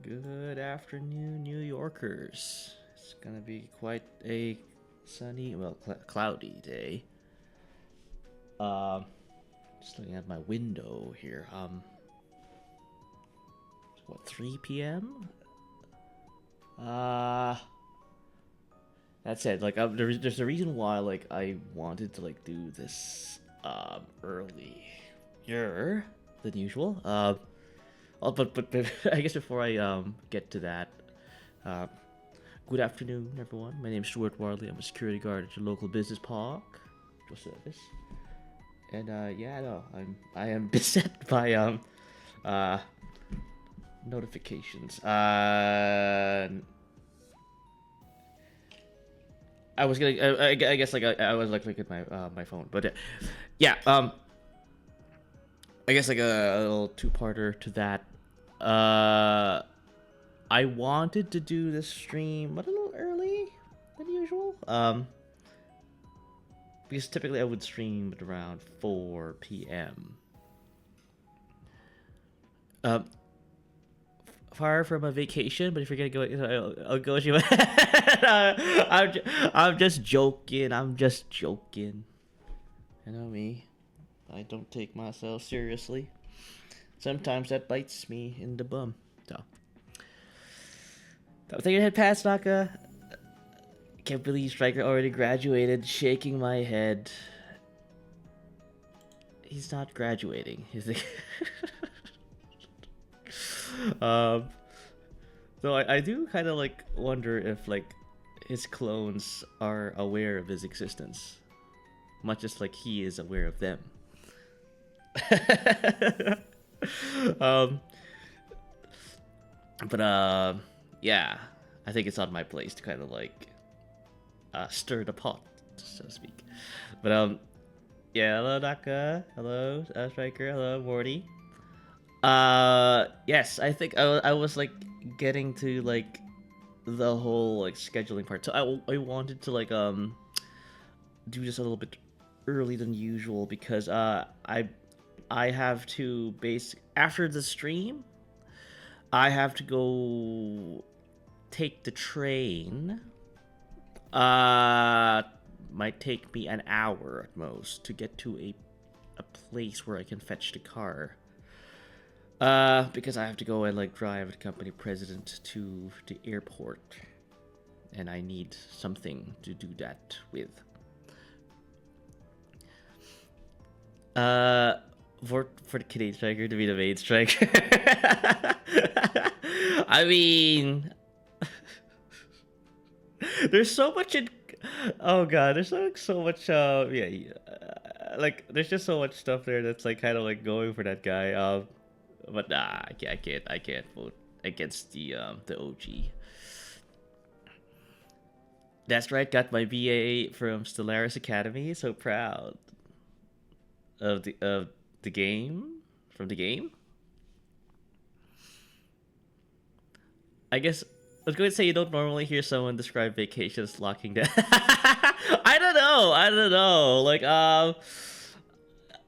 Good afternoon, New Yorkers. It's gonna be quite a sunny, well, cloudy day. Um, just looking at my window here. What, 3 p.m.? Uh, that said, like, there's a reason why, like, I wanted to like do this earlier than usual. But I guess before I get to that, uh, good afternoon, everyone. My name is Stuart Warley. I'm a security guard at your local business park, your service. And yeah, no, I am beset by notifications. I was gonna, I guess like I was like looking at my phone, but yeah, I guess like a little two-parter to that. I wanted to do this stream but a little early than usual. Because typically I would stream at around 4 p.m. Far from a vacation, but if you're gonna go, I'll go with you. I'm just joking. I'm just joking. You know me. I don't take myself seriously. Sometimes that bites me in the bum. So, take your head past Naka. Can't believe Striker already graduated. Shaking my head. He's not graduating. He's like, so I do kind of like wonder if like his clones are aware of his existence, much as like he is aware of them. um, but yeah, I think it's on my place to kind of like stir the pot, so to speak. But yeah, hello Naka, hello Striker, hello Morty. Yes, I think I was like getting to like the whole like scheduling part. So I wanted to like do this a little bit early than usual because I have to after the stream I have to go take the train. Might take me an hour at most to get to a place where I can fetch the car. Because I have to go and like drive the company president to the airport, and I need something to do that with. For the Canadian striker to be the main striker. I mean, there's so much in. Oh god, there's so much. Like there's just so much stuff there that's like kind of like going for that guy. But nah, I can't vote against the OG. That's right, got my BA from Stellaris Academy. So proud of the game from the game. I guess I was going to say you don't normally hear someone describe vacations locking down. I don't know. Like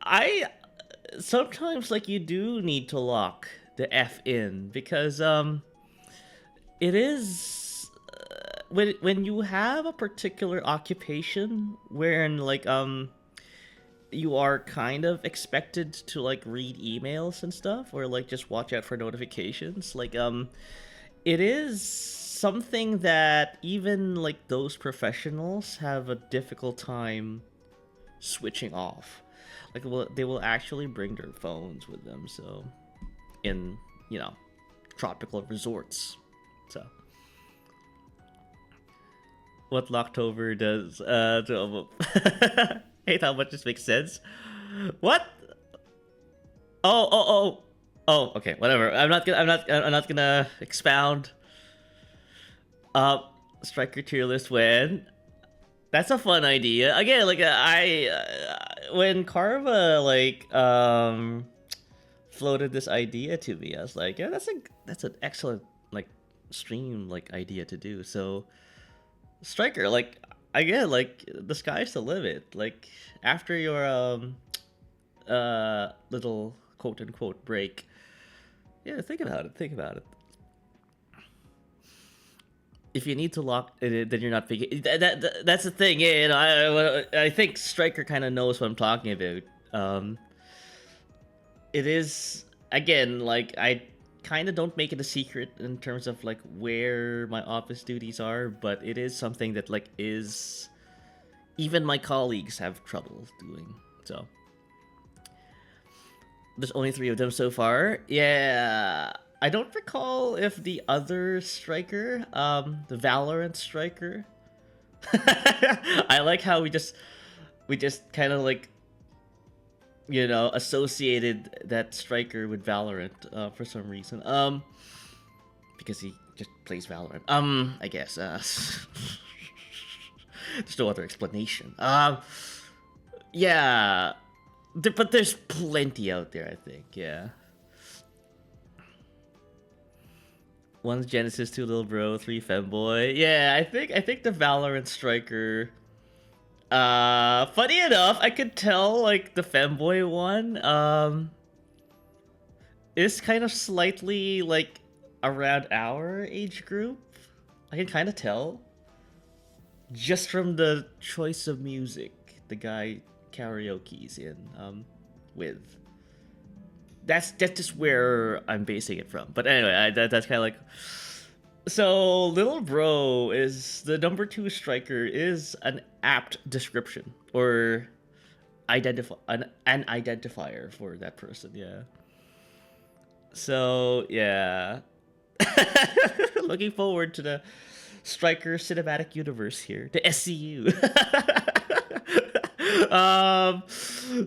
I sometimes like you do need to lock the F in because it is when you have a particular occupation wherein like you are kind of expected to like read emails and stuff or like just watch out for notifications, like it is something that even like those professionals have a difficult time switching off. Like they will actually bring their phones with them, so in tropical resorts. So what Locktober does hate how much this makes sense. What? Oh, okay, whatever. I'm not gonna expound. Striker tier list when. That's a fun idea. Again, like when Carva like floated this idea to me, I was like, yeah, that's an excellent like stream like idea to do. So Striker, like again, like the sky's the limit. Like after your little quote unquote break, yeah, think about it. if you need to lock it, then you're not thinking. That's the thing. Yeah, you know, I think Striker kind of knows what I'm talking about. It is again like I kind of don't make it a secret in terms of like where my office duties are, but it is something that like is even my colleagues have trouble doing. So there's only 3 of them so far. Yeah. I don't recall if the other striker, the Valorant striker. I like how we just kind of like, you know, associated that striker with Valorant for some reason. Because he just plays Valorant. I guess. There's no other explanation. Yeah, but there's plenty out there. I think. Yeah. One's Genesis, 2 Little Bro, 3 Femboy. Yeah, I think the Valorant striker. Funny enough, I could tell like the Femboy one is kind of slightly like around our age group. I can kind of tell just from the choice of music the guy karaoke's in with. That's just where I'm basing it from. But anyway, that's kind of like. So Little Bro is the number 2 striker is an apt description or an identifier for that person. Yeah. So yeah, looking forward to the Striker cinematic universe here, the SCU.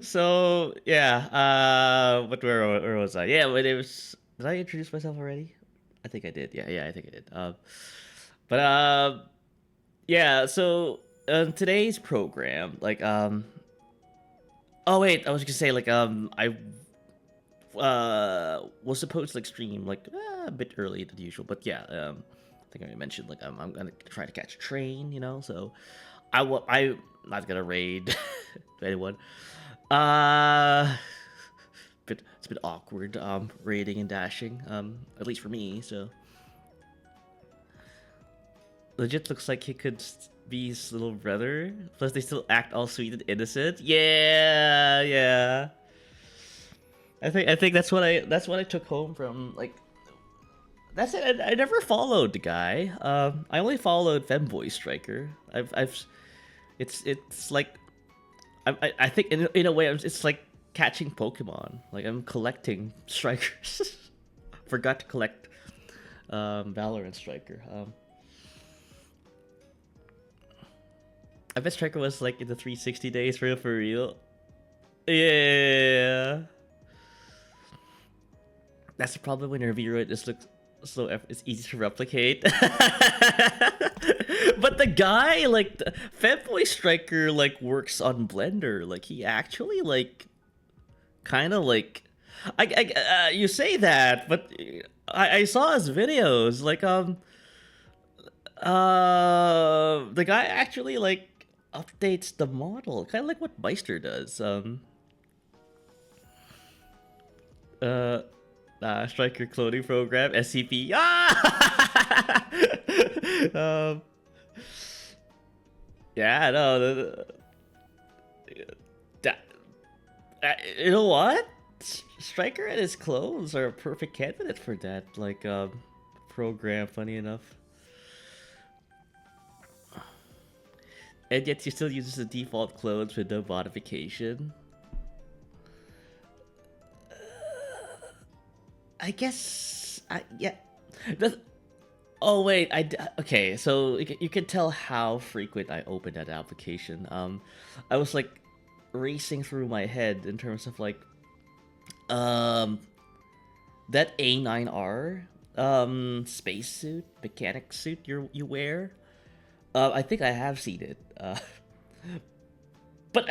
So yeah. But where was I? Yeah, but it was. Did I introduce myself already? I think I did. Yeah, I think I did. But yeah. So today's program, like oh wait, I was gonna say like I was supposed to like stream like a bit earlier than usual, but yeah, I think I mentioned like I'm gonna try to catch a train, you know. So I'm not gonna raid anyone. But it's been awkward raiding and dashing at least for me. So legit looks like he could be his little brother. Plus they still act all sweet and innocent. Yeah. I think that's what I took home from like. That's it. I never followed the guy. I only followed Femboy Striker. It's like, I think in a way it's like catching Pokemon. Like I'm collecting strikers. Forgot to collect Valorant Striker. I bet Striker was like in the 360 days for real. Yeah. That's the problem when your VROID just looks so it's easy to replicate. But the guy, like the Femboy Striker, like works on Blender. Like he actually like kind of like you say that, but I saw his videos. Like the guy actually like updates the model, kind of like what Meister does. Striker cloning program, SCP. Ah! um, yeah, no. That, you know what? Striker and his clones are a perfect candidate for that, like, program, funny enough. And yet, he still uses the default clones with no modification. I guess, yeah. Oh wait, okay. So you can tell how frequent I open that application. I was like racing through my head in terms of like, that A9R spacesuit, mechanic suit you wear. I think I have seen it. But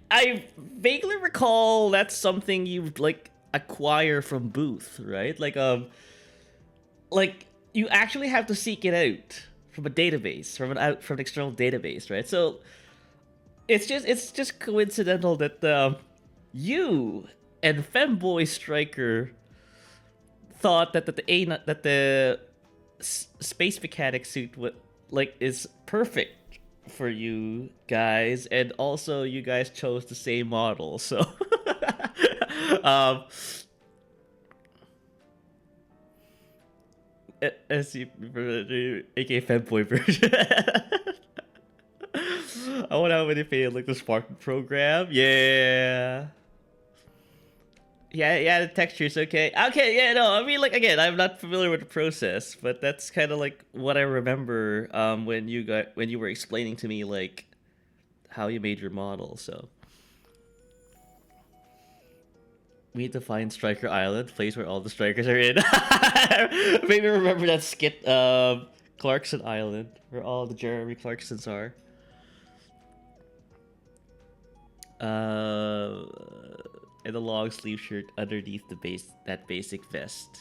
I vaguely recall that's something you like acquire from Booth, right? Like you actually have to seek it out from a database, from an external database, right? So it's just coincidental that you and Femboy Striker thought that the space mechanic suit like is perfect for you guys, and also you guys chose the same model, so um as you aka fanboy version. I wonder how many paid like the Spartan program. Yeah. Yeah, yeah, the texture's okay. Okay, yeah, no, I mean, like, again, I'm not familiar with the process, but that's kind of like what I remember when you were explaining to me like how you made your model. So we need to find Striker Island, place where all the strikers are in. Maybe remember that skit, Clarkson Island, where all the Jeremy Clarksons are. Uh, and the long sleeve shirt underneath that basic vest.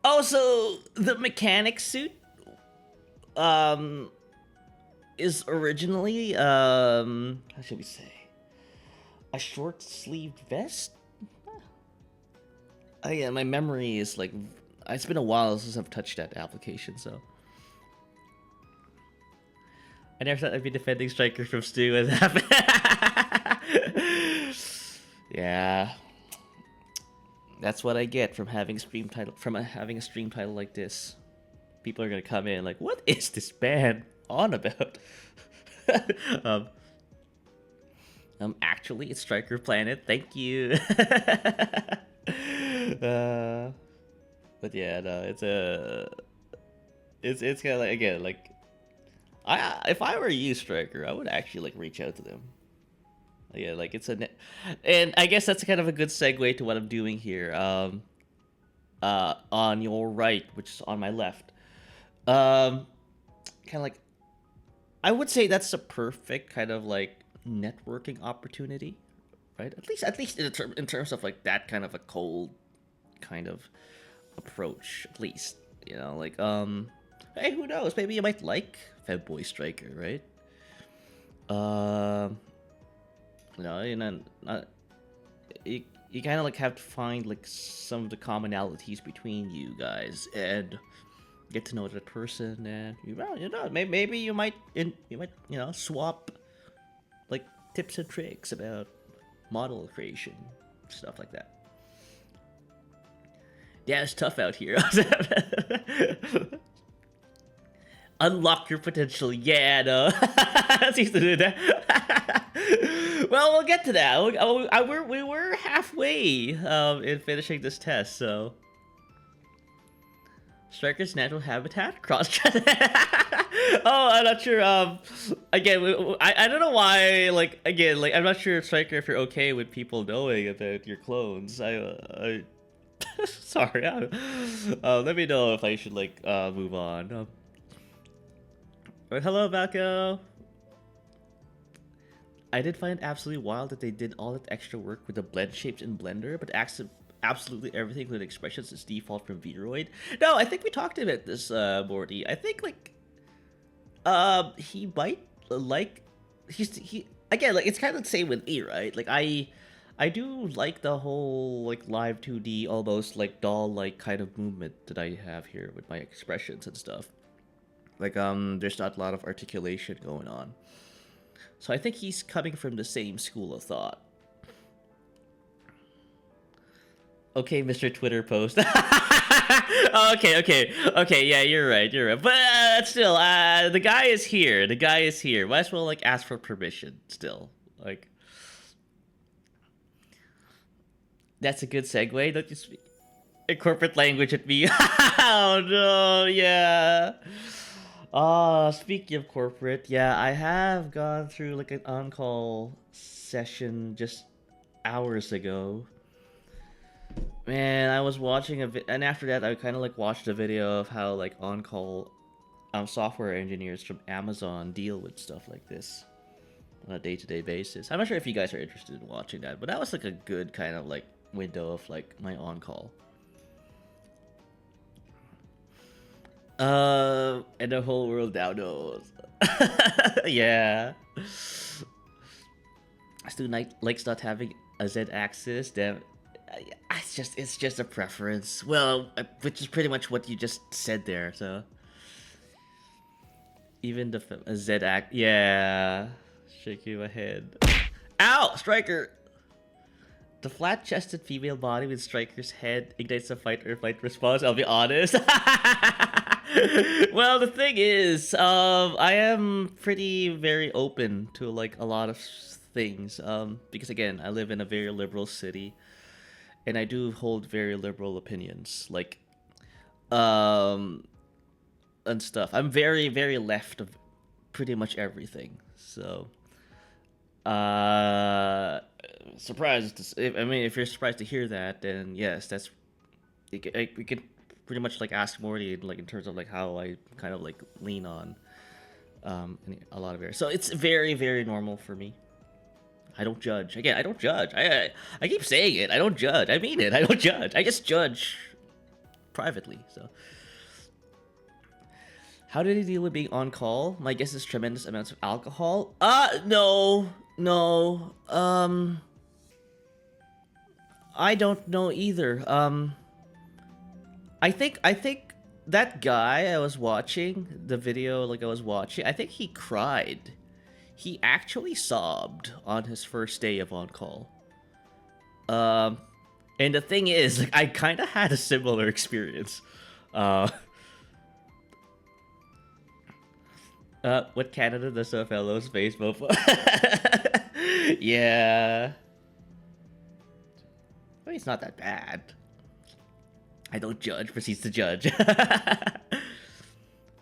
Also, the mechanic suit um is originally how should we say, a short sleeved vest. Yeah, my memory is like, it's been a while since I've touched that application, so I never thought I'd be defending Striker from Stu as happened. Yeah, that's what I get from having having a stream title like this. People are gonna come in like, what is this band on about? um, actually, it's Striker Planet. Thank you. But yeah, no, it's kind of like, again, like, if I were you, Striker, I would actually like reach out to them. Yeah, like and I guess that's kind of a good segue to what I'm doing here. On your right, which is on my left. Kind of like, I would say that's a perfect kind of like networking opportunity, right? At least in terms of like that kind of a cold kind of approach. At least, like, hey, who knows? Maybe you might like Fedboy Striker, right? No, you kind of like have to find like some of the commonalities between you guys and get to know that person, and maybe you might swap like tips and tricks about model creation, stuff like that. Yeah, it's tough out here. Unlock your potential. Yeah, no. Seems to do that. Well, we'll get to that. We were halfway in finishing this test, so. Striker's natural habitat? Cross Oh, I'm not sure. Again, I don't know why. Like, again, like, I'm not sure, Striker, if you're okay with people knowing about your clones. I sorry. Let me know if I should like move on. Hello, Valko. I did find it absolutely wild that they did all that extra work with the blend shapes in Blender, but absolutely everything with expressions is default from Vroid. No, I think we talked about this, Morty. I think like, he might like, he again, like, it's kind of the same with me, right? Like, I do like the whole like live 2D, almost like doll-like kind of movement that I have here with my expressions and stuff. Like, there's not a lot of articulation going on. So I think he's coming from the same school of thought. Okay, Mr. Twitter post. Okay, yeah, you're right. But still, the guy is here. Might as well, like, ask for permission still. Like, that's a good segue. Don't you speak a corporate language at me? Oh, no, yeah. Speaking of corporate, yeah, I have gone through like an on-call session just hours ago. Man, I was watching and after that, I kind of like watched a video of how like on-call software engineers from Amazon deal with stuff like this on a day-to-day basis. I'm not sure if you guys are interested in watching that, but that was like a good kind of like window of like my on-call. And the whole world now knows. Yeah. Stu Knight likes not having a Z axis. Damn. it's just a preference. Well, which is pretty much what you just said there. So even the Z act, yeah, shaking my head. Ow, Striker. The flat-chested female body with Striker's head ignites a fight or flight response. I'll be honest. Well, the thing is, I am pretty very open to like a lot of things. Because again, I live in a very liberal city, and I do hold very liberal opinions, like, and stuff. I'm very, very left of pretty much everything. So, surprised. I mean, if you're surprised to hear that, then yes, that's we could pretty much like ask Morty like in terms of like how I kind of like lean on in a lot of areas. So it's very, very normal for me. I don't judge. Again, I don't judge. I keep saying it. I don't judge. I mean it. I don't judge. I just judge privately. So, how did he deal with being on call? My guess is tremendous amounts of alcohol. No. I don't know either. I think that guy I was watching the video, like I was watching, I think he cried. He actually sobbed on his first day of on call. And the thing is, like, I kind of had a similar experience. What Canada does to a fellow's Facebook? Yeah. Well, it's not that bad. I don't judge, proceeds to judge.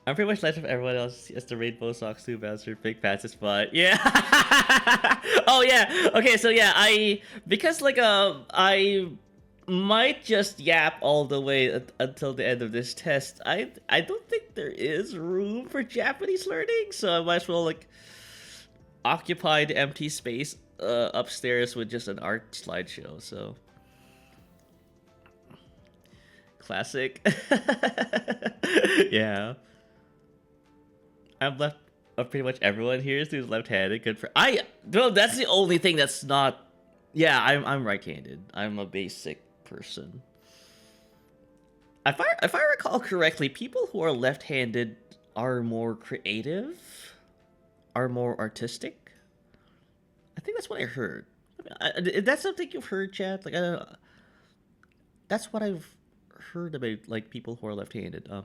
I'm pretty much left with everyone else as the Rainbow Socks 2 bouncer big pants is fun. Yeah. Oh yeah. Okay, so yeah, because like I might just yap all the way until the end of this test. I don't think there is room for Japanese learning, so I might as well like occupy the empty space upstairs with just an art slideshow. So classic. Yeah. I'm left of pretty much everyone here is left-handed. Good for well, that's the only thing that's not. Yeah, I'm right-handed. I'm a basic person. If I recall correctly, people who are left-handed are more creative, are more artistic. I think that's what I heard. Is that something you've heard, Chad? Like, that's what I've heard about, like people who are left-handed. Oh,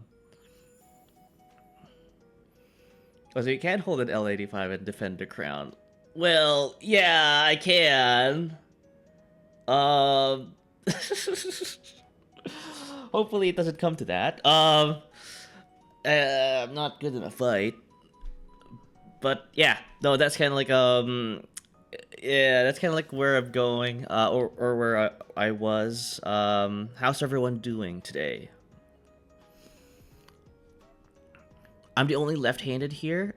so you can't hold an L85 and defend the crown. Well, yeah, I can. Hopefully it doesn't come to that. I'm not good in a fight. But yeah, no, that's kind of like yeah, that's kind of like where I'm going, or where I was. How's everyone doing today? I'm the only left-handed here.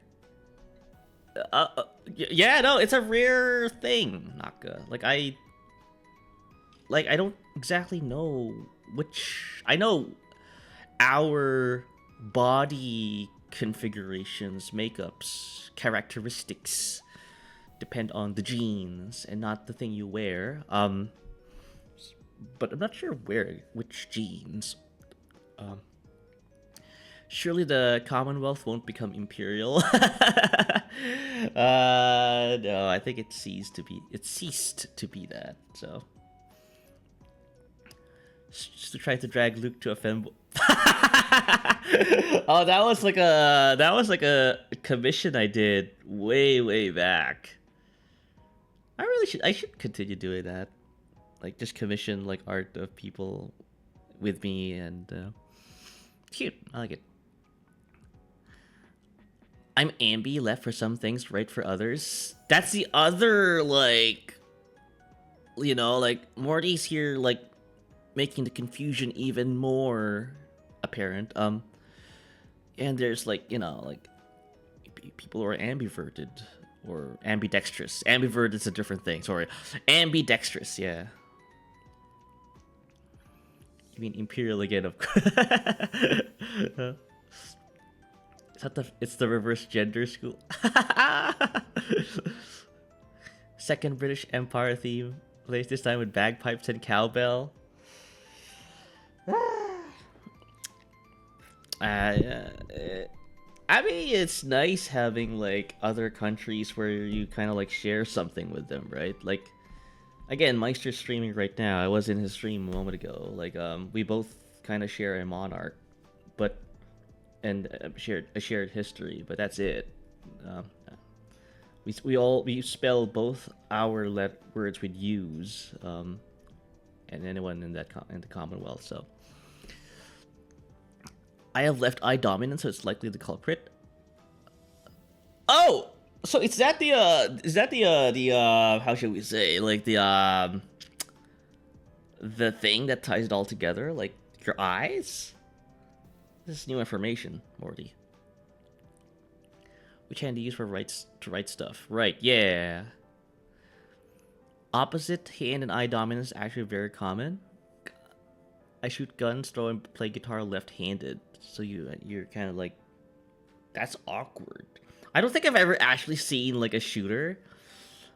Yeah, no, it's a rare thing, Naka. Like I don't exactly know which. I know our body configurations, makeups, characteristics depend on the genes and not the thing you wear. But I'm not sure which genes. Surely the Commonwealth won't become imperial. No, I think it ceased to be that. So just to try to drag Luke to a femboy. Oh, that was like a commission I did way back. I should continue doing that. Like just commission like art of people with me, and cute. I like it. I'm ambi, left for some things, right for others. That's the other, like, you know, like, Morty's here, like, making the confusion even more apparent. And there's, like, you know, like, people who are ambiverted, or ambidextrous. Ambivert is a different thing, sorry. Ambidextrous, yeah. You mean imperial again, of course. It's the reverse gender school. Second British Empire theme plays this time with bagpipes and cowbell. Uh, I mean, it's nice having like other countries where you kind of like share something with them, right? Like, again, Meister's streaming right now. I was in his stream a moment ago. Like, we both kind of share a monarch, but and shared a shared history, but that's it. Um, we spell both our words with U's, and anyone in in the Commonwealth. So I have left I dominant, so it's likely the culprit. Oh, so is that the how should we say, like the thing that ties it all together, like your eyes? This is new information, Morty. Which hand to use for to write stuff? Right, yeah. Opposite hand and eye dominance is actually very common. I shoot guns, throw and play guitar left-handed. So you're kind of like, that's awkward. I don't think I've ever actually seen like a shooter,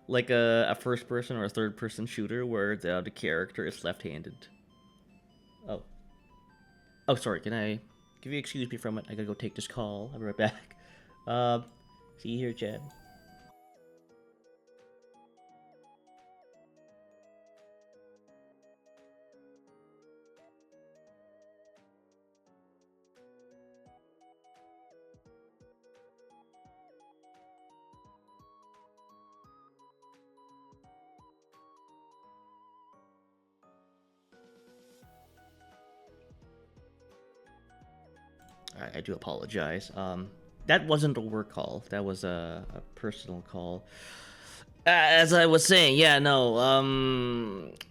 like a first person or a third person shooter where the character is left-handed. Oh. Oh, sorry. Can I give you excuse me from it? I gotta go take this call. I'll be right back. See you here, Chad. I do apologize. That wasn't a work call. That was a personal call. As I was saying, yeah, no.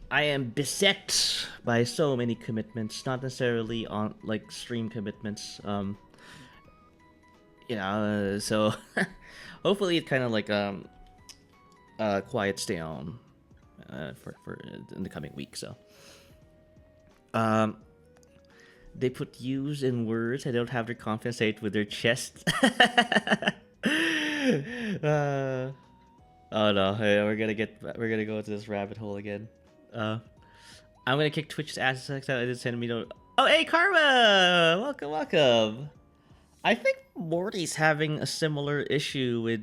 I am beset by so many commitments, not necessarily on like stream commitments. So hopefully it kind of like quiets down for in the coming week. So they put U's in words. I don't have to compensate with their chest. Oh no, hey, we're gonna go into this rabbit hole again. I'm gonna kick Twitch's ass next time. I just send me no. Oh hey Karma, welcome. I think Morty's having a similar issue with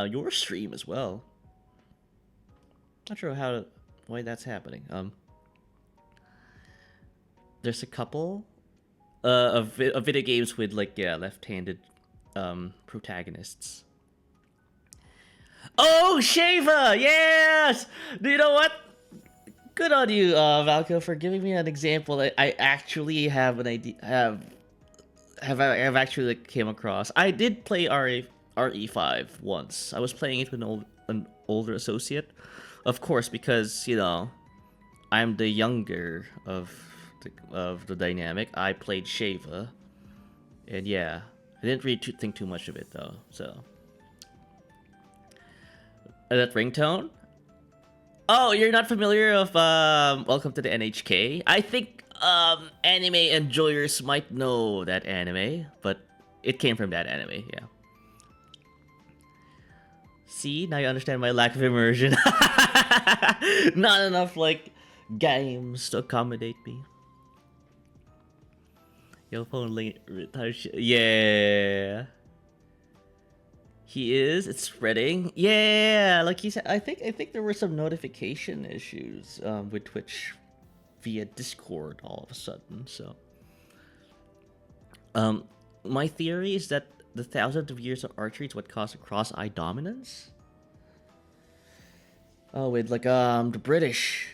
your stream as well. Not sure why that's happening. There's a couple of video games with like left-handed protagonists. Oh, Shava! Yes! Do you know what? Good on you, Valko, for giving me an example that I actually have an idea. Have actually like, came across. I did play RE5 once. I was playing it with an older associate, of course, because I'm the younger of the dynamic. I played Shava, and yeah, I didn't really think too much of it though. So. That ringtone? Oh, you're not familiar with Welcome to the NHK? I think anime enjoyers might know that anime, but it came from that anime, yeah. See, now you understand my lack of immersion. Not enough like games to accommodate me. Your phone late, yeah. He is. It's spreading. Yeah, like he said. I think there were some notification issues with Twitch via Discord all of a sudden. So, my theory is that the thousands of years of archery is what caused cross-eye dominance. Oh, with like the British.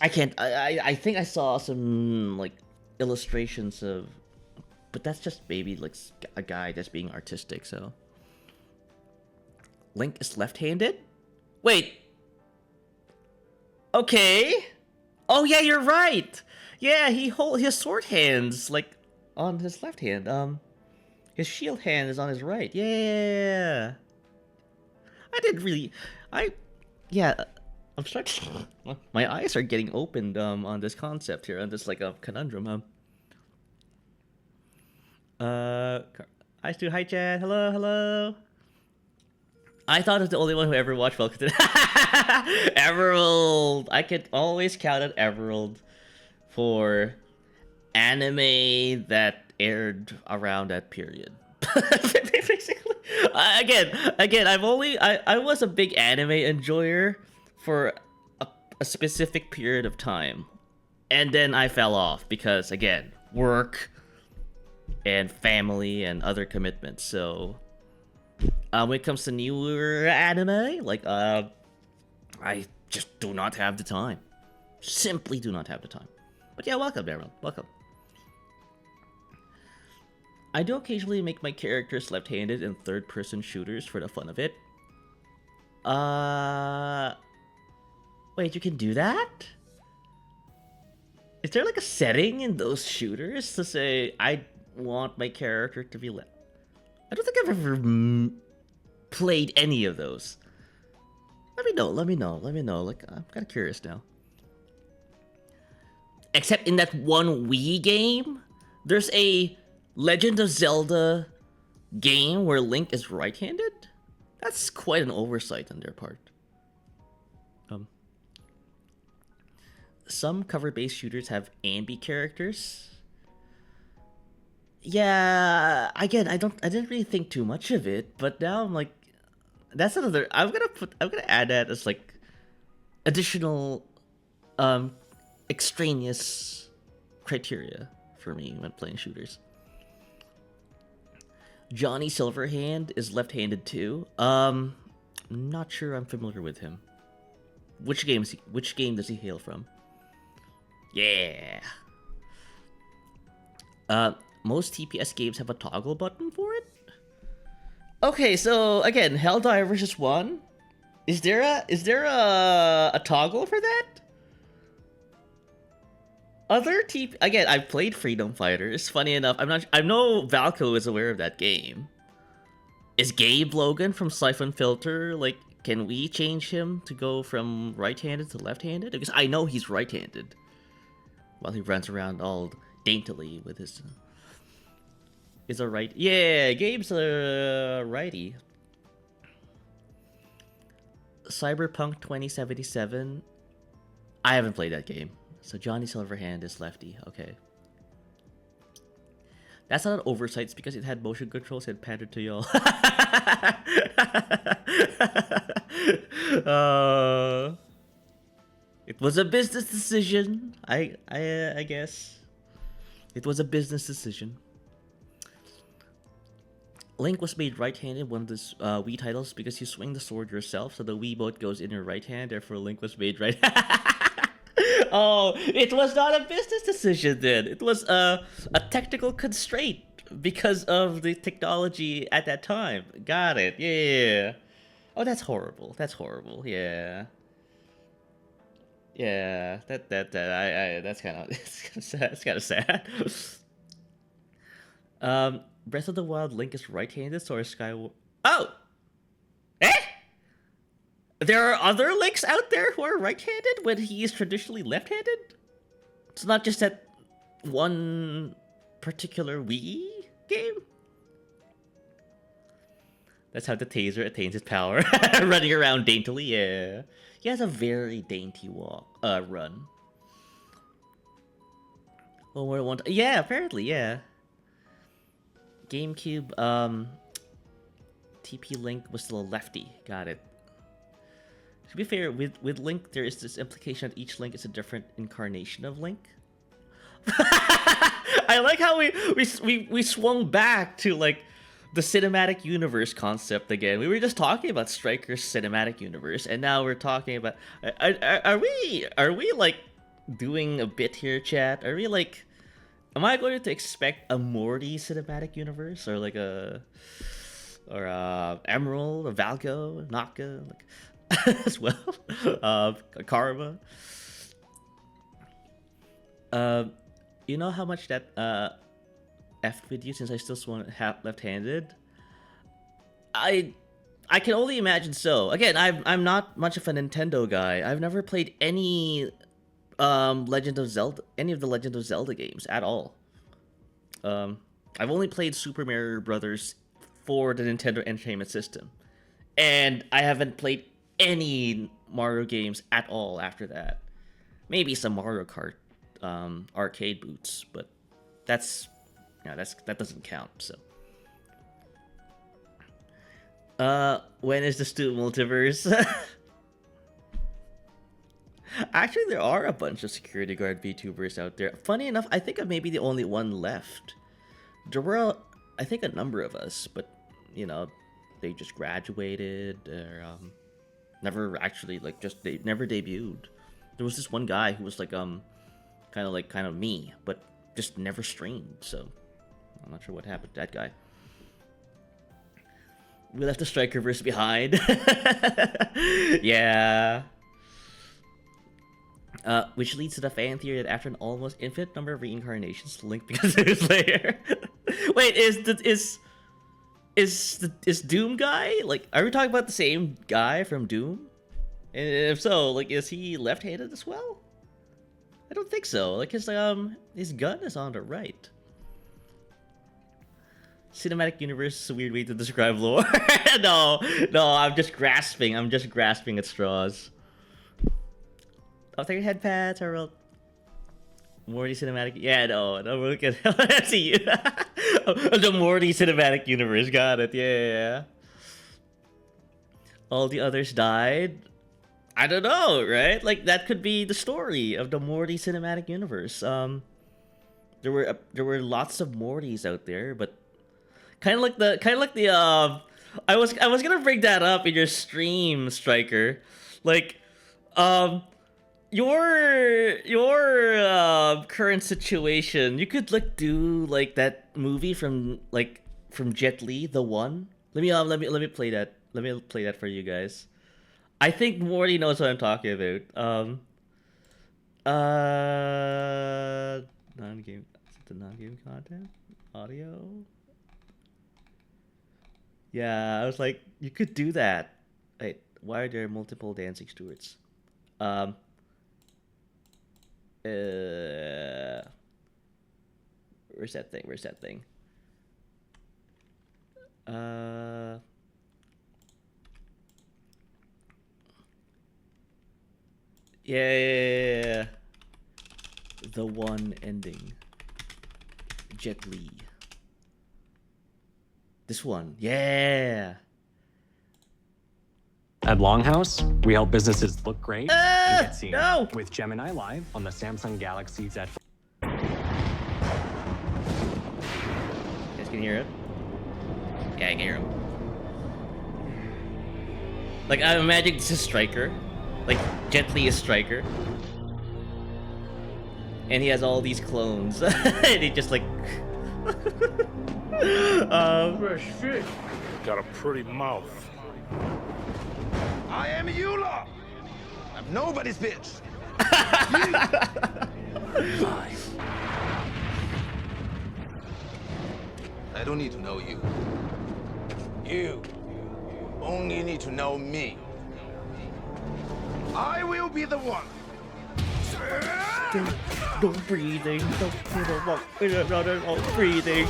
I can't. I think I saw some like illustrations of. But that's just maybe like a guy that's being artistic, so. Link is left-handed? Wait. Okay. Oh yeah, you're right. Yeah, his sword hands like on his left hand. His shield hand is on his right. Yeah. Yeah, I'm starting. My eyes are getting opened on this concept here, on this like a conundrum. Hi Stu, hi Chad, hello. I thought I was the only one who ever watched Welcome to Everald. I could always count on Everald for anime that aired around that period. Basically, again, I was a big anime enjoyer for a specific period of time, and then I fell off because again, work and family and other commitments. So when it comes to newer anime, like I just do not have the time. Simply do not have the time. But yeah, welcome, everyone. Welcome. I do occasionally make my characters left-handed in third-person shooters for the fun of it. Wait, you can do that? Is there like a setting in those shooters to say I want my character to be left? I don't think I've ever played any of those. Let me know. Like, I'm kind of curious now. Except in that one Wii game, there's a Legend of Zelda game where Link is right-handed? That's quite an oversight on their part. Some cover-based shooters have ambi characters. Yeah, again, I didn't really think too much of it, but now I'm like, that's another. I'm gonna add that as like additional, extraneous criteria for me when playing shooters. Johnny Silverhand is left-handed too. Not sure I'm familiar with him. Which game does he hail from? Yeah. Most TPS games have a toggle button for it. Okay, so again, Helldivers is one. Is there a toggle for that? Again, I've played Freedom Fighters. Funny enough, I know Valko is aware of that game. Is Gabe Logan from Siphon Filter like? Can we change him to go from right-handed to left-handed? Because I know he's right-handed, while he runs around all daintily with his. Is a right? Yeah, Gabe's a righty. Cyberpunk 2077. I haven't played that game. So Johnny Silverhand is lefty. Okay. That's not an oversight. It's because it had motion controls and pandered to y'all. It was a business decision. I guess. It was a business decision. Link was made right-handed one of the Wii titles because you swing the sword yourself, so the Wii boat goes in your right hand. Therefore, Link was made right. Oh, it was not a business decision then. It was a technical constraint because of the technology at that time. Got it. Yeah. Oh, that's horrible. That's horrible. Yeah. Yeah. That's kind of it's kind of sad. Breath of the Wild Link is right-handed, so is Skyward. Oh. Eh? There are other Links out there who are right-handed when he is traditionally left-handed? It's not just that one particular Wii game? That's how the taser attains its power. Running around daintily, yeah. He has a very dainty run. Oh, yeah, apparently, yeah. GameCube, TP Link was still a lefty. Got it. To be fair, with Link, there is this implication that each Link is a different incarnation of Link. I like how we swung back to like the cinematic universe concept again. We were just talking about Striker's cinematic universe, and now we're talking about are we like doing a bit here, chat? Are we like? Am I going to expect a Morty cinematic universe or like Emerald, a Valko, Naka, like as well, Karma? You know how much that effed with you since I still swung left-handed? I can only imagine so. Again, I'm not much of a Nintendo guy. I've never played any Legend of Zelda, any of the Legend of Zelda games at all. I've only played Super Mario Brothers for the Nintendo Entertainment System, and I haven't played any Mario games at all after that. Maybe some Mario Kart arcade boots, but that's that doesn't count. So, when is the Stu multiverse? Actually, there are a bunch of security guard VTubers out there. Funny enough, I think I'm maybe the only one left. There were, I think, a number of us, but you know, they just graduated or never actually they never debuted. There was this one guy who was like kind of me, but just never streamed. So I'm not sure what happened to that guy. We left the Strikerverse behind. Yeah. Which leads to the fan theory that after an almost infinite number of reincarnations, Link becomes his lair. Wait, is Doom guy, like, are we talking about the same guy from Doom? And if so, like, is he left-handed as well? I don't think so. Like, his gun is on the right. Cinematic universe is a weird way to describe lore. No, I'm just grasping at straws. I'll take your head pats, Harold. Morty cinematic. Yeah, no, look at let's see you. The Morty cinematic universe. Got it. Yeah. All the others died. I don't know, right? Like that could be the story of the Morty cinematic universe. There were lots of Mortys out there, but kind of like the I was gonna bring that up in your stream, Striker. Like, your current situation, you could like do like that movie from Jet Li, The One. Let me play that. Let me play that for you guys. I think Morty knows what I'm talking about. Non-game. Is it the non-game content? Audio? Yeah, I was like, you could do that. Wait, why are there multiple dancing stewards? Where's that thing? Yeah. The One ending. Jet Li. This one. Yeah. At Longhouse, we help businesses look great and get seen. No! With Gemini Live on the Samsung Galaxy Z. You guys can hear it? Yeah, I can hear him. Like, I imagine this is Striker. Like, Jet Li is Striker. And he has all these clones. And he just like... Fresh fish. Got a pretty mouth. I am Eula. I'm nobody's bitch. Live. I don't need to know you. You only need to know me. I will be the one. Don't breathing. Don't breathing.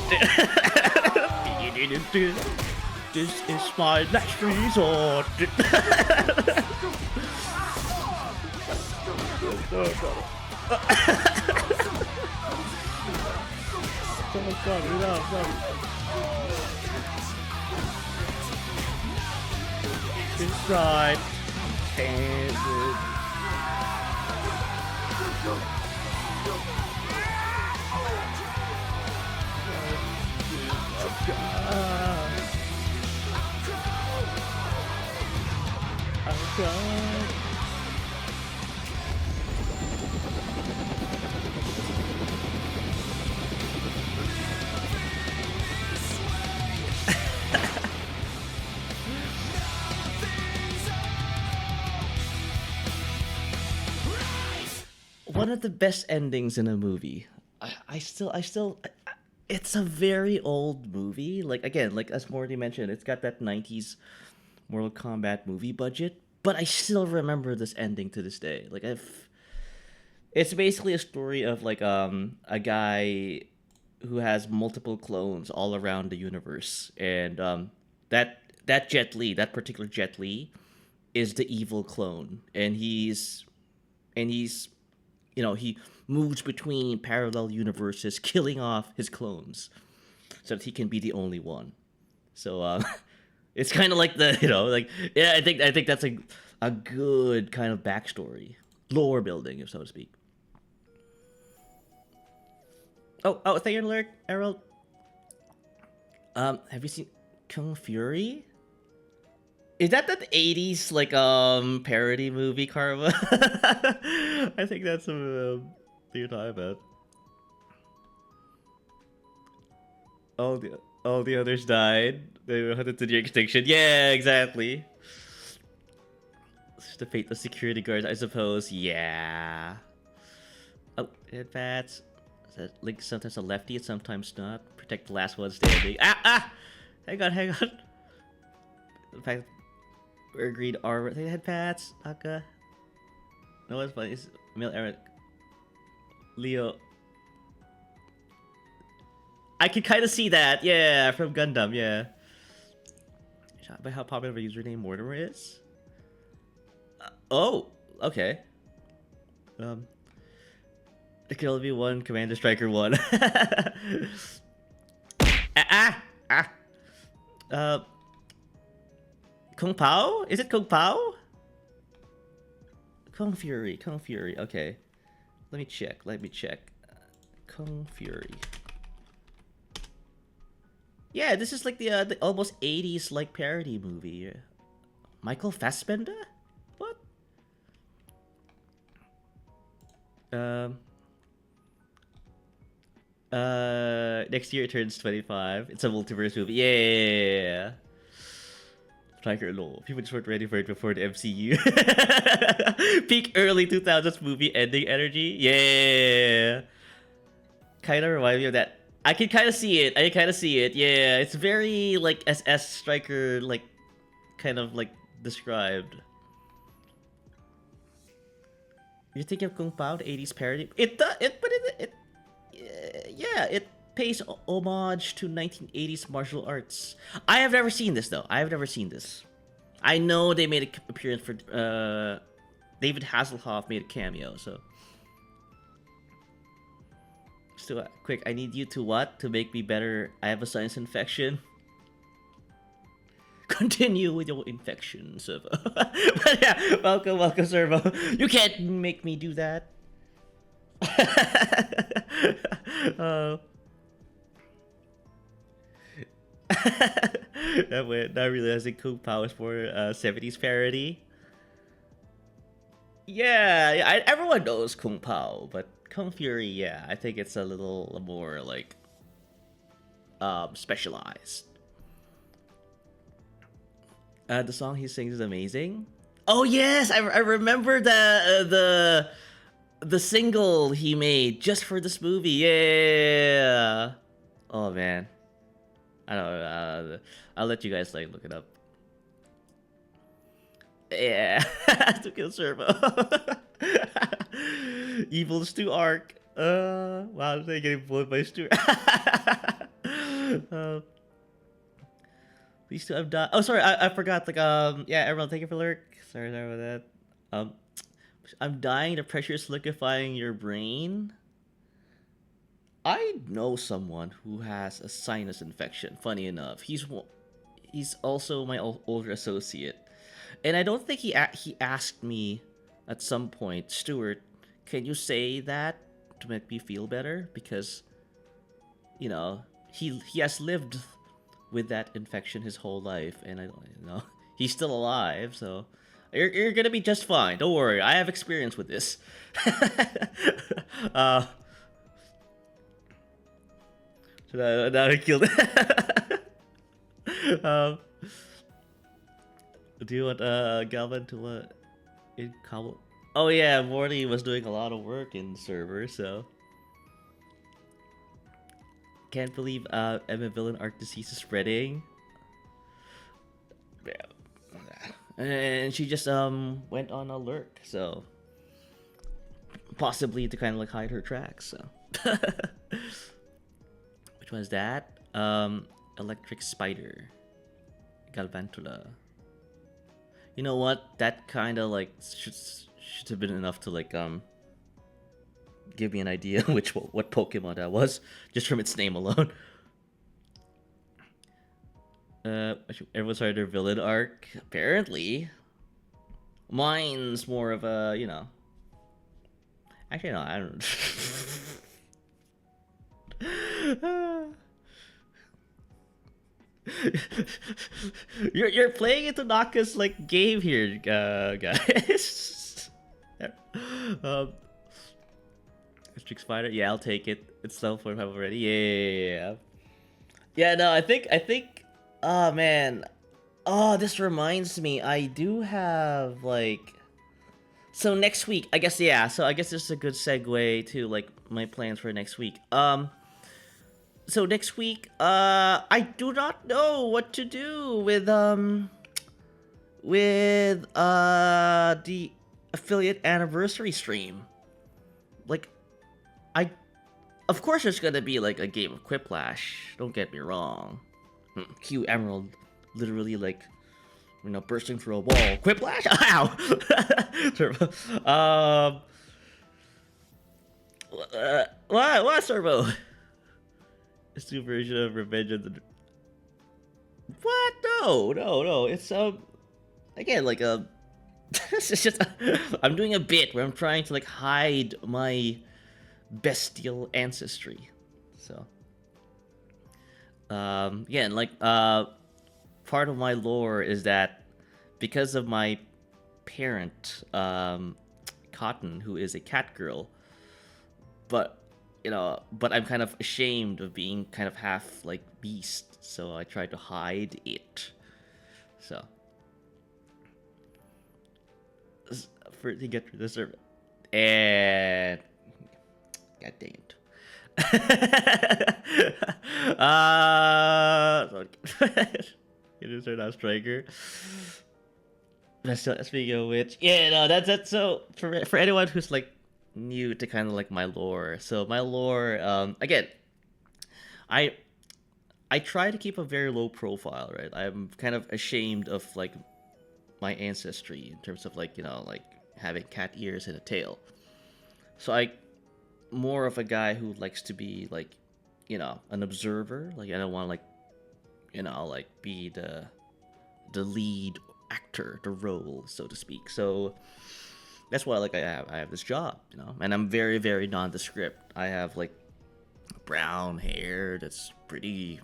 This is my last resort. It's right. One of the best endings in a movie. It's a very old movie. Like, again, like as Morty mentioned, it's got that 90s Mortal Kombat movie budget, but I still remember this ending to this day. Like, it's basically a story of like a guy who has multiple clones all around the universe, and that Jet Li, that particular Jet Li, is the evil clone, and he's he moves between parallel universes, killing off his clones so that he can be the only one. So it's kind of like the like yeah, I think that's a good kind of backstory, lore building, if so to speak. Oh, thank you, alert, Errol. Have you seen Kung Fury? Is that 80s like parody movie, Karma? I think that's what you're talking about. All the others died. They were headed to the extinction. Yeah, exactly. It's the fate of security guards, I suppose. Yeah. Oh, headbats. Link sometimes a lefty, and sometimes not. Protect the last one standing. Ah! Hang on. In fact, we're agreed armor. They headbats. Aka. No one's funny. It's Mil Eric. Leo. I can kind of see that. Yeah, from Gundam. Yeah. Shocked by how popular of a username Mortimer is. Oh, okay. It can only be one Commander Striker 1. Kung Pao? Is it Kung Pao? Kung Fury. Okay. Let me check. Kung Fury. Yeah, this is like the almost 80s like parody movie. Michael Fassbender? What? Next year it turns 25. It's a multiverse movie. Yeah. Striker Law. People just weren't ready for it before the MCU. Peak early 2000s movie ending energy. Yeah. Kind of remind me of that. I can kind of see it. Yeah, it's very like SS Striker, like kind of like described. You think of Kung Pao, the 80s parody? It pays homage to 1980s martial arts. I have never seen this though. I know they made an appearance for David Hasselhoff made a cameo, so. So quick, I need you to what? To make me better. I have a sinus infection. Continue with your infection, Servo. But yeah, welcome, Servo. You can't make me do that. That way, not realizing Kung Pao is for 70s parody. Yeah, everyone knows Kung Pao, but Kung Fury, yeah, I think it's a little more like specialized. The song he sings is amazing. Oh yes, I remember the single he made just for this movie. Yeah. Oh man, I don't know. I'll let you guys like look it up. Yeah, to kill Servo. Evil Stu Arc. Wow, they getting bullied by Stu. These two have died. Oh, sorry, I forgot. Like, yeah, everyone, thank you for lurk. Sorry about that. I'm dying. The pressure is liquefying your brain. I know someone who has a sinus infection. Funny enough, he's also my older associate, and I don't think he asked me at some point, Stuart, can you say that to make me feel better? Because, you know, he has lived with that infection his whole life, and I don't he's still alive, so you're gonna be just fine. Don't worry, I have experience with this. So now I killed it. Do you want Galvin to what in Kabul? Oh yeah, Morty was doing a lot of work in server, so can't believe Emma Villain arc disease is spreading. Yeah. And she just went on a lurk, so possibly to kind of like hide her tracks. So which one is that? Electric Spider, Galvantula. You know what? That kind of like should have been enough to like give me an idea what Pokemon that was, just from its name alone. Everyone started their villain arc. Apparently, mine's more of a, you know. Actually, no, I don't. You're playing into Naka's like game here, guys. Streak Spider, yeah, I'll take it. It's level 45 already. Yeah. Yeah, no, I think. Oh man. Oh, this reminds me. I do have like. So next week, I guess. Yeah. So I guess this is a good segue to like my plans for next week. So next week, I do not know what to do with the affiliate anniversary stream. Like, of course there's gonna be like a game of Quiplash. Don't get me wrong. Q Emerald, literally like, you know, bursting through a wall. Quiplash? Ow! What, Servo? It's new version of Revenge of the... What? No. It's again like a. It's just I'm doing a bit where I'm trying to like hide my bestial ancestry. So again, like part of my lore is that because of my parent, Cotton, who is a cat girl, but I'm kind of ashamed of being kind of half like beast, so I try to hide it. So to get through the server, and god dang it. It is our last striker. Speaking of which, yeah, no, that's so for anyone who's like new to kind of like my lore. So my lore, again, I try to keep a very low profile, right? I'm kind of ashamed of like my ancestry in terms of like, you know, like having cat ears and a tail. So I more of a guy who likes to be like, you know, an observer. Like I don't want to like, you know, like be the lead actor, the role, so to speak. So that's why like I have this job, you know, and I'm very, very nondescript. I have like brown hair that's pretty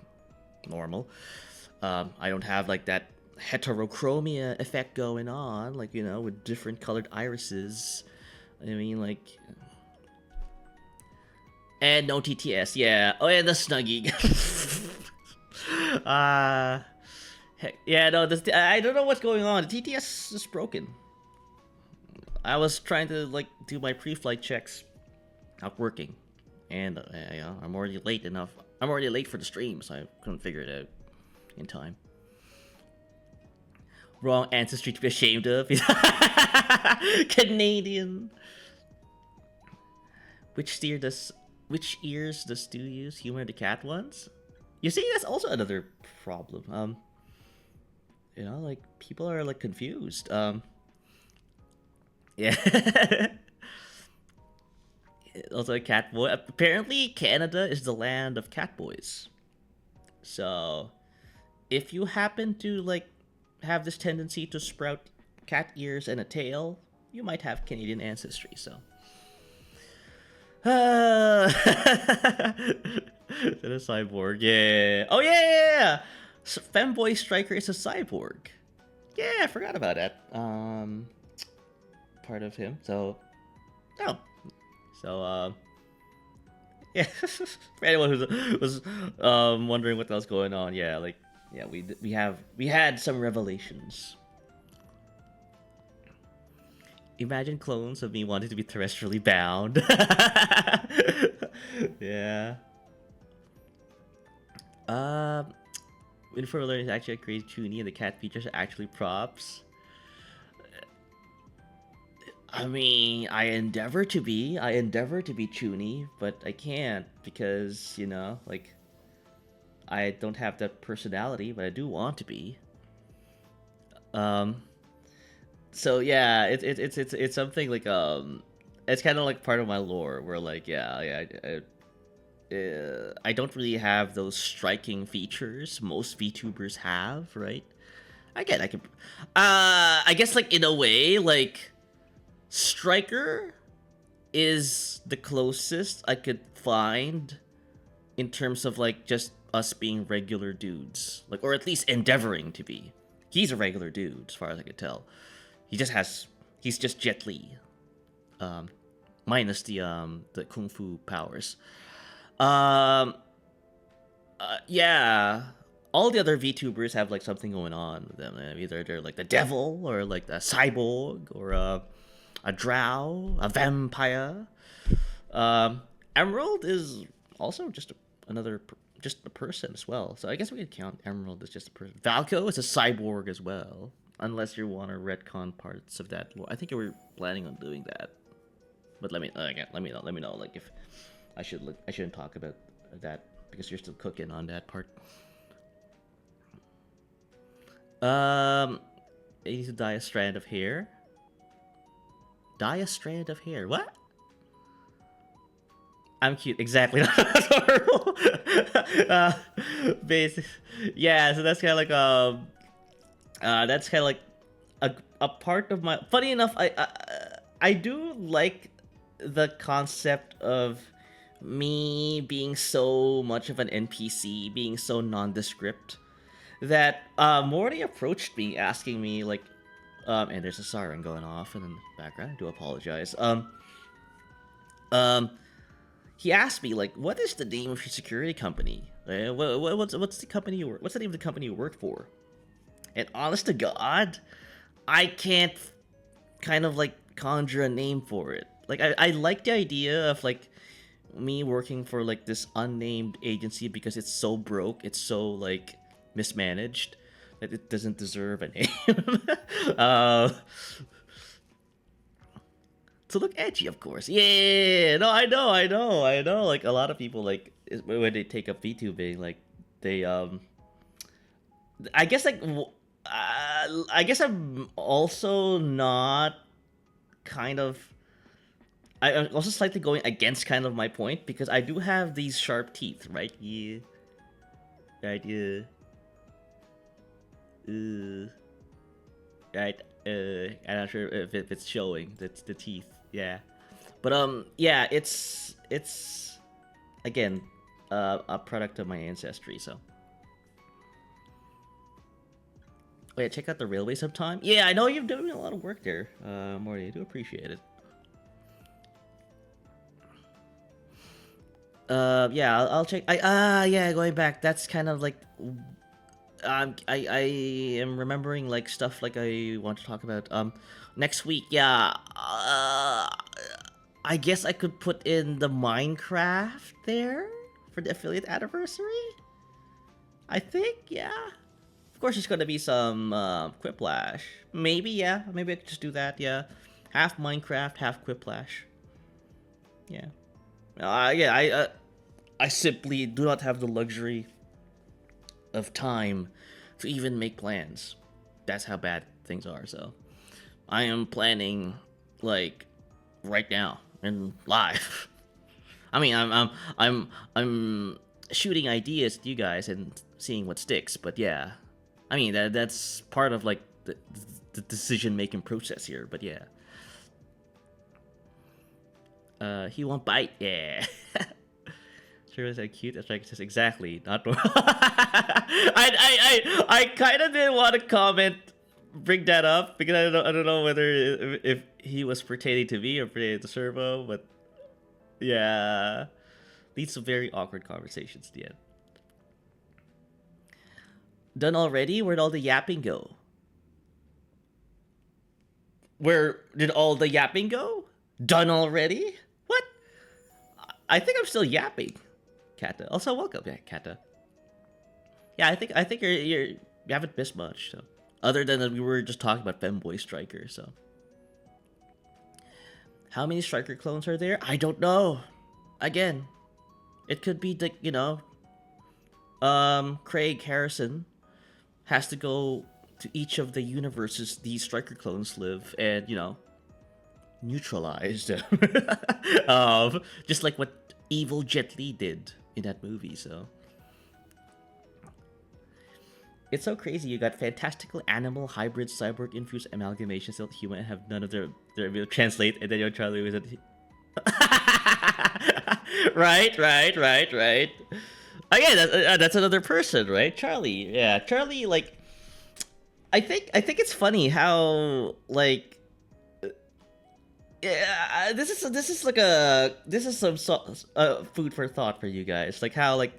normal. I don't have like that heterochromia effect going on, like, you know, with different colored irises. I mean, like, and no TTS, yeah. Oh yeah, the Snuggie. Heck, yeah, no, I don't know what's going on. The TTS is broken. I was trying to like do my pre-flight checks, not working, and you know, I'm already late enough. I'm already late for the stream, so I couldn't figure it out in time. Wrong ancestry to be ashamed of. Canadian. Which ears does Stu use? Humor the cat ones? You see, that's also another problem. You know, like people are like confused. Yeah. Also a cat boy. Apparently, Canada is the land of cat boys. So, if you happen to like have this tendency to sprout cat ears and a tail, you might have Canadian ancestry. So. Is that a cyborg? Yeah. Oh yeah. So, Femboy Striker is a cyborg. Yeah, I forgot about that. Part of him. So, oh, so yeah. For anyone who was wondering what was going on, yeah, like yeah, we had some revelations. Imagine clones of me wanting to be terrestrially bound. Yeah. Uniform Learning is actually a crazy tuning and the cat features are actually props. I mean, I endeavor to be Chuny, but I can't because, you know, like, I don't have that personality, but I do want to be. So yeah, it's something like it's kind of like part of my lore where like I don't really have those striking features most VTubers have, right? Again, I can, I guess like in a way, like Striker is the closest I could find in terms of like just us being regular dudes, like, or at least endeavoring to be. He's a regular dude, as far as I could tell. He's just Jet Li, minus the kung fu powers. Yeah, all the other VTubers have like something going on with them. Either they're like the devil, or like the cyborg, or a drow, a vampire. Emerald is also just just a person as well. So I guess we could count Emerald as just a person. Valko is a cyborg as well, unless you want to retcon parts of that. Well, I think you were planning on doing that. But let me know like if I shouldn't talk about that because you're still cooking on that part. It needs to dye a strand of hair. Dye a strand of hair. What? I'm cute. Exactly. That's horrible. Basic. Yeah. So that's kind of like that's kind of like a part of my. Funny enough, I do like the concept of me being so much of an NPC, being so nondescript, that Morty approached me asking me like, and there's a siren going off in the background. I do apologize. He asked me like, what is the name of your security company? What's the company what's the name of the company you work for? And honest to God, I can't kind of like conjure a name for it. Like I like the idea of like me working for like this unnamed agency because it's so broke, it's so like mismanaged that it doesn't deserve a name. To look edgy, of course. Yeah, no, I know. Like a lot of people, like when they take up VTubing, like they I guess like I guess I'm also not kind of. I'm also slightly going against kind of my point because I do have these sharp teeth, right? Yeah, right. Yeah. Right. I'm not sure if it's showing. That's the teeth. Yeah. But yeah, it's again a product of my ancestry. So. Oh yeah, check out the railway sometime. Yeah, I know you're doing a lot of work there, Morty. I do appreciate it. Yeah, I'll check. Yeah, going back. That's kind of like, I am remembering like stuff like I want to talk about. Next week. Yeah. I guess I could put in the Minecraft there for the affiliate anniversary. I think, yeah. Of course, there's gonna be some Quiplash. Maybe, yeah. Maybe I could just do that. Yeah, half Minecraft, half Quiplash. Yeah. Yeah, I simply do not have the luxury of time to even make plans. That's how bad things are. So, I am planning like right now and live. I mean, I'm shooting ideas to you guys and seeing what sticks. But yeah, I mean that's part of like the decision making process here. But yeah. He won't bite. Yeah. Sure is that cute. That's like just exactly not. I kind of didn't want to bring that up because I don't know whether if he was pertaining to me or pertaining to Servo, but yeah, leads to very awkward conversations at the end. Done already? Where'd all the yapping go? Where did all the yapping go? Done already? What? I think I'm still yapping. Kata. Also, welcome, yeah, Kata. Yeah, I think you haven't missed much. So, other than that, we were just talking about Femboy Striker. So, how many Striker clones are there? I don't know. Again, it could be the Craig Harrison has to go to each of the universes these Striker clones live, and neutralized. Just like what evil Jet Li did in that movie. So it's so crazy. You got fantastical animal hybrid cyborg infused amalgamations that human have none of their ability to translate, and then your Charlie was at right. Again, that's another person, right? Charlie. Yeah, Charlie. Like, I think it's funny how like. Yeah, this is some food for thought for you guys. Like how like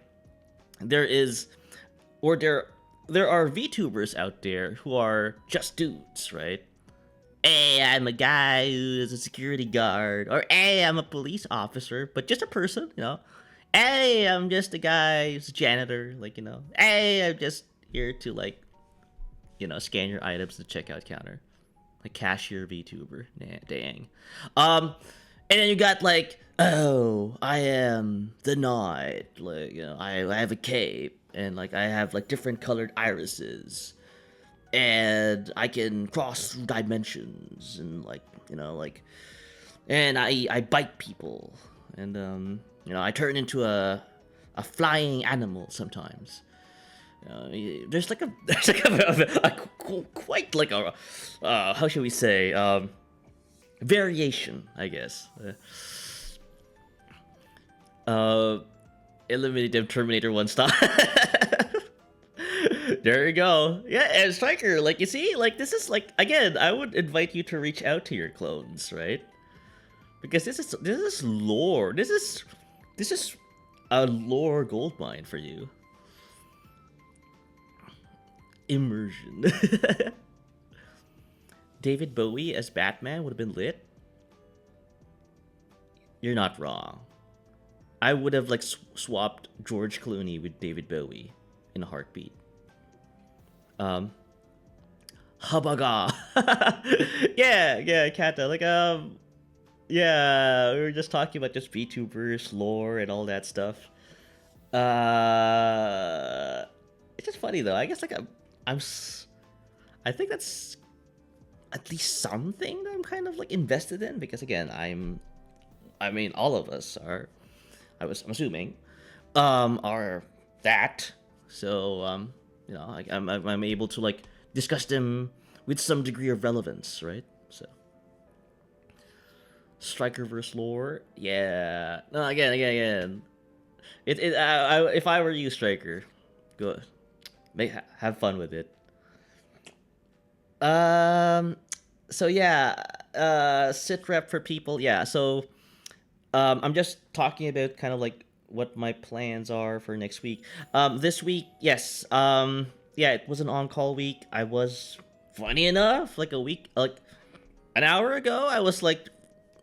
there are VTubers out there who are just dudes, right? Hey, I'm a guy who is a security guard, or hey, I'm a police officer, but just a person, you know. Hey, I'm just a guy who's a janitor, like, you know. Hey, I'm just here to like, you know, scan your items at the checkout counter. Like cashier VTuber. Nah, dang. And then you got like, oh, I am the knight. Like, you know, I have a cape and like I have like different colored irises. And I can cross through dimensions and like, you know, like, and I bite people. And you know, I turn into a flying animal sometimes. There's like a quite like a how should we say variation, I guess. Eliminate them Terminator 1 style. There you go. Yeah, and Striker, like you see, like this is like again, I would invite you to reach out to your clones, right? Because this is lore. This is a lore goldmine for you. Immersion. David Bowie as Batman would have been lit. You're not wrong. I would have like swapped George Clooney with David Bowie in a heartbeat. Habaga. yeah, Kata. Like yeah, we were just talking about just VTubers, lore, and all that stuff. It's just funny though. I guess like I think that's at least something that I'm kind of like invested in because again, I mean, all of us are. I'm assuming, are that. So you know, I'm able to like discuss them with some degree of relevance, right? So. Striker versus lore, yeah. No, again. If I were you, Striker, go, have fun with it. So yeah, sit rep for people. Yeah, so I'm just talking about kind of like what my plans are for next week. This week, yes. Yeah, it was an on-call week. I was, funny enough, like like an hour ago, I was like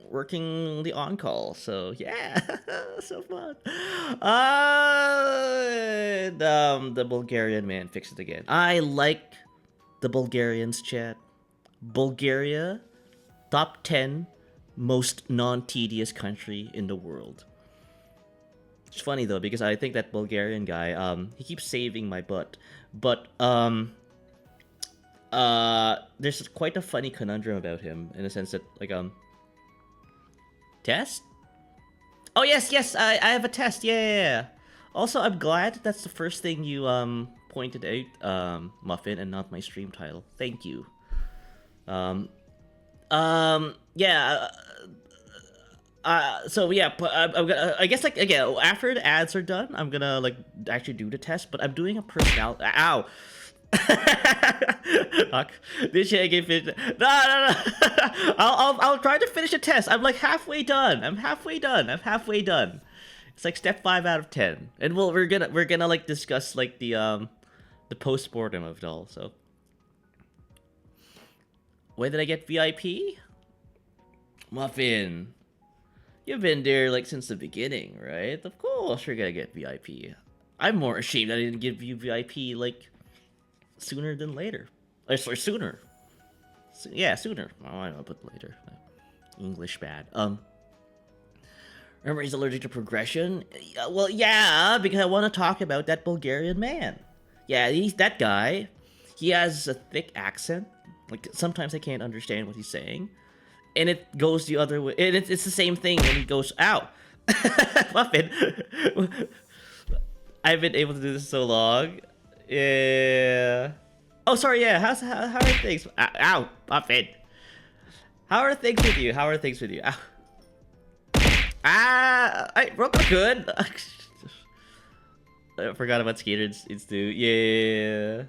working the on-call. So yeah, so fun. The Bulgarian man fixed it again. I like the Bulgarians, chat. Bulgaria, top 10 most non-tedious country in the world. It's funny though because I think that Bulgarian guy, he keeps saving my butt, but there's quite a funny conundrum about him in the sense that like test. Oh yes, I have a test. Yeah. Also, I'm glad that's the first thing you pointed out, Muffin, and not my stream title. Thank you. Yeah. So yeah, but I'm gonna. I guess like again after the ads are done, I'm gonna like actually do the test. But I'm doing a personality. Ow. Fuck. This shit get finished. No. I'll try to finish the test. I'm like halfway done. I'm halfway done. It's like step 5 out of 10, and we're gonna like discuss like the post-mortem of it all. So when did I get VIP? Muffin, you've been there like since the beginning, right? Of course you're gonna get VIP. I'm more ashamed I didn't give you VIP like sooner than later. Or sooner. Yeah, sooner. Oh, I don't put later. English bad. Remember he's allergic to progression? Well, yeah, because I want to talk about that Bulgarian man. Yeah, he's that guy. He has a thick accent. Like, sometimes I can't understand what he's saying. and it goes the other way. And it's the same thing, and it goes, ow, Muffin. I've been able to do this so long. Yeah. Oh, sorry. Yeah. How are things? Ow, Muffin. How are things with you? How are things with you? Ow. I broke my good. I forgot about Skater. It's due. Yeah.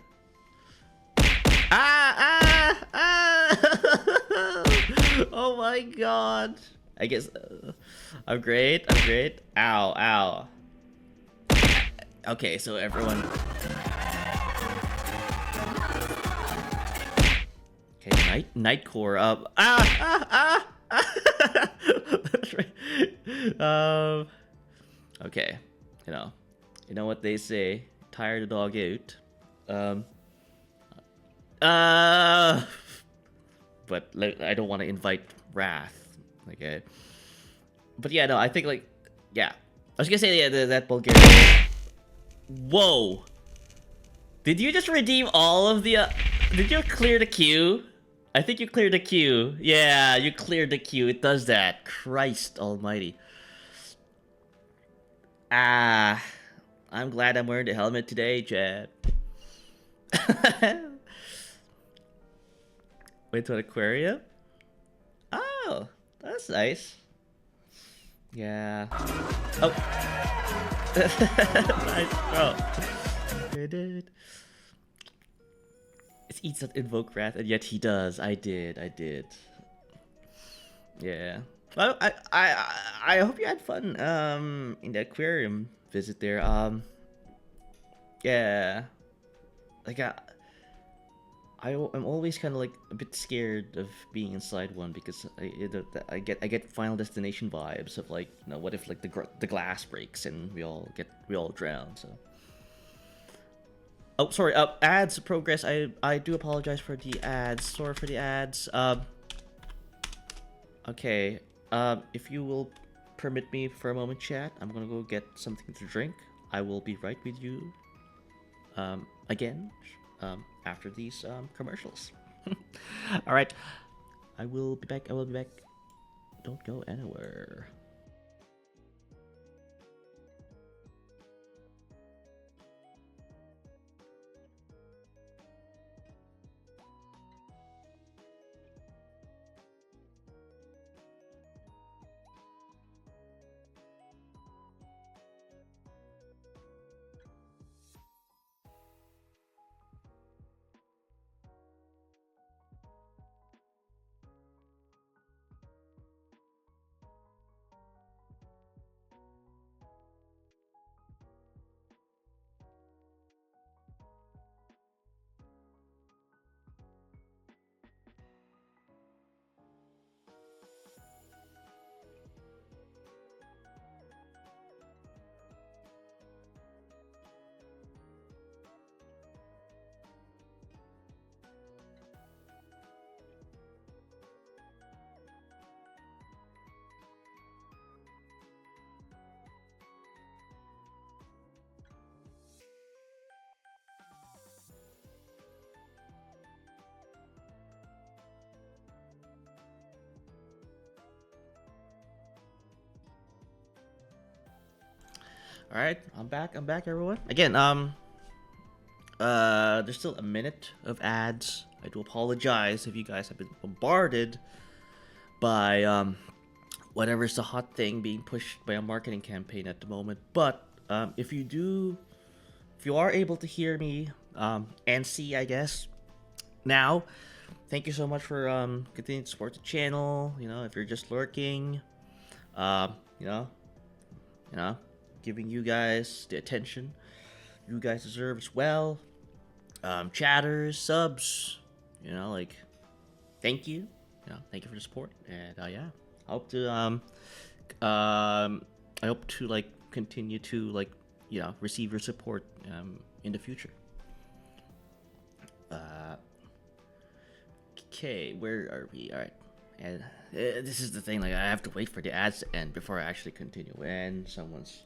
Oh my god. I guess I'm great. I'm great. Ow, ow. Okay, so everyone. Okay, Nightcore up. That's right. Okay, you know what they say. Tire the dog out. But like, I don't want to invite wrath. Okay. But yeah, no, I think like, yeah. I was gonna say yeah, that Bulgarian. Whoa. Did you just redeem all of the? Did you clear the queue? I think you cleared the queue. Yeah, you cleared the queue. It does that. Christ Almighty. I'm glad I'm wearing the helmet today, Chad. Went to an aquarium? Oh, that's nice. Yeah. Oh. Nice, bro. It's eats that invoke wrath, and yet he does. I did. Yeah. Well, I hope you had fun in the aquarium visit there. Yeah. Like I'm always kind of like a bit scared of being inside one because I get Final Destination vibes of like, what if like the glass breaks and we all drown. So oh, sorry, ads progress. I do apologize for the ads. Sorry for the ads. Okay, if you will permit me for a moment, chat, I'm gonna go get something to drink. I will be right with you again after these commercials. All right, I will be back. Don't go anywhere. All right, I'm back, everyone. Again, there's still a minute of ads. I do apologize if you guys have been bombarded by whatever's the hot thing being pushed by a marketing campaign at the moment. But if you are able to hear me and see, I guess now, thank you so much for continuing to support the channel. If you're just lurking, you know, giving you guys the attention you guys deserve as well. Chatters, subs, like, thank you. Thank you for the support, and yeah, I hope to like continue to like receive your support in the future. Okay, where are we? All right, and this is the thing. Like, I have to wait for the ads to end before I actually continue. And someone's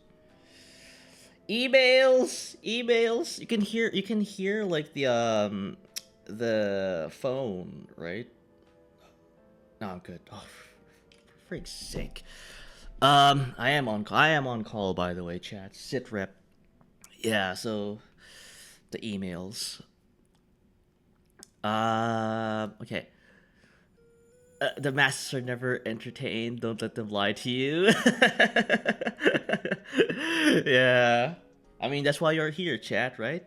emails. You can hear like the phone, right? No, I'm good. Oh, for freak's sake. I am on call, by the way, chat. Sit rep. Yeah, so the emails. Okay. The masses are never entertained. Don't let them lie to you. Yeah. I mean, that's why you're here, chat, right?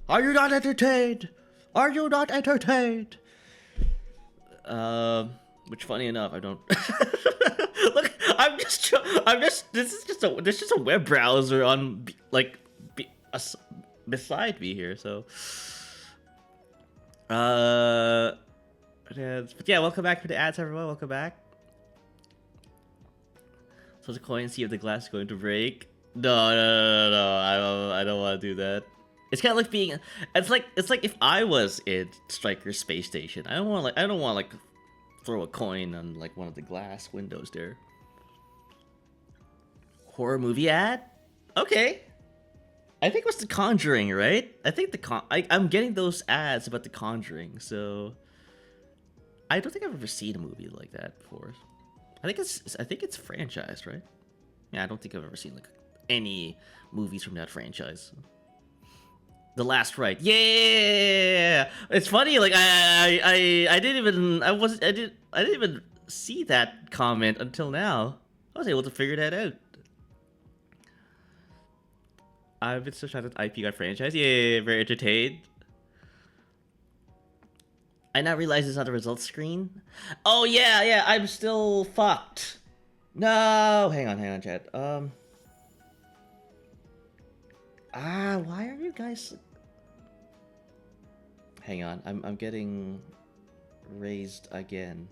Are you not entertained? Are you not entertained? Which, funny enough, I don't. Look, This is just a web browser on beside me here. So, but yeah, welcome back to the ads, everyone. Welcome back. So the coin, see if the glass is going to break. No. I don't want to do that. It's kind of like being. It's like if I was in Stryker's space station. I don't want to throw a coin on like one of the glass windows there. Horror movie ad? Okay. I think it was The Conjuring, right? I think I'm getting those ads about The Conjuring, so I don't think I've ever seen a movie like that before. I think it's franchised, right? Yeah, I don't think I've ever seen like any movies from that franchise. The Last Ride. Yeah, it's funny. Like I didn't even see that comment until now. I was able to figure that out. I've been so shocked that IP got franchise. Yeah, very entertained. I now realize it's not a results screen. Oh yeah, I'm still fucked. No, hang on, chat. Why are you guys? Hang on, I'm getting raised again.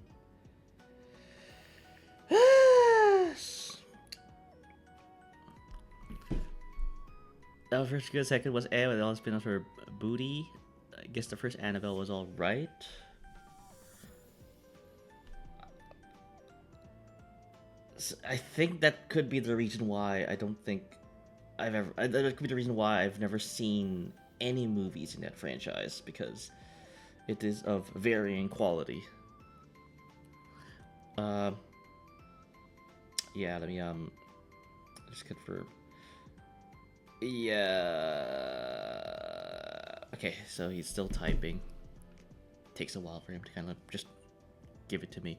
The first good second was A, with all spin off her booty. I guess the first Annabelle was all right. So I think that could be the reason why I don't think that could be the reason why I've never seen any movies in that franchise, because it is of varying quality. Yeah, let me just confirm. Yeah. Okay, so he's still typing. Takes a while for him to kind of just give it to me.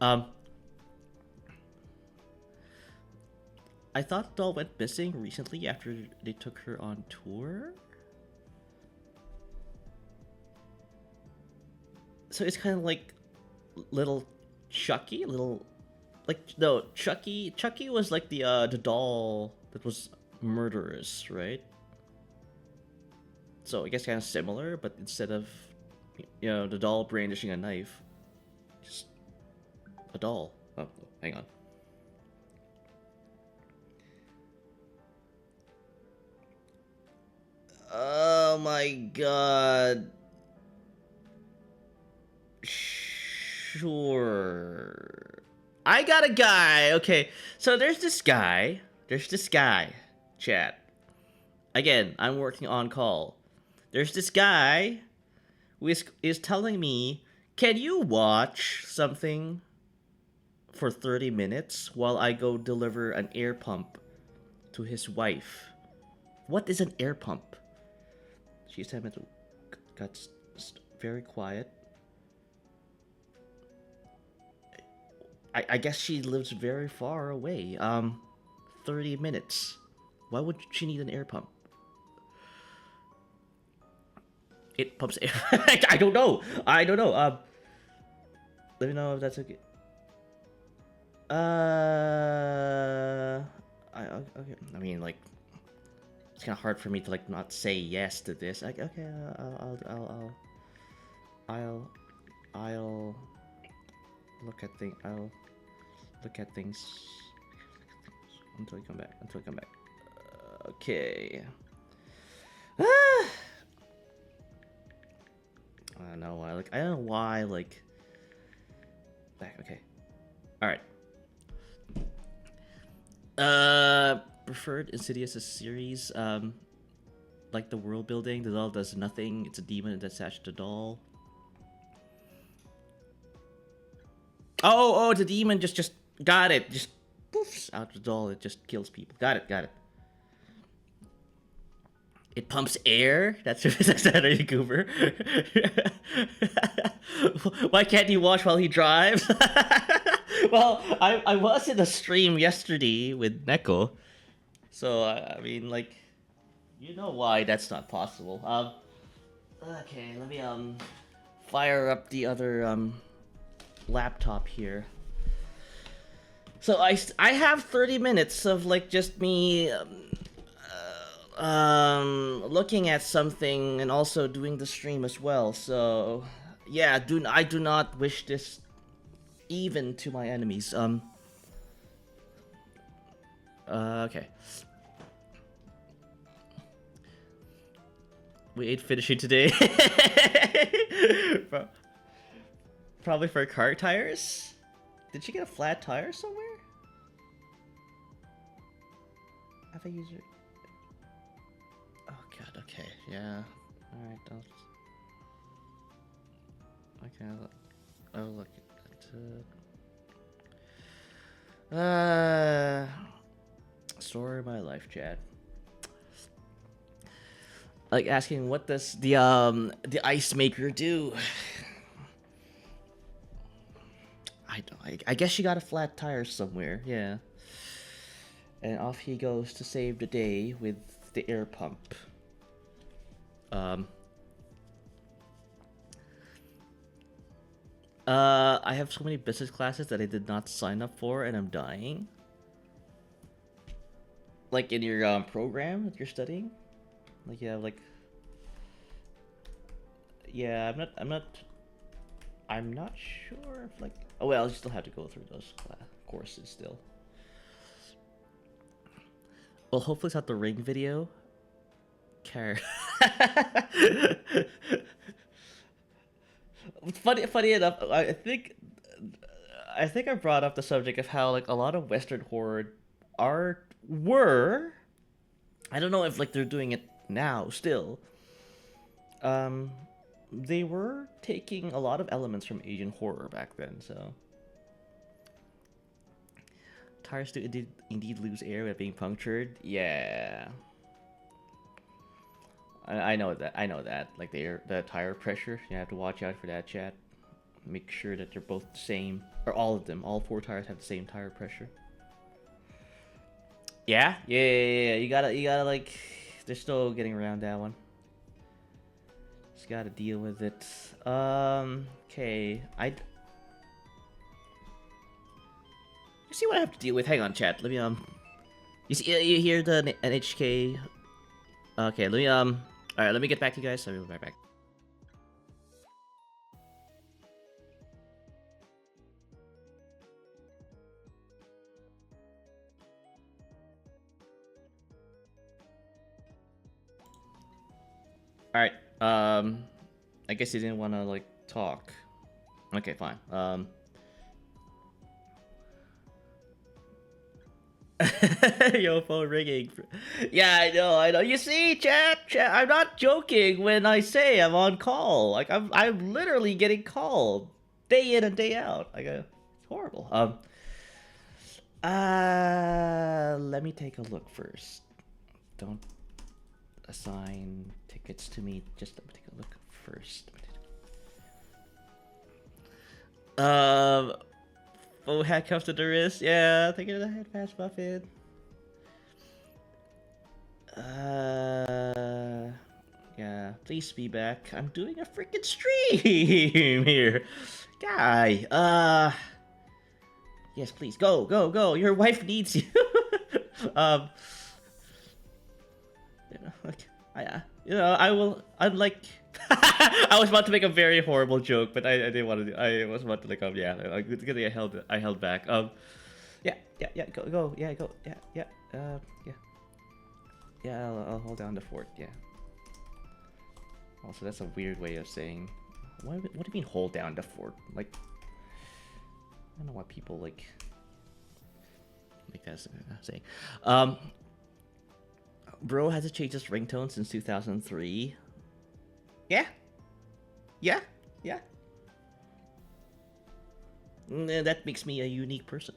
I thought Doll went missing recently after they took her on tour. So it's kind of like little Chucky, Chucky was like the doll that was murderous, right? So I guess kind of similar, but instead of the doll brandishing a knife, just a doll. Oh, hang on. Oh my god. Sure. I got a guy. Okay, so there's this guy. Chat. Again, I'm working on call. There's this guy who is telling me, can you watch something for 30 minutes while I go deliver an air pump to his wife? What is an air pump? She's got very quiet. I guess she lives very far away. 30 minutes. Why would she need an air pump? It pumps air. I don't know. Let me know if that's okay. Okay. I mean, like, it's kind of hard for me to like not say yes to this. Like, okay, I'll look at things. I'll look at things until you come back. Okay. I don't know why. I don't know why. Back. Okay. All right. Preferred Insidious series. Like the world building. The doll does nothing. It's a demon that's attached to the doll. Oh, the demon just got it. Just poofs out the doll. It just kills people. Got it. It pumps air. That's that a goober. Why can't he watch while he drives? Well, I was in a stream yesterday with Neko, so I mean, like, you know why that's not possible. Okay, let me fire up the other laptop here. So I have 30 minutes of like just me looking at something and also doing the stream as well. So yeah, I do not wish this even to my enemies. Okay. We ate finishing today. Probably for car tires. Did she get a flat tire somewhere? Have I used it? Oh god, okay, yeah. Alright, I'll look at story of my life, chat. Like asking what does the ice maker do? I guess she got a flat tire somewhere, yeah. And off he goes to save the day with the air pump. I have so many business classes that I did not sign up for and I'm dying. Like in your program that you're studying? Like you have like... Yeah, I'm not sure if like... Oh well, you still have to go through those courses still. Well, hopefully it's not the ring video. Care. Funny enough, I think I brought up the subject of how like a lot of Western horror were. I don't know if like they're doing it now still. They were taking a lot of elements from Asian horror back then, so. Tires do indeed lose air with being punctured. Yeah. I know that. Like the tire pressure, you have to watch out for that, chat. Make sure that they're both the same, or all of them. All 4 tires have the same tire pressure. Yeah. You gotta like. They're still getting around that one. Just gotta deal with it. Okay. You see what I have to deal with? Hang on, chat. Let me You see, you hear the NHK? Okay, let me all right, let me get back to you guys. I'll be right back. All right. I guess you didn't want to like talk. Okay, fine. Yo, phone ringing. Yeah, I know. You see, chat. I'm not joking when I say I'm on call. Like I'm literally getting called day in and day out. Like it's horrible. Let me take a look first. Don't assign tickets to me. Just let me take a look first. Oh, handcuffs to the wrist. Yeah, thinking of the head fast muffin. Yeah, please be back. I'm doing a freaking stream here. Guy, yes, please, go. Your wife needs you. I'm like, I was about to make a very horrible joke, but I didn't want to do. I was about to like, yeah, good thing I held back. Yeah, go, yeah, I'll hold down the fort, yeah. Also, that's a weird way of saying. What do you mean hold down the fort? Like, I don't know why people like that saying. Bro hasn't changed his ringtone since 2003. Yeah. That makes me a unique person.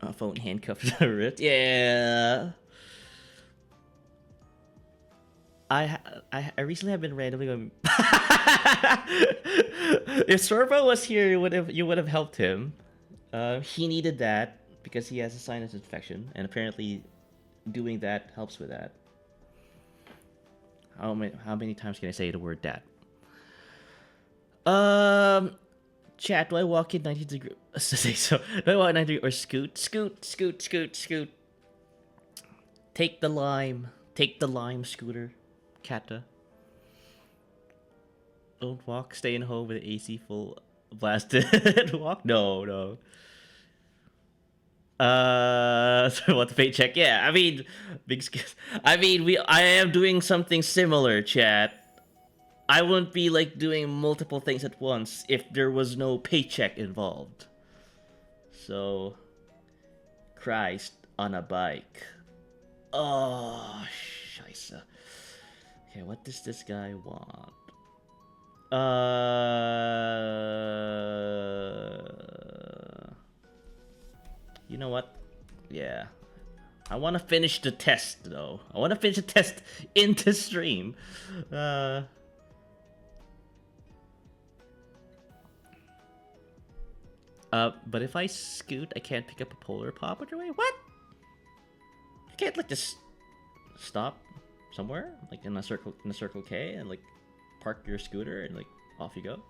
A phone handcuffed to the wrist. Yeah. I recently have been randomly going. If Sorbo was here, you would have helped him. He needed that because he has a sinus infection, and apparently, doing that helps with that. How many times can I say the word that? Chat. Do I walk in 90 degrees? Say so. Do I walk 90 or scoot? Scoot. Take the lime. Take the lime, scooter. Kata. Don't walk. Stay in home with the AC full blasted. Walk? No. So what the paycheck? Yeah, I mean, I am doing something similar, chat. I wouldn't be like doing multiple things at once if there was no paycheck involved. So, Christ on a bike. Oh, scheisse. Okay, what does this guy want? You know what? Yeah. I want to finish the test, though. I want to finish the test into stream. But if I scoot, I can't pick up a polar pop. What? I can't like just stop somewhere, like in a circle K, and like park your scooter and like off you go.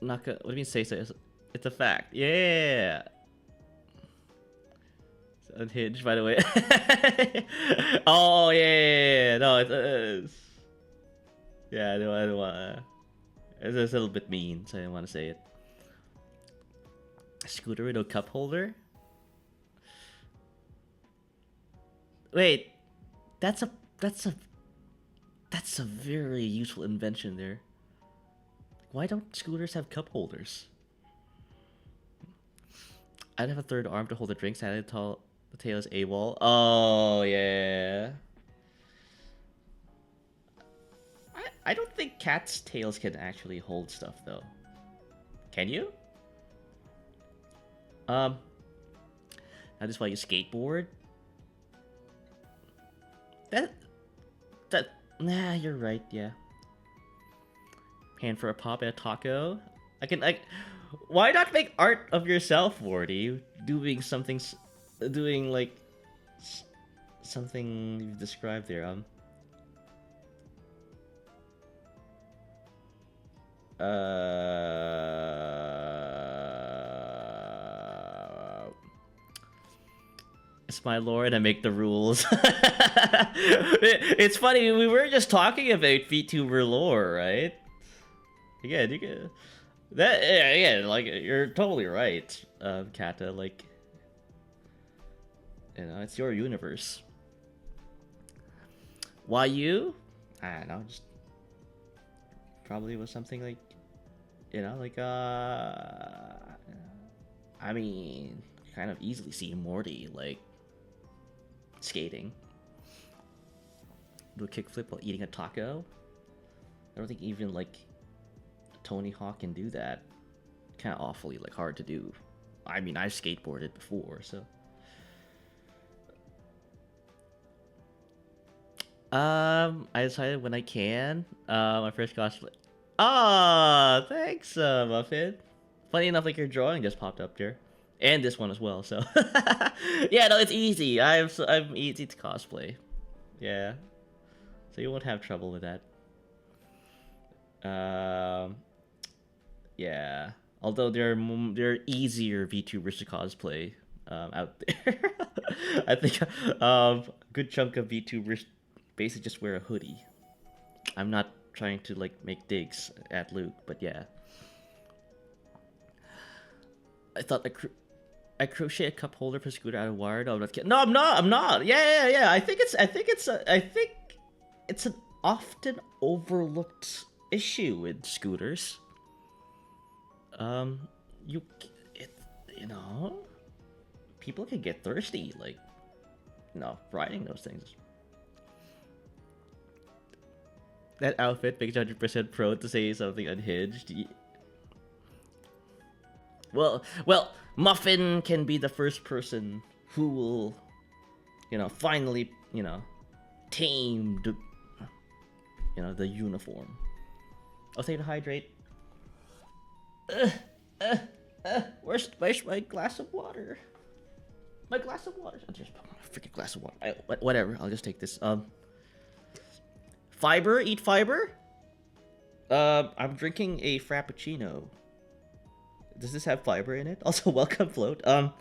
Not gonna. What do you mean say so? It's a fact. Yeah. It's unhinged, by the way. Oh yeah. No, it's. Yeah, I don't want. It's a little bit mean, so I didn't want to say it. Scooter with a cup holder. Wait, that's a very useful invention there. Why don't scooters have cup holders? I'd have a third arm to hold the drink. Sadly, the tail is AWOL. Oh yeah. I don't think cats' tails can actually hold stuff though. Can you? That is why you skateboard. Nah, you're right. Yeah. Hand for a pop and a taco. Why not make art of yourself, Wardy? Doing something something you described there. It's my lord, I make the rules. It's funny, we were just talking about VTuber lore, right? Again, you can... That, yeah, like, you're totally right, Kata, like... You know, it's your universe. Why you? I don't know, just... Probably was something like... You know, like, I mean... Kind of easily see Morty, like... Skating. Do a kickflip while eating a taco. I don't think even like Tony Hawk can do that. Kind of awfully like hard to do. I mean, I've skateboarded before, so. I decided when I can. My first cosplay. Ah, thanks, Muffin. Funny enough, like your drawing just popped up there. And this one as well, so yeah, no, it's easy. I'm easy to cosplay. Yeah, so you won't have trouble with that. Yeah. Although there are easier VTubers to cosplay out there. I think a good chunk of VTubers basically just wear a hoodie. I'm not trying to like make digs at Luke, but yeah. I thought I crochet a cup holder for scooter out of wire. No, I'm not kidding. No, I'm not. Yeah. I think it's an often overlooked issue with scooters. You know, people can get thirsty, like, riding those things. That outfit makes 100% prone to say something unhinged. Well, Muffin can be the first person who will, finally, tame the uniform. I'll say to hydrate. Where's my glass of water? My glass of water. Oh, there's a freaking glass of water. Whatever. I'll just take this. Fiber. Eat fiber. I'm drinking a frappuccino. Does this have fiber in it? Also, welcome float. No,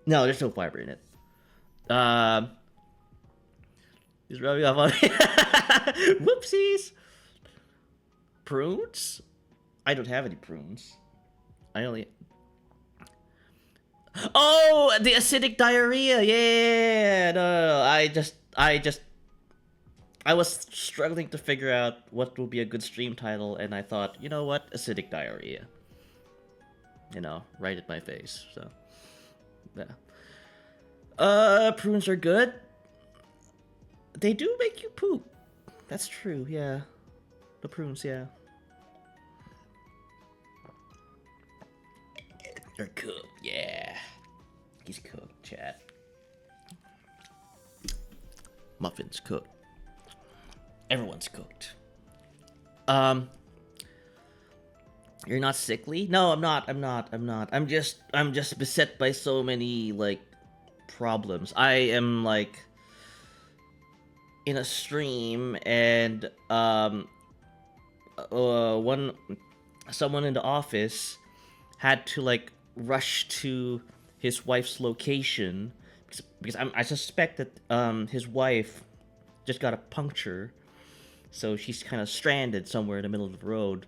there's no fiber in it. He's rubbing off on me. Whoopsies. Prunes? I don't have any prunes. I only... Oh, the acidic diarrhea. Yeah. No. I was struggling to figure out what would be a good stream title, and I thought, you know what? Acidic diarrhea. Right at my face. So, yeah. Prunes are good. They do make you poop. That's true, yeah. The prunes, yeah. They're cooked, yeah. He's cooked, chat. Muffin's cooked. Everyone's cooked. You're not sickly? No, I'm not. I'm just beset by so many, problems. I am, in a stream, and, someone in the office had to, rush to his wife's location, because I suspect that, his wife just got a puncture, so she's kind of stranded somewhere in the middle of the road,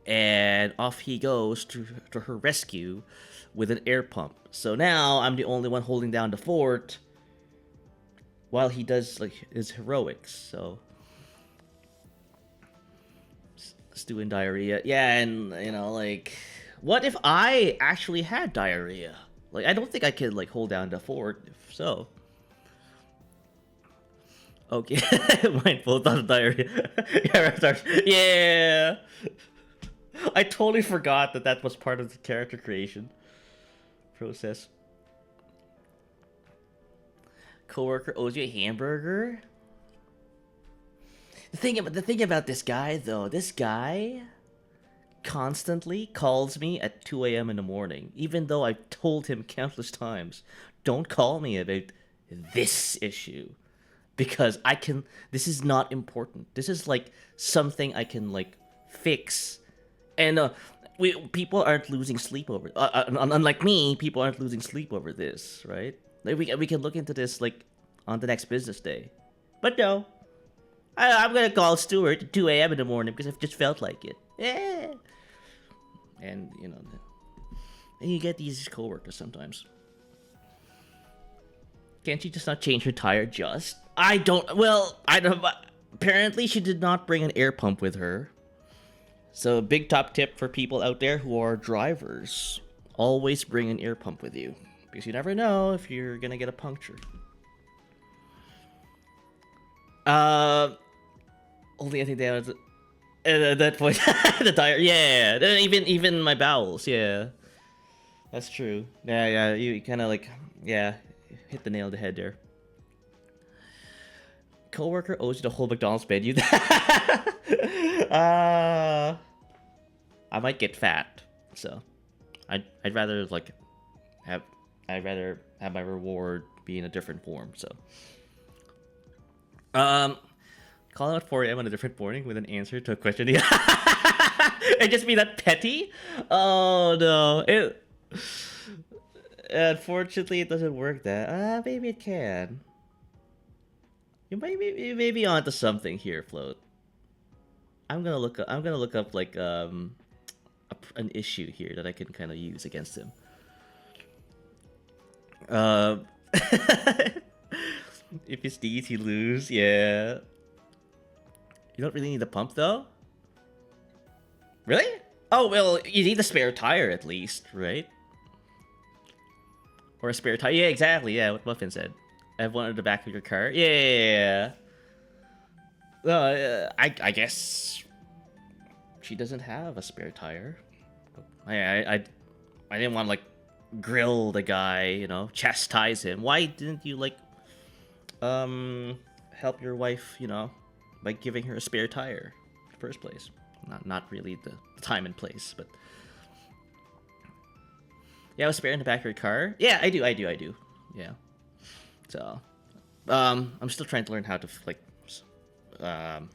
and off he goes to her rescue with an air pump. So now I'm the only one holding down the fort while he does his heroics. So stew and diarrhea, yeah, and what if I actually had diarrhea? I don't think I could hold down the fort. If so, okay, mindful of the diarrhea. Yeah. I totally forgot that was part of the character creation process. Coworker owes you a hamburger. The thing about this guy, though, this guy constantly calls me at 2 a.m. in the morning, even though I've told him countless times, don't call me about this issue, because this is not important. This is something I can fix. And people aren't losing sleep over. Unlike me, people aren't losing sleep over this, right? We can look into this on the next business day, but no, I'm gonna call Stuart at 2 a.m. in the morning because I've just felt like it. Yeah, and and you get these coworkers sometimes. Can't she just not change her tire? Just I don't. Well, I don't. Apparently, she did not bring an air pump with her. So, big top tip for people out there who are drivers. Always bring an air pump with you, because you never know if you're gonna get a puncture. Only anything damage at that point. The tire, yeah. Even my bowels, yeah. That's true. Yeah. You kind of yeah, hit the nail on the head there. Coworker owes you the whole McDonald's menu. I might get fat, so I'd rather have my reward be in a different form. So, calling out 4 a.m. on a different morning with an answer to a question. It just be that petty. Oh no! Unfortunately, it doesn't work that. Maybe it can. You may be onto something here, Float. I'm gonna look up an issue here that I can kind of use against him. If he sneezes, he lose. Yeah. You don't really need a pump though. Really? Oh well, you need a spare tire at least, right? Or a spare tire. Yeah, exactly. Yeah, what Muffin said. I have one at the back of your car. Yeah. I guess she doesn't have a spare tire. I didn't want to like grill the guy, you know, chastise him. Why didn't you like help your wife, you know, by giving her a spare tire in the first place? Not really the time and place, but yeah, I was spare in the back of your car. Yeah, I do. Yeah. So, I'm still trying to learn how to like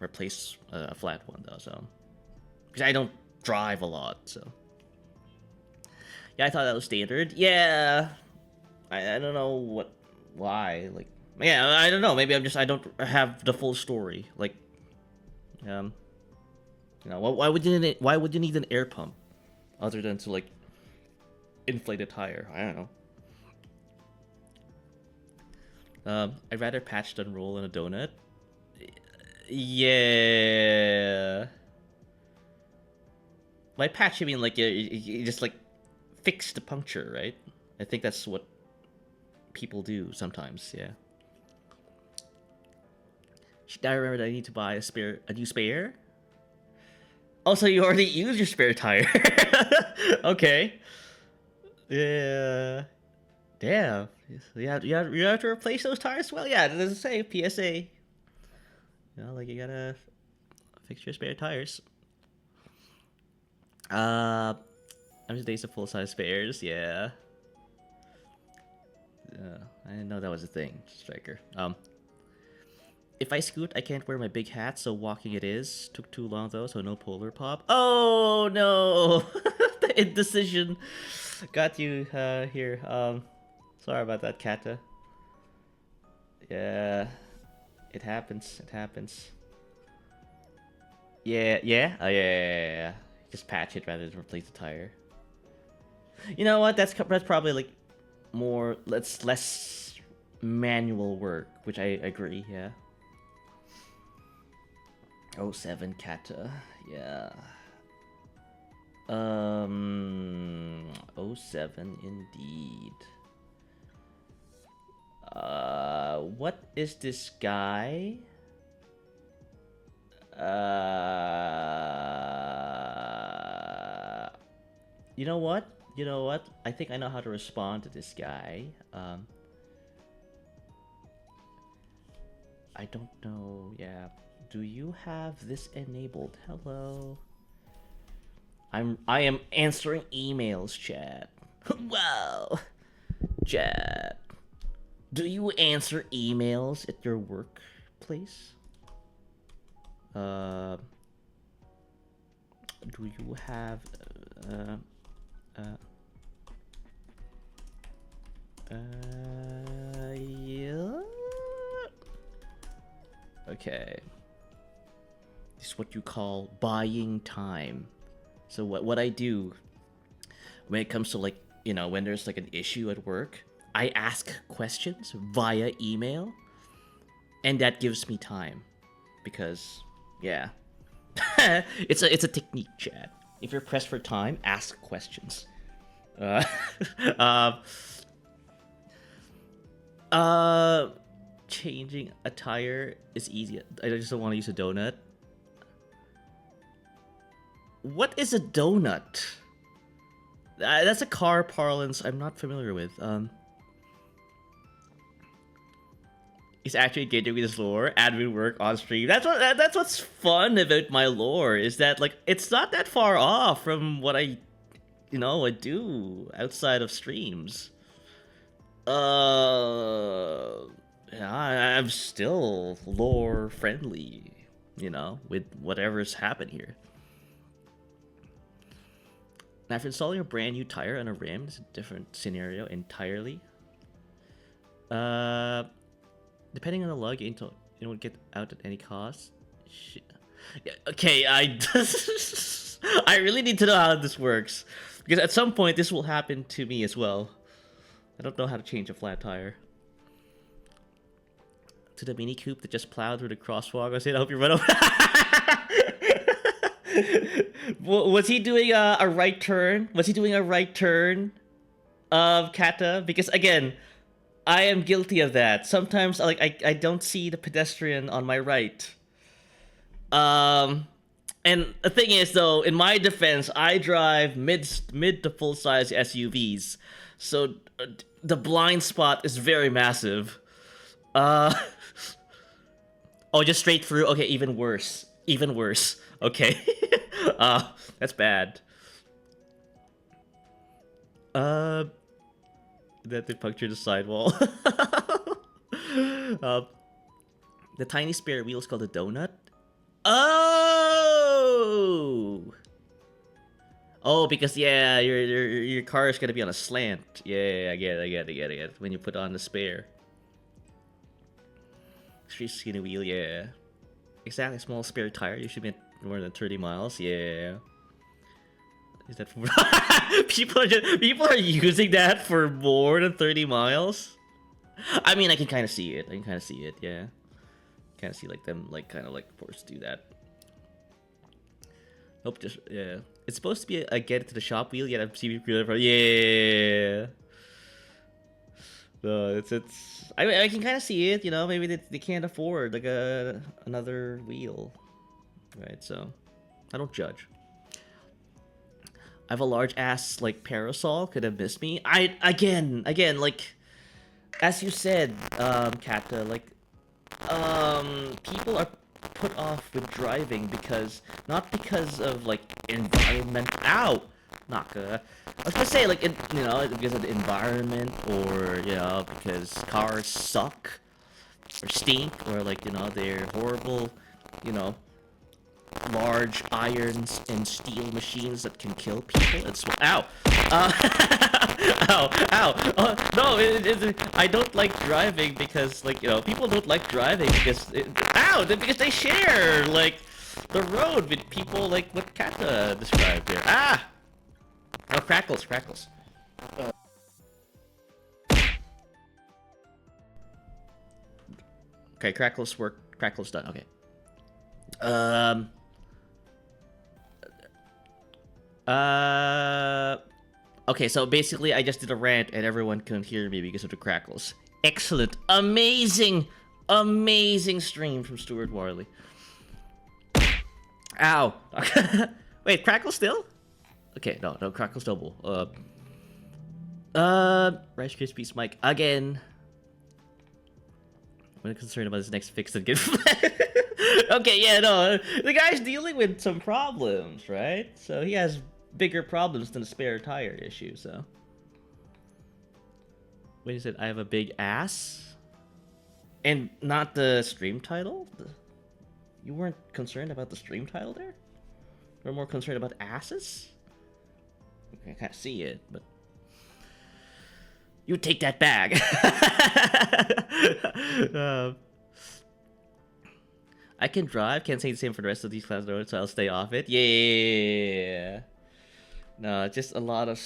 replace a flat one though. So, because I don't drive a lot, so yeah, I thought that was standard. Yeah, I don't know why. Like, yeah, I don't know. Maybe I don't have the full story. Like, you know, why would you need an air pump other than to like inflate a tire? I don't know. I'd rather patch than roll in a donut. Yeah. By patch, I mean like you just like fix the puncture, right? I think that's what people do sometimes. Yeah. I remember that I need to buy a new spare. Also, you already used your spare tire. Okay. Yeah. Damn. You have to replace those tires? Well, yeah, it doesn't say PSA. You know, like, you gotta fix your spare tires. I'm just days of full-size spares, yeah. I didn't know that was a thing, Striker. If I scoot, I can't wear my big hat, so walking it is. Took too long, though, so no polar pop. Oh, no! The indecision got you, here. Sorry about that, Kata. Yeah. It happens. Yeah? Oh, yeah. Just patch it rather than replace the tire. You know what? That's probably, like, less manual work, which I agree, yeah. 07 Kata, yeah. 07 indeed. What is this guy? You know what? I think I know how to respond to this guy. I don't know. Yeah. Do you have this enabled? Hello. I am answering emails, chat. Wow. Chat. Do you answer emails at your workplace? Do you have yeah. Okay. This is what you call buying time. So what I do when it comes to, like, you know, when there's like an issue at work, I ask questions via email, and that gives me time because, yeah. it's a technique, chat. If you're pressed for time, ask questions. Changing a tire is easy. I just don't want to use a donut. What is a donut? That's a car parlance I'm not familiar with. He's actually getting me this lore, admin work on stream. That's what's fun about my lore, is that, like, it's not that far off from what I do outside of streams. Yeah, I'm still lore friendly, with whatever's happened here. Now, if installing a brand new tire on a rim, it's a different scenario entirely. Depending on the lug, you don't get out at any cost. Shit. Yeah, okay, I really need to know how this works, because at some point this will happen to me as well. I don't know how to change a flat tire. To the Mini Coupe that just plowed through the crosswalk, I said, I hope you run over. Was he doing a right turn? Was he doing a right turn of Kata? Because again, I am guilty of that. Sometimes, like, I don't see the pedestrian on my right. And the thing is, though, in my defense, I drive mid to full size SUVs, so the blind spot is very massive. Oh, just straight through. Okay, even worse. Even worse. Okay. That's bad. That they punctured the sidewall. The tiny spare wheel is called a donut. Oh! Oh, because yeah, your car is gonna be on a slant. Yeah, I get it. When you put on the spare. Street skinny wheel, yeah. Exactly, small spare tire. You should be at more than 30 miles. Yeah. Is that for people are using that for more than 30 miles? I mean, I can kind of see it. Yeah. Kind of see like them kind of forced to do that. Nope, just yeah. It's supposed to be a get it to the shop wheel, yet I'm seeing yeah. No, it's I can kind of see it, you know. Maybe they can't afford like another wheel, right? So I don't judge. I have a large ass parasol. Could have missed me. Again like as you said, Kata, people are put off with driving because not because of environment. Ow, Naka. I was gonna say because of the environment, or because cars suck or stink, or they're horrible, large irons and steel machines that can kill people. It's ow, ow, ow. No, I don't like driving because people don't like driving because because they share the road with people like what Kata described here. Oh, crackles. Okay, crackles work. Crackles done. Okay. Okay, so basically I just did a rant and everyone couldn't hear me because of the crackles. Excellent. Amazing stream from Stuart Warley. Ow. Wait, crackle still? Okay, no, crackles double. Rice Krispies Mike again. I'm concerned about his next fix and get okay, yeah, no, the guy's dealing with some problems, right? So he has bigger problems than a spare tire issue, so. Wait, is it I have a big ass? And not the stream title? You weren't concerned about the stream title there? You were more concerned about asses? I can't see it, but... You take that bag! I can drive, can't say the same for the rest of these class notes, so I'll stay off it. Yeah. No, just a lot of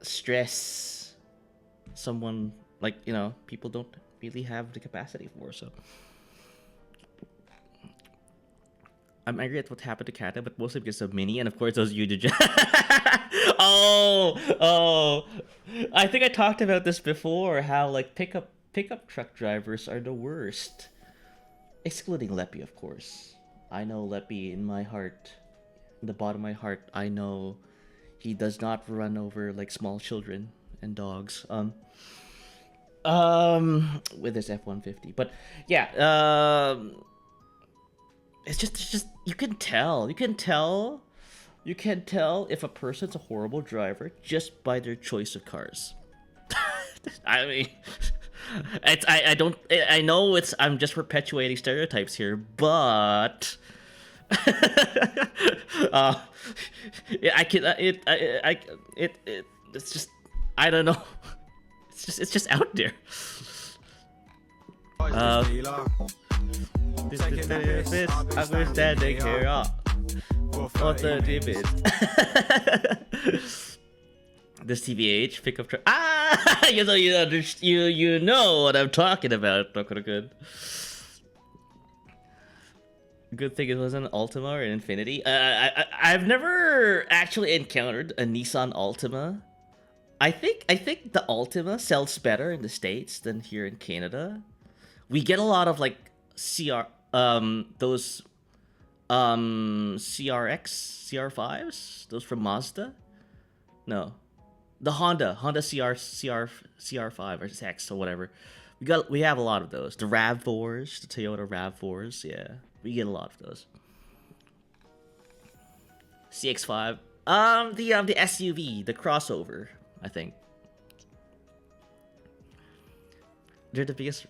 stress. Someone, people don't really have the capacity for, so. I'm angry at what happened to Kata, but mostly because of Minnie, and of course those you did. Oh. I think I talked about this before, how, pickup truck drivers are the worst. Excluding Leppy, of course. I know Leppy in my heart. In the bottom of my heart, I know he does not run over, small children and dogs. With his F-150. But, yeah, it's just, you can tell if a person's a horrible driver just by their choice of cars. I mean, I know I'm just perpetuating stereotypes here, but it's just, I don't know. It's just out there. I'm standing here for 30 minutes. This TBH pickup truck. You know what I'm talking about. Good. Good thing it wasn't an Altima or an Infinity. I've never actually encountered a Nissan Altima. I think the Altima sells better in the States than here in Canada. We get a lot of those CRX, CR5s, those from Mazda. No, the Honda CR5 or X or whatever. We have a lot of those. The Rav4s, the Toyota Rav4s. Yeah, we get a lot of those. CX5. The SUV, the crossover, I think. They're the biggest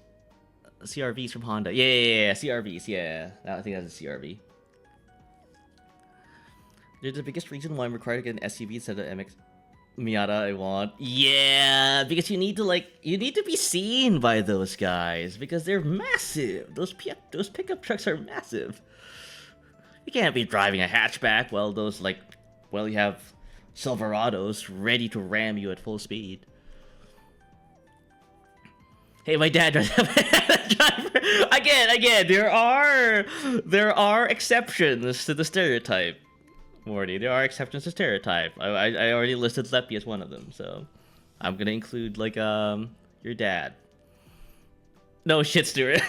CRVs from Honda. Yeah, CRVs, yeah. I think that's a CRV. They're the biggest reason why I'm required to get an SUV instead of MX Miata I want. Yeah, because you need to be seen by those guys because they're massive. Those pickup trucks are massive. You can't be driving a hatchback while you have Silverados ready to ram you at full speed. Hey, my dad drives a driver. Again, there are exceptions to the stereotype, Morty. There are exceptions to stereotype. I already listed Leppy as one of them, so I'm gonna include your dad. No shit, Stuart.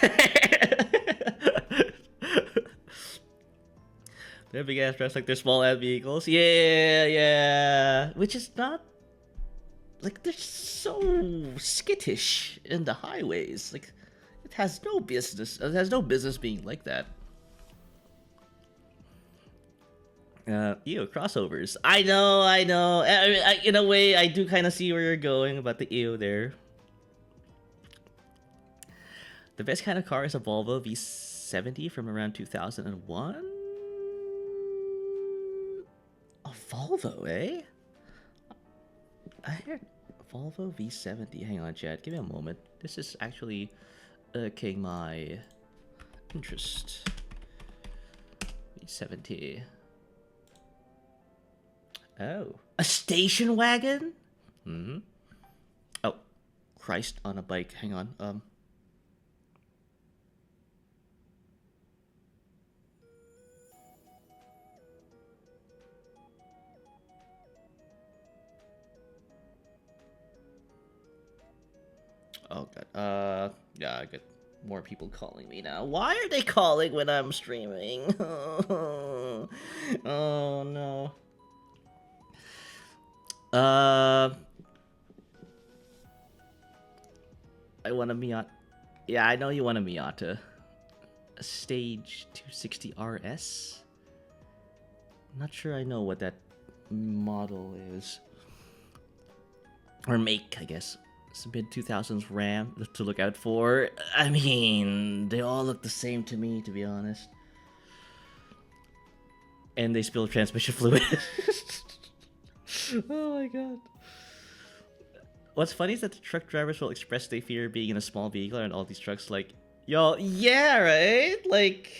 They're big ass trucks, like they're small ass vehicles. Yeah. Which is not they're so skittish in the highways. Like it has no business. It has no business being like that. Ew, crossovers. I know. In a way, I do kind of see where you're going about the ew there. The best kind of car is a Volvo V70 from around 2001. A Volvo, eh? I heard Volvo V70. Hang on, chat. Give me a moment. This is actually irking my interest. V70. Oh, a station wagon? Hmm. Oh, Christ on a bike. Hang on. Oh god. Yeah, I get more people calling me now. Why are they calling when I'm streaming? Oh no. I want a Miata. Yeah, I know you want a Miata. A Stage 260 RS? Not sure I know what that model is. Or make, I guess. It's a mid-2000s Ram to look out for. I mean, they all look the same to me, to be honest. And they spill transmission fluid. Oh my god. What's funny is that the truck drivers will express they fear being in a small vehicle and all these trucks like, yo, yeah, right? Like,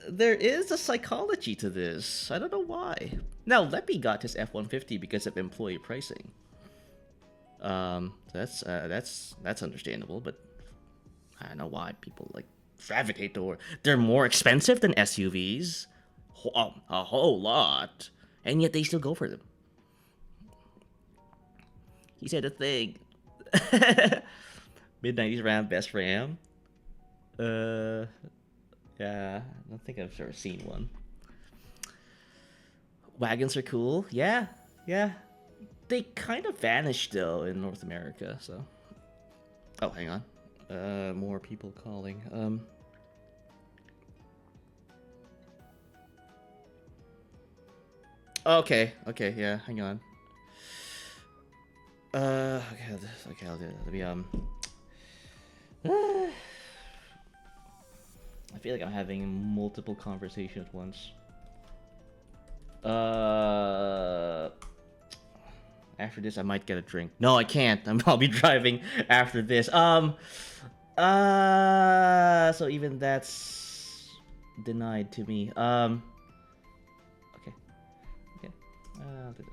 there is a psychology to this. I don't know why. Now, Leppy got his F-150 because of employee pricing. That's understandable, but I don't know why people gravitate toward. They're more expensive than SUVs, a whole lot, and yet they still go for them. He said a thing. Mid-90s Ram, best Ram. Yeah, I don't think I've ever seen one. Wagons are cool. Yeah. They kind of vanished though in North America, so. Oh, hang on. More people calling. Okay, yeah, hang on. Okay, I'll do it. Let me, I feel like I'm having multiple conversations at once. After this, I might get a drink. No, I can't. I'll be driving after this. So even that's denied to me. Okay. I'll do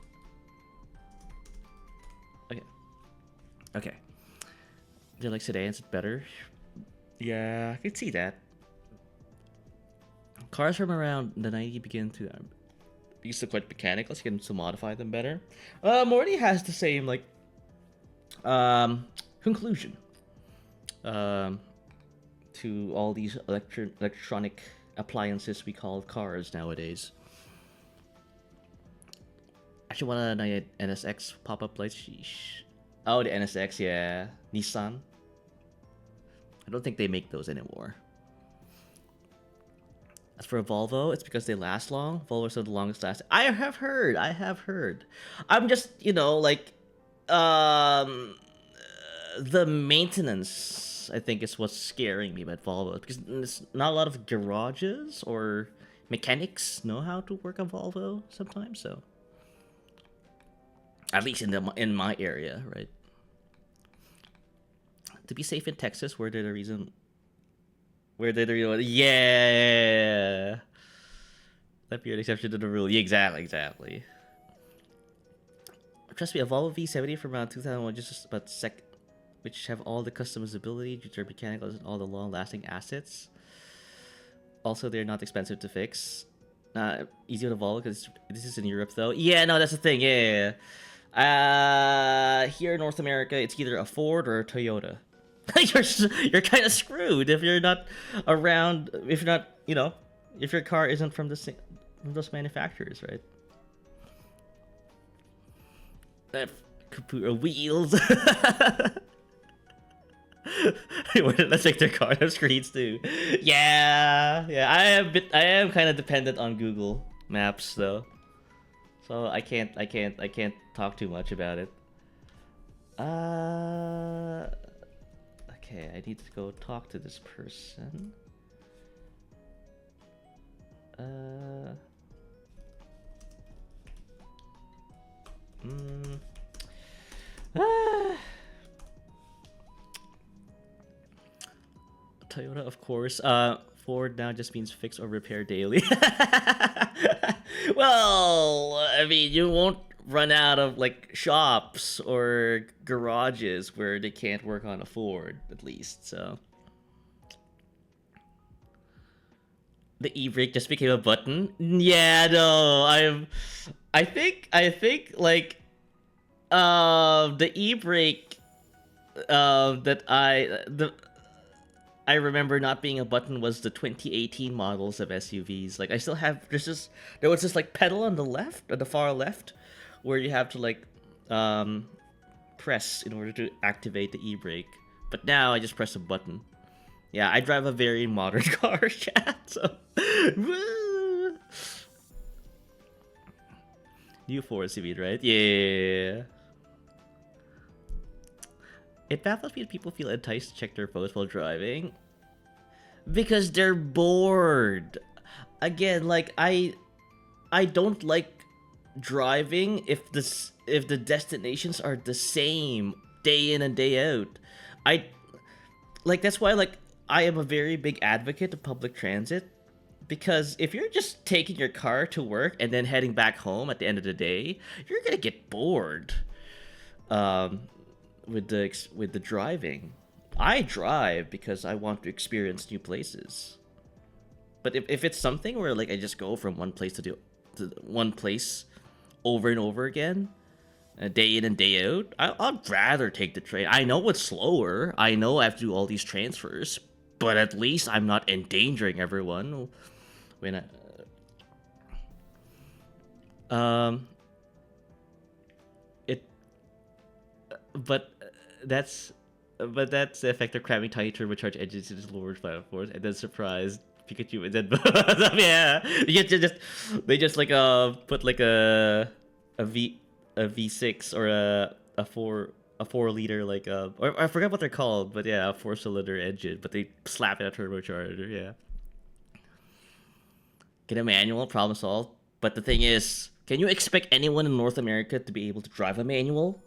this. Okay. Do you like sedans better? Yeah, I can see that. Cars from around the 90s begin to used to quite mechanical, so you can still modify them better. Morty has the same conclusion to all these electronic appliances we call cars nowadays. Actually, want a NSX pop-up light? Sheesh. Oh, the NSX, yeah. Nissan. I don't think they make those anymore. As for a Volvo, it's because they last long. Volvos are the longest lasting. I have heard. I'm just, you know, like, the maintenance, I think, is what's scaring me about Volvo, because there's not a lot of garages or mechanics know how to work on Volvo sometimes. So, at least in my area, right? To be safe in Texas, where did the reason? Where did the real? Yeah, that be an exception to the rule. Yeah, exactly. Trust me, a Volvo V70 from around 2001, just about which have all the customizability due to their mechanicals and all the long-lasting assets. Also, they're not expensive to fix. Easy to Volvo because this is in Europe, though. Yeah, no, that's the thing. Yeah. Here in North America, it's either a Ford or a Toyota. You're kind of screwed if you're not around. If you're not, you know, if your car isn't from those manufacturers, right? Wheels. Let's take their car screens too. Yeah. I am kind of dependent on Google Maps though, so I can't talk too much about it. Okay, I need to go talk to this person. Toyota, of course. Ford now just means fix or repair daily. Well, I mean, you won't run out of like shops or garages where they can't work on a Ford, at least. So the e-brake just became a button. Yeah, no, I think like the e-brake that I remember not being a button was the 2018 models of SUVs. Like I still have there was this like pedal on the left, on the far left, where you have to like press in order to activate the e-brake. But now I just press a button. Yeah, I drive a very modern car, chat. So new Ford SUV, right? Yeah. It baffles me that people feel enticed to check their phones while driving because they're bored. Again, like I don't like driving if the destinations are the same day in and day out. That's why like I am a very big advocate of public transit, because if you're just taking your car to work and then heading back home at the end of the day, you're gonna get bored. With the driving. I drive because I want to experience new places. But if it's something where like I just go from one place to one place over and over again, day in and day out, I'd rather take the train. I know it's slower. I know I have to do all these transfers, but at least I'm not endangering everyone when that's the effect of cramming tiny turbocharged engines into lower platforms and then surprise Pikachu and then yeah, they just like put like a V6 or a 4 liter like or I forgot what they're called, but yeah, a 4-cylinder engine, but they slap in a turbocharger. Yeah, get a manual, problem solved. But the thing is, can you expect anyone in North America to be able to drive a manual?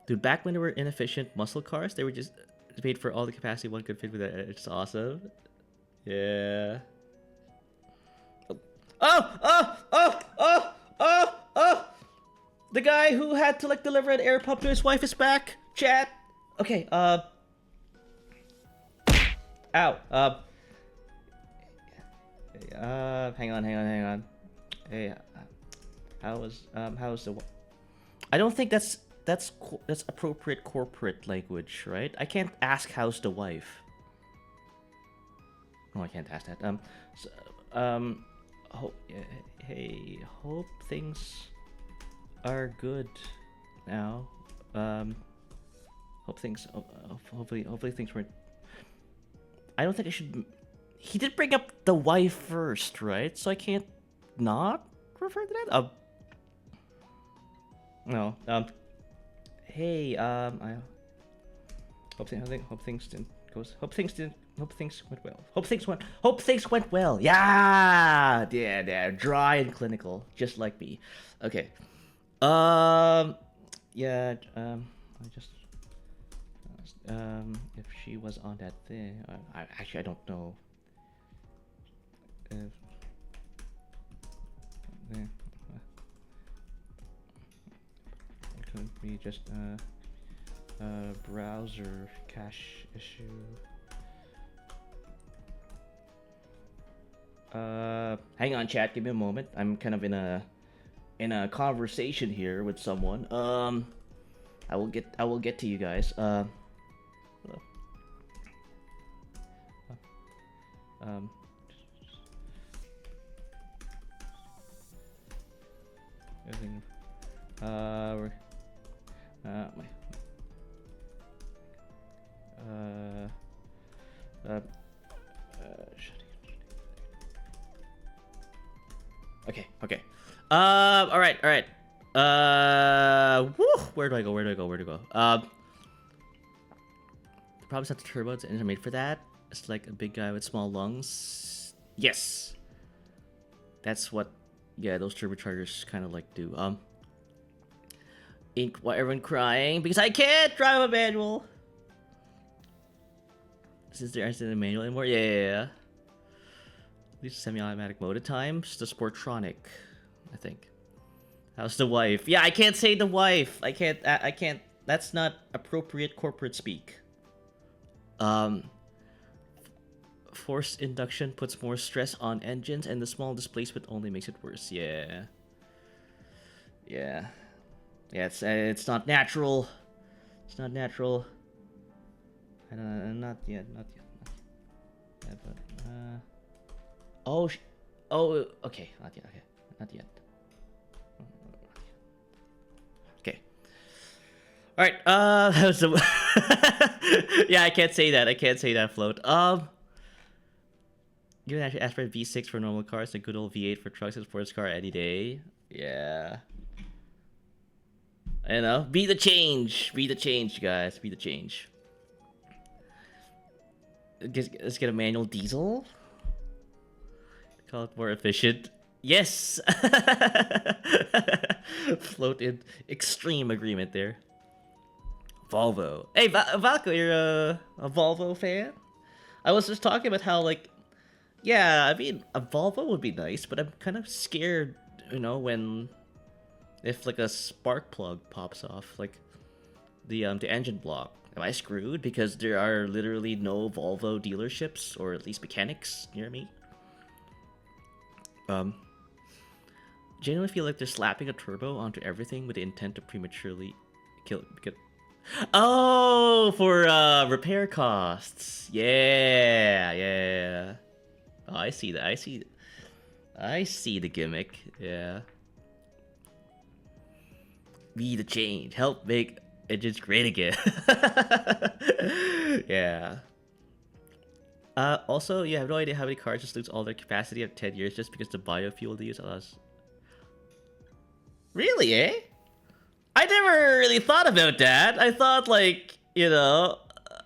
Dude, back when they were inefficient muscle cars, they were just made for all the capacity one could fit with it. It's awesome. Yeah. Oh! The guy who had to like deliver an air pump to his wife is back. Chat. Okay. Ow. Hang on. Hey. How's the? I don't think that's appropriate corporate language, right? I can't ask how's the wife. No, I can't ask that. So, hey, hope things are good now. Hope things. Hopefully things weren't. I don't think I should. He did bring up the wife first, right? So I can't not refer to that. No. Hey. I hope things didn't go. Hope things went well. Hope things went well. Yeah. Yeah. Dry and clinical, just like me. Okay. Yeah. I just. If she was on that thing, I don't know. It could be just a browser cache issue. Hang on, chat. Give me a moment. I'm kind of in a conversation here with someone. I will get to you guys. Everything. Okay. All right. Woo! Where do I go? The problem is that the turbo is made for that. It's like a big guy with small lungs. Yes. That's what, yeah, those turbochargers kind of like do. Ink, why everyone crying? Because I can't drive a manual. Since there isn't a manual anymore? Yeah. At least semi-automatic mode at times. The Sportronic, I think. How's the wife? Yeah, I can't say the wife. I can't. That's not appropriate corporate speak. Forced induction puts more stress on engines, and the small displacement only makes it worse. Yeah. It's not natural. It's not natural. Not yet. Yeah, but okay. Not yet. Okay. All right. That was yeah, I can't say that. Float. You would actually ask for a V6 for normal cars, a good old V8 for trucks and sports car any day. Yeah. I know. Be the change, guys. Be the change. Let's get a manual diesel. Call it more efficient. Yes. Float in extreme agreement there. Volvo. Hey, Valko, you're a Volvo fan? I was just talking about how, like, yeah, I mean, a Volvo would be nice, but I'm kind of scared, if like a spark plug pops off, like the engine block. Am I screwed? Because there are literally no Volvo dealerships, or at least mechanics, near me. Genuinely feel like they're slapping a turbo onto everything with the intent to prematurely kill it. Oh, for repair costs. Yeah. Oh, I see that. I see the gimmick. Yeah. Be the change. Help make engines great again. Yeah. Also, you have no idea how many cars just lose all their capacity after 10 years just because the biofuel they use allows. Really, eh? I never really thought about that. I thought, like, oh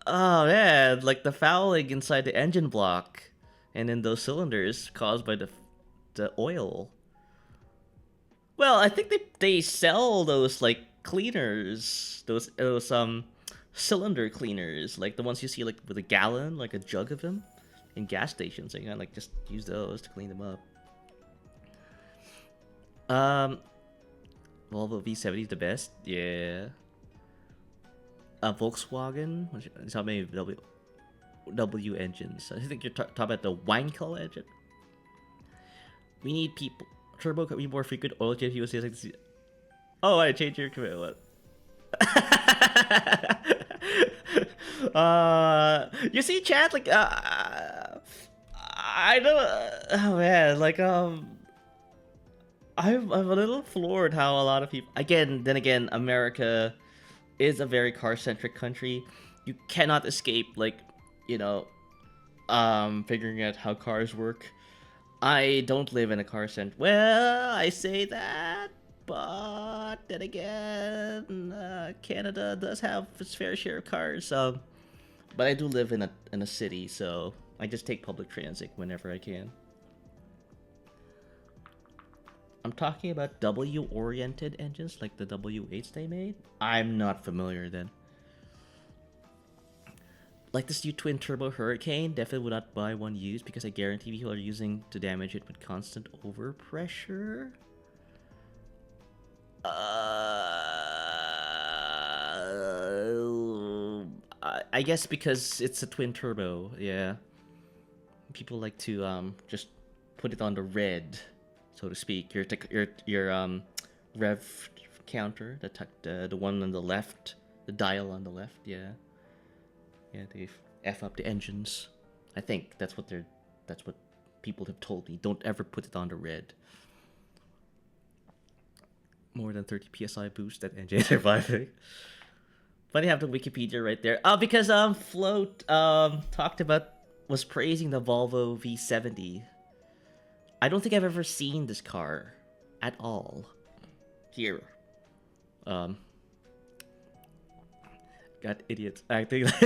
man, like the fouling inside the engine block and in those cylinders caused by the oil. Well, I think they sell those like cleaners, those cylinder cleaners, like the ones you see like with a gallon, like a jug of them in gas stations. And you gotta like just use those to clean them up. Volvo V70 is the best. Yeah. Volkswagen. It's how many W engines? I think you're talking about the Wankel engine. We need people. Turbo could be more frequent. Oil change. He was like, oh, I changed your commit. What? You see, chat. Like, I know. Oh man, like I'm a little floored how a lot of people. Then again, America is a very car-centric country. You cannot escape, like, you know, figuring out how cars work. I don't live in a car-centric. Well, I say that, but then again, Canada does have its fair share of cars. But I do live in a city, so I just take public transit whenever I can. I'm talking about W-oriented engines, like the W8s they made. I'm not familiar then. Like this new twin turbo Hurricane, definitely would not buy one used because I guarantee people are using to damage it with constant overpressure. I guess because it's a twin turbo, yeah. People like to just put it on the red, so to speak. Your rev counter, the one on the left, the dial on the left, yeah. Yeah, they f up the engines. I think that's what people have told me. Don't ever put it on the red. More than 30 psi boost that engine surviving. Funny have the Wikipedia right there. Oh, because Float was praising the Volvo V70. I don't think I've ever seen this car at all. Here. Got idiots acting like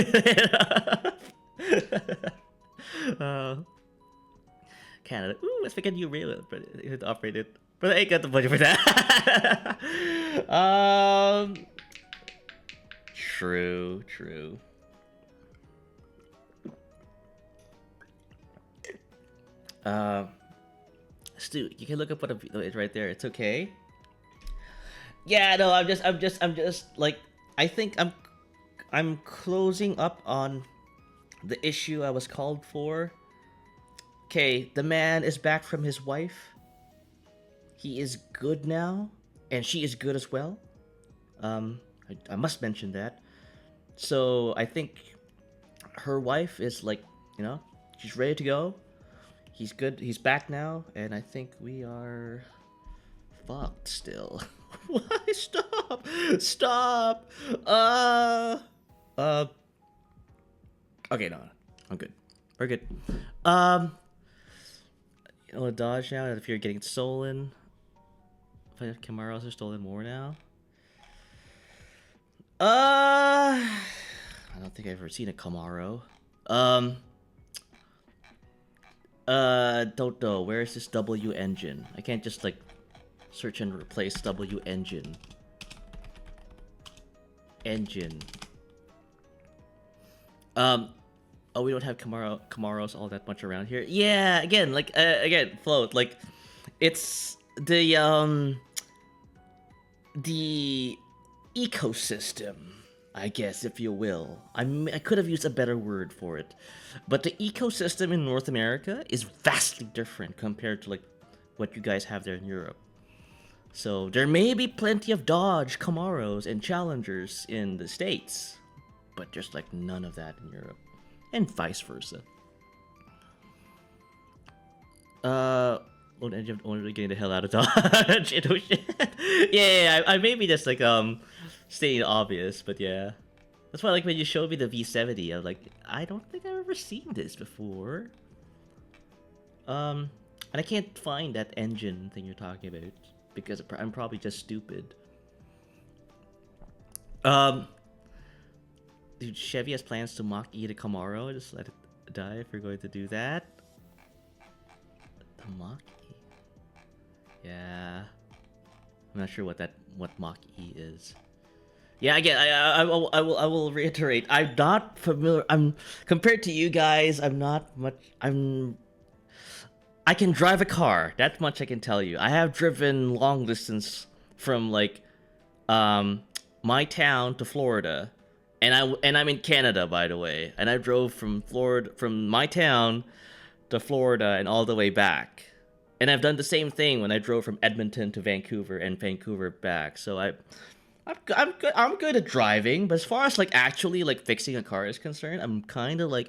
Canada. Ooh, let's make a new railroad, but you have to operate it. But I ain't got the budget for that. True. Stu, you can look up what it's right there. It's okay. Yeah, no, I'm just like, I think I'm closing up on the issue I was called for. Okay, the man is back from his wife. He is good now, and she is good as well. I must mention that. So I think her wife is like, she's ready to go. He's good. He's back now, and I think we are fucked still. Why? Stop. Okay, no, I'm good. We're good. Dodge now. If you're getting stolen, Camaros are stolen more now. I don't think I've ever seen a Camaro. Don't know. Where is this W engine? I can't just like search and replace W engine. Oh, we don't have Camaros all that much around here. Yeah, again, Float, like, it's the ecosystem, I guess, if you will. I could have used a better word for it, but the ecosystem in North America is vastly different compared to like what you guys have there in Europe. So there may be plenty of Dodge, Camaros, and Challengers in the States, but there's like none of that in Europe, and vice versa. Only getting the hell out of Dodge. Yeah, I maybe just like stating obvious, but yeah. That's why, like, when you showed me the V70, I was like, I don't think I've ever seen this before. And I can't find that engine thing you're talking about because I'm probably just stupid. Dude, Chevy has plans to Mach-E the Camaro. Just let it die if you're going to do that. The Mach-E. Yeah. I'm not sure what Mach-E is. Yeah, again, I will reiterate. I'm not familiar. Compared to you guys. I'm not much. I can drive a car. That much I can tell you. I have driven long distance from like, my town to Florida, and I'm in Canada, by the way. And I drove from my town to Florida and all the way back. And I've done the same thing when I drove from Edmonton to Vancouver and Vancouver back. So I'm good at driving, but as far as like actually like fixing a car is concerned, I'm kind of like,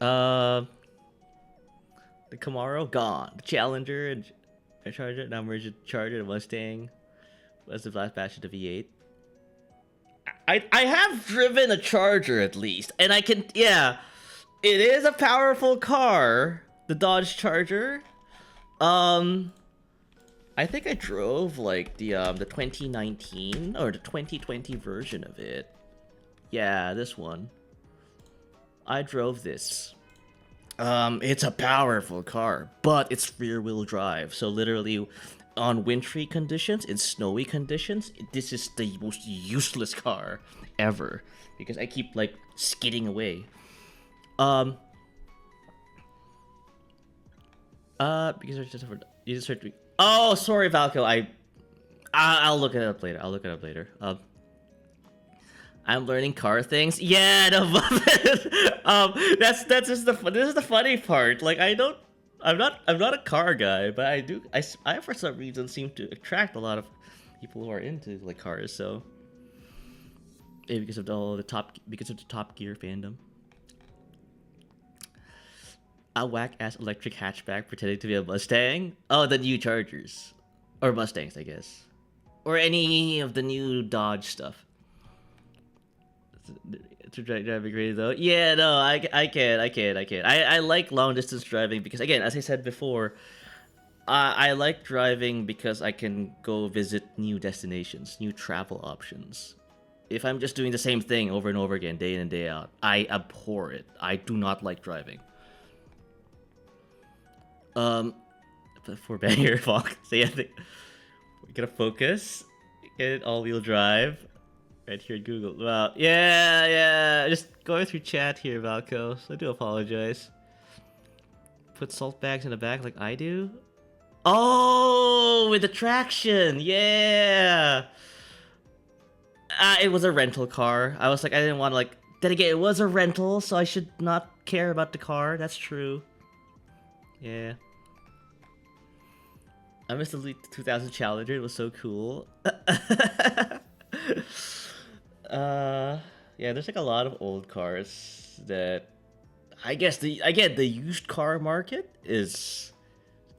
uh, the Camaro gone. The Challenger and a Charger. Now merge the Charger, the Mustang. What's the last batch of the V8? I have driven a Charger at least, and I can, yeah, it is a powerful car, the Dodge Charger. I think I drove like the 2019 or the 2020 version of it. Yeah, this one. I drove this. It's a powerful car, but it's rear-wheel drive, so literally on wintry conditions, in snowy conditions, this is the most useless car ever because I keep like skidding away. Because I just heard. Oh, sorry, Valko. I'll look it up later. I'll look it up later. I'm learning car things. Yeah, no, that's just this is the funny part. Like I'm not a car guy, but I for some reason seem to attract a lot of people who are into like cars. So maybe because of the Top Gear fandom. A whack ass electric hatchback pretending to be a Mustang. Oh, the new Chargers or Mustangs, I guess, or any of the new Dodge stuff. Driving great though. Yeah, no, I can. I like long distance driving because, again, as I said before, I like driving because I can go visit new destinations, new travel options. If I'm just doing the same thing over and over again, day in and day out, I abhor it. I do not like driving. For banger Fox, so yeah, we're gonna focus. Get it all-wheel drive. Right here at Google. Well, yeah. Just going through chat here, Valko. So I do apologize. Put salt bags in the back like I do. Oh, with the traction. Yeah. It was a rental car. I was like, I didn't want to like. Then again, it was a rental, so I should not care about the car. That's true. Yeah. I missed the 2000 Challenger. It was so cool. Yeah, there's like a lot of old cars that I guess the used car market is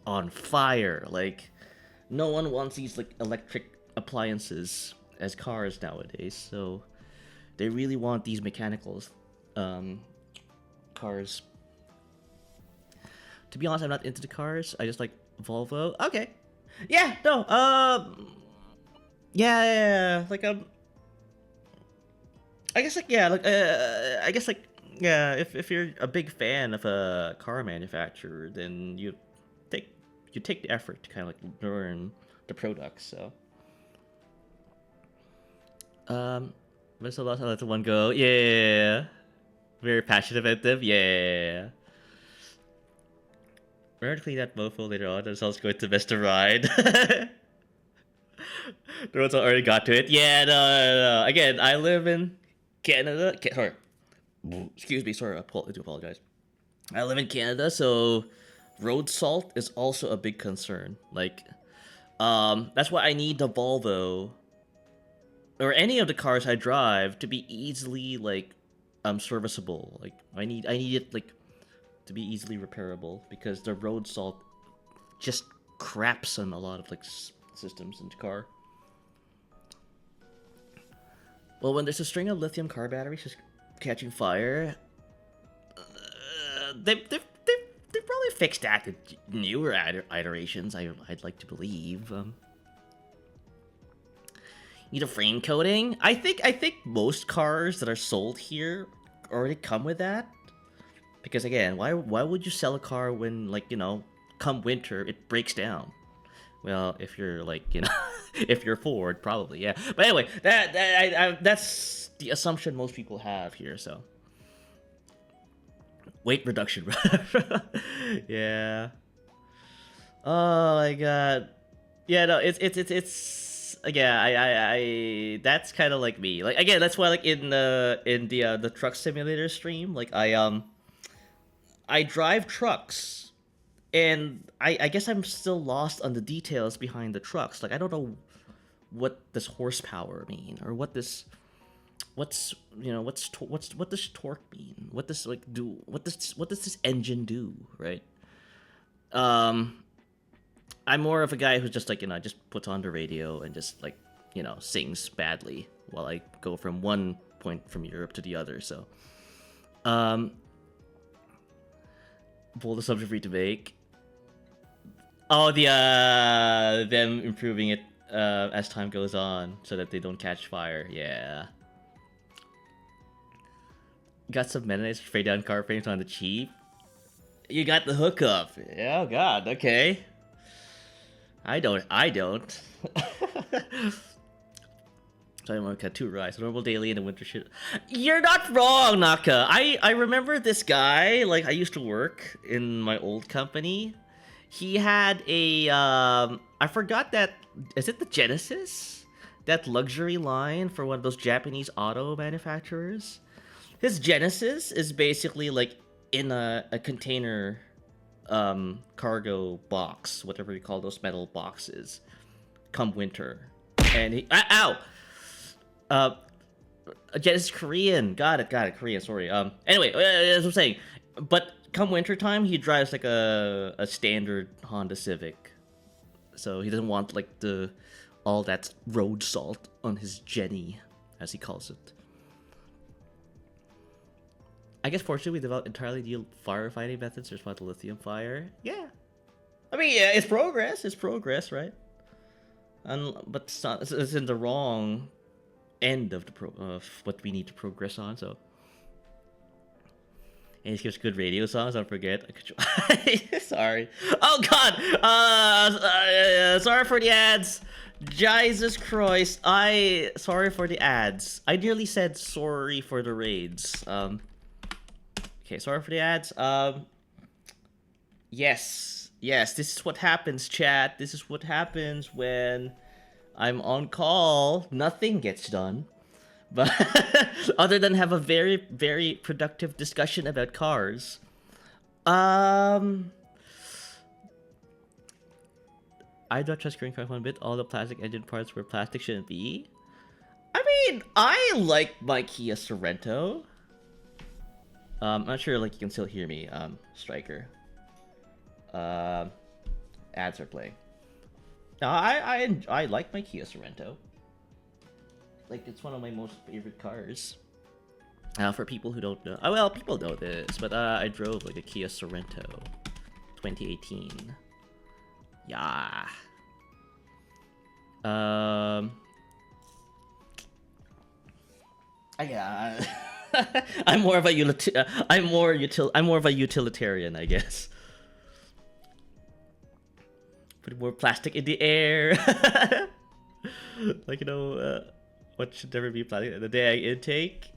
on fire. Like, no one wants these like electric appliances as cars nowadays, so they really want these mechanical cars. To be honest, I'm not into the cars. I just like Volvo. Okay. Yeah, no, yeah, like I guess like yeah, like I guess like yeah, if you're a big fan of a car manufacturer, then you take the effort to kind of like learn the products. So when's the last time I let the one go? Yeah, very passionate about them. Yeah. We're gonna clean that mofo later on. That's also going to Mr. Ride. The ones already got to it. Yeah, no. Again, I live in Canada. Sorry. Excuse me. Sorry, I do apologize. I live in Canada, so road salt is also a big concern. Like, that's why I need the Volvo or any of the cars I drive to be easily like serviceable. Like, I need it like to be easily repairable because the road salt just craps on a lot of like systems in the car. Well, when there's a string of lithium car batteries just catching fire, they probably fixed that in newer iterations. I'd like to believe. Need a frame coating? I think most cars that are sold here already come with that. Because again, why would you sell a car when, like, you know, come winter it breaks down? Well, if you're like, you know, if you're Ford, probably, yeah. But anyway, that's the assumption most people have here. So weight reduction, yeah. Oh my god, yeah. No, it's yeah. I that's kind of like me. Like, again, that's why like in the truck simulator stream, like I drive trucks, and I guess I'm still lost on the details behind the trucks. Like, I don't know what this horsepower mean, or what this what does torque mean? What does like do? What does this engine do? Right. Um, I'm more of a guy who's just like just puts on the radio and just like sings badly while I go from one point from Europe to the other. So, bold assumption for you to make. Oh, the them improving it as time goes on so that they don't catch fire. Yeah. Got some Mennonites spray down car frames on the cheap. You got the hookup. Yeah, oh god, okay. I don't. So I'm got 2 rides, normal daily and a winter shit. You're not wrong, Naka. I remember this guy, like I used to work in my old company. He had a I forgot that, is it the Genesis? That luxury line for one of those Japanese auto manufacturers? His Genesis is basically like in a container cargo box, whatever you call those metal boxes, come winter. And he Genesis Korean. Got it, Korean, sorry. Anyway, as I'm saying, but come winter time he drives like a standard Honda Civic. So he doesn't want like all that road salt on his Jenny, as he calls it. I guess fortunately we developed entirely new firefighting methods to respond to lithium fire. Yeah. I mean, yeah, it's progress, right? But it's in the wrong end of what we need to progress on, so. And he gives good radio songs, don't forget. Sorry. Oh god! Sorry for the ads! Jesus Christ. Sorry for the ads. I nearly said sorry for the raids. Okay, sorry for the ads. Yes, this is what happens, chat. This is what happens when I'm on call. Nothing gets done. But other than have a very, very productive discussion about cars. I don't trust green car one bit. All the plastic engine parts where plastic shouldn't be. I mean, I like my Kia Sorento. I'm not sure, like, you can still hear me, Striker. Ads are playing. No, I like my Kia Sorento. Like, it's one of my most favorite cars. For people who don't know, well, people know this, but I drove like a Kia Sorento, 2018. Yeah. Yeah. I'm more of a utilitarian, I guess. Put more plastic in the air. Like, what should never be plastic? The day I intake.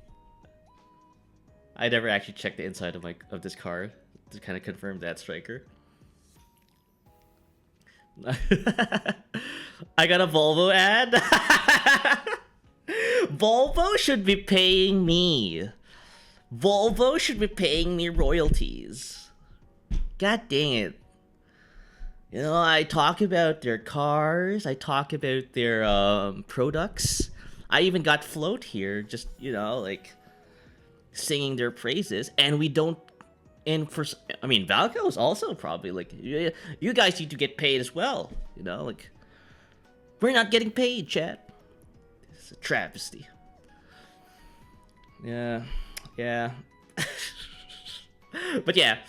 I never actually checked the inside of this car to kind of confirm that, Striker. I got a Volvo ad. Volvo should be paying me. Volvo should be paying me royalties. God dang it. I talk about their cars. I talk about their products. I even got Float here, just, like, singing their praises. And we don't... Valco is also probably, like, you guys need to get paid as well. Like, we're not getting paid, chat. It's a travesty. Yeah. But yeah.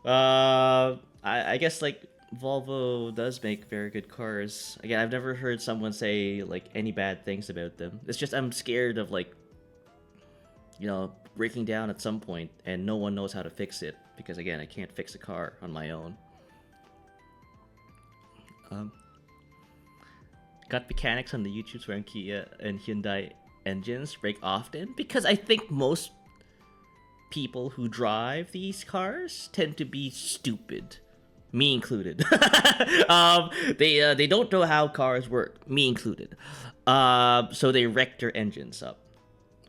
I guess, like, Volvo does make very good cars. Again, I've never heard someone say, like, any bad things about them. It's just I'm scared of, like, breaking down at some point and no one knows how to fix it. Because, again, I can't fix a car on my own. Got mechanics on the YouTubes wearing Kia and Hyundai engines break often. Because I think most people who drive these cars tend to be stupid. Me included. They don't know how cars work. Me included. So they wreck their engines up.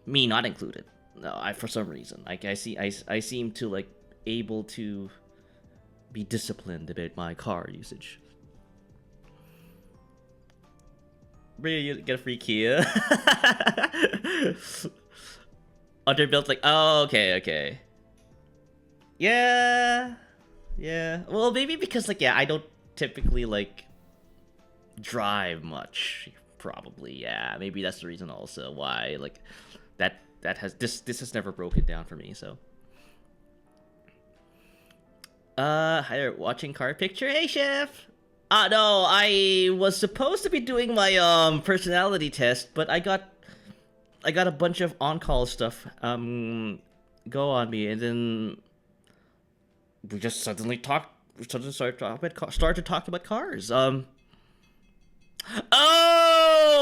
Me not included. No, for some reason, like I seem to like able to be disciplined about my car usage. Really, you get a free Kia. Underbuilt, like, oh, okay. Yeah. Well, maybe because, like, yeah, I don't typically, like, drive much. Probably, yeah. Maybe that's the reason also why, like, that has, this has never broken down for me, so. Hi there, watching card picture. Hey, chef! No, I was supposed to be doing my, personality test, but I got a bunch of on-call stuff, go on me, and then we just suddenly started to talk about cars. Oh,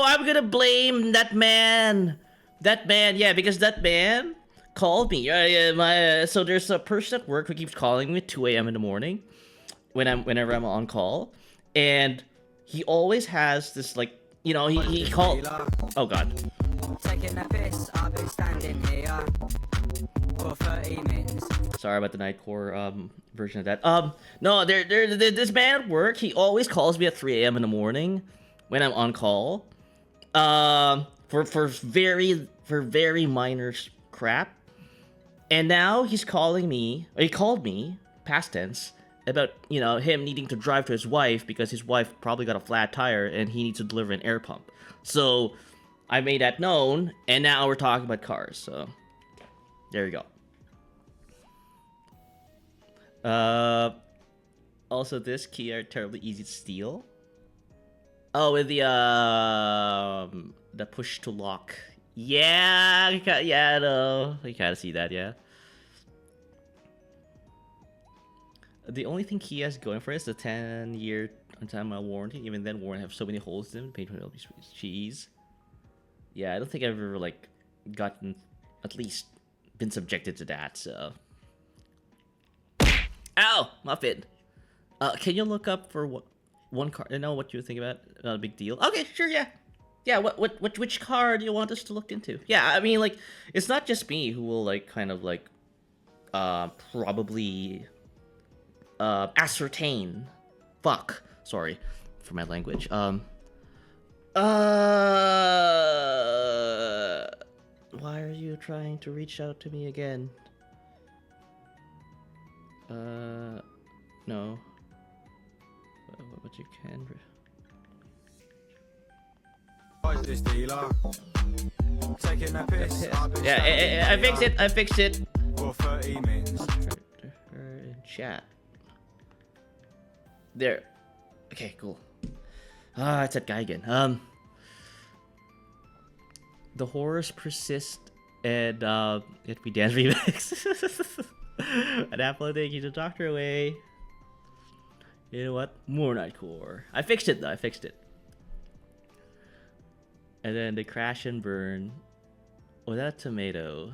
I'm gonna blame that man. Yeah, because that man called me. So there's a person at work who keeps calling me at 2 a.m. in the morning whenever I'm on call, and he always has this, like, you know, he called. Oh God. Taking a piss, I'll be standing here for 30 minutes. Sorry about the Nightcore version of that. No, this man at work, he always calls me at 3 a.m. in the morning when I'm on call. For very minor crap. And now he's calling me, or he called me, past tense, about, you know, him needing to drive to his wife because his wife probably got a flat tire and he needs to deliver an air pump. So I made that known, and now we're talking about cars, so there you go. Also, this key are terribly easy to steal. Oh, with the push to lock. Yeah, no, you kind of see that, yeah. The only thing Kia has going for it is the 10-year on-time warranty. Even then, warranty have so many holes in them. Paint will be cheese. Yeah, I don't think I've ever, like, gotten, at least, been subjected to that, so. Ow! Muffin! Can you look up for one car? I know what you think about. Not a big deal. Okay, sure, yeah. Yeah, which car do you want us to look into? Yeah, I mean, like, it's not just me who will, like, kind of, like, probably, ascertain. Fuck. Sorry for my language. Why are you trying to reach out to me again? No. But you can. Yeah, I fixed it. For 30 minutes. Chat. There. Okay, cool. It's that guy again. The horrors persist, and it be dance remix. An apple take you to doctor away. You know what? More Nightcore. I fixed it though. I fixed it. And then the crash and burn. Was that a tomato?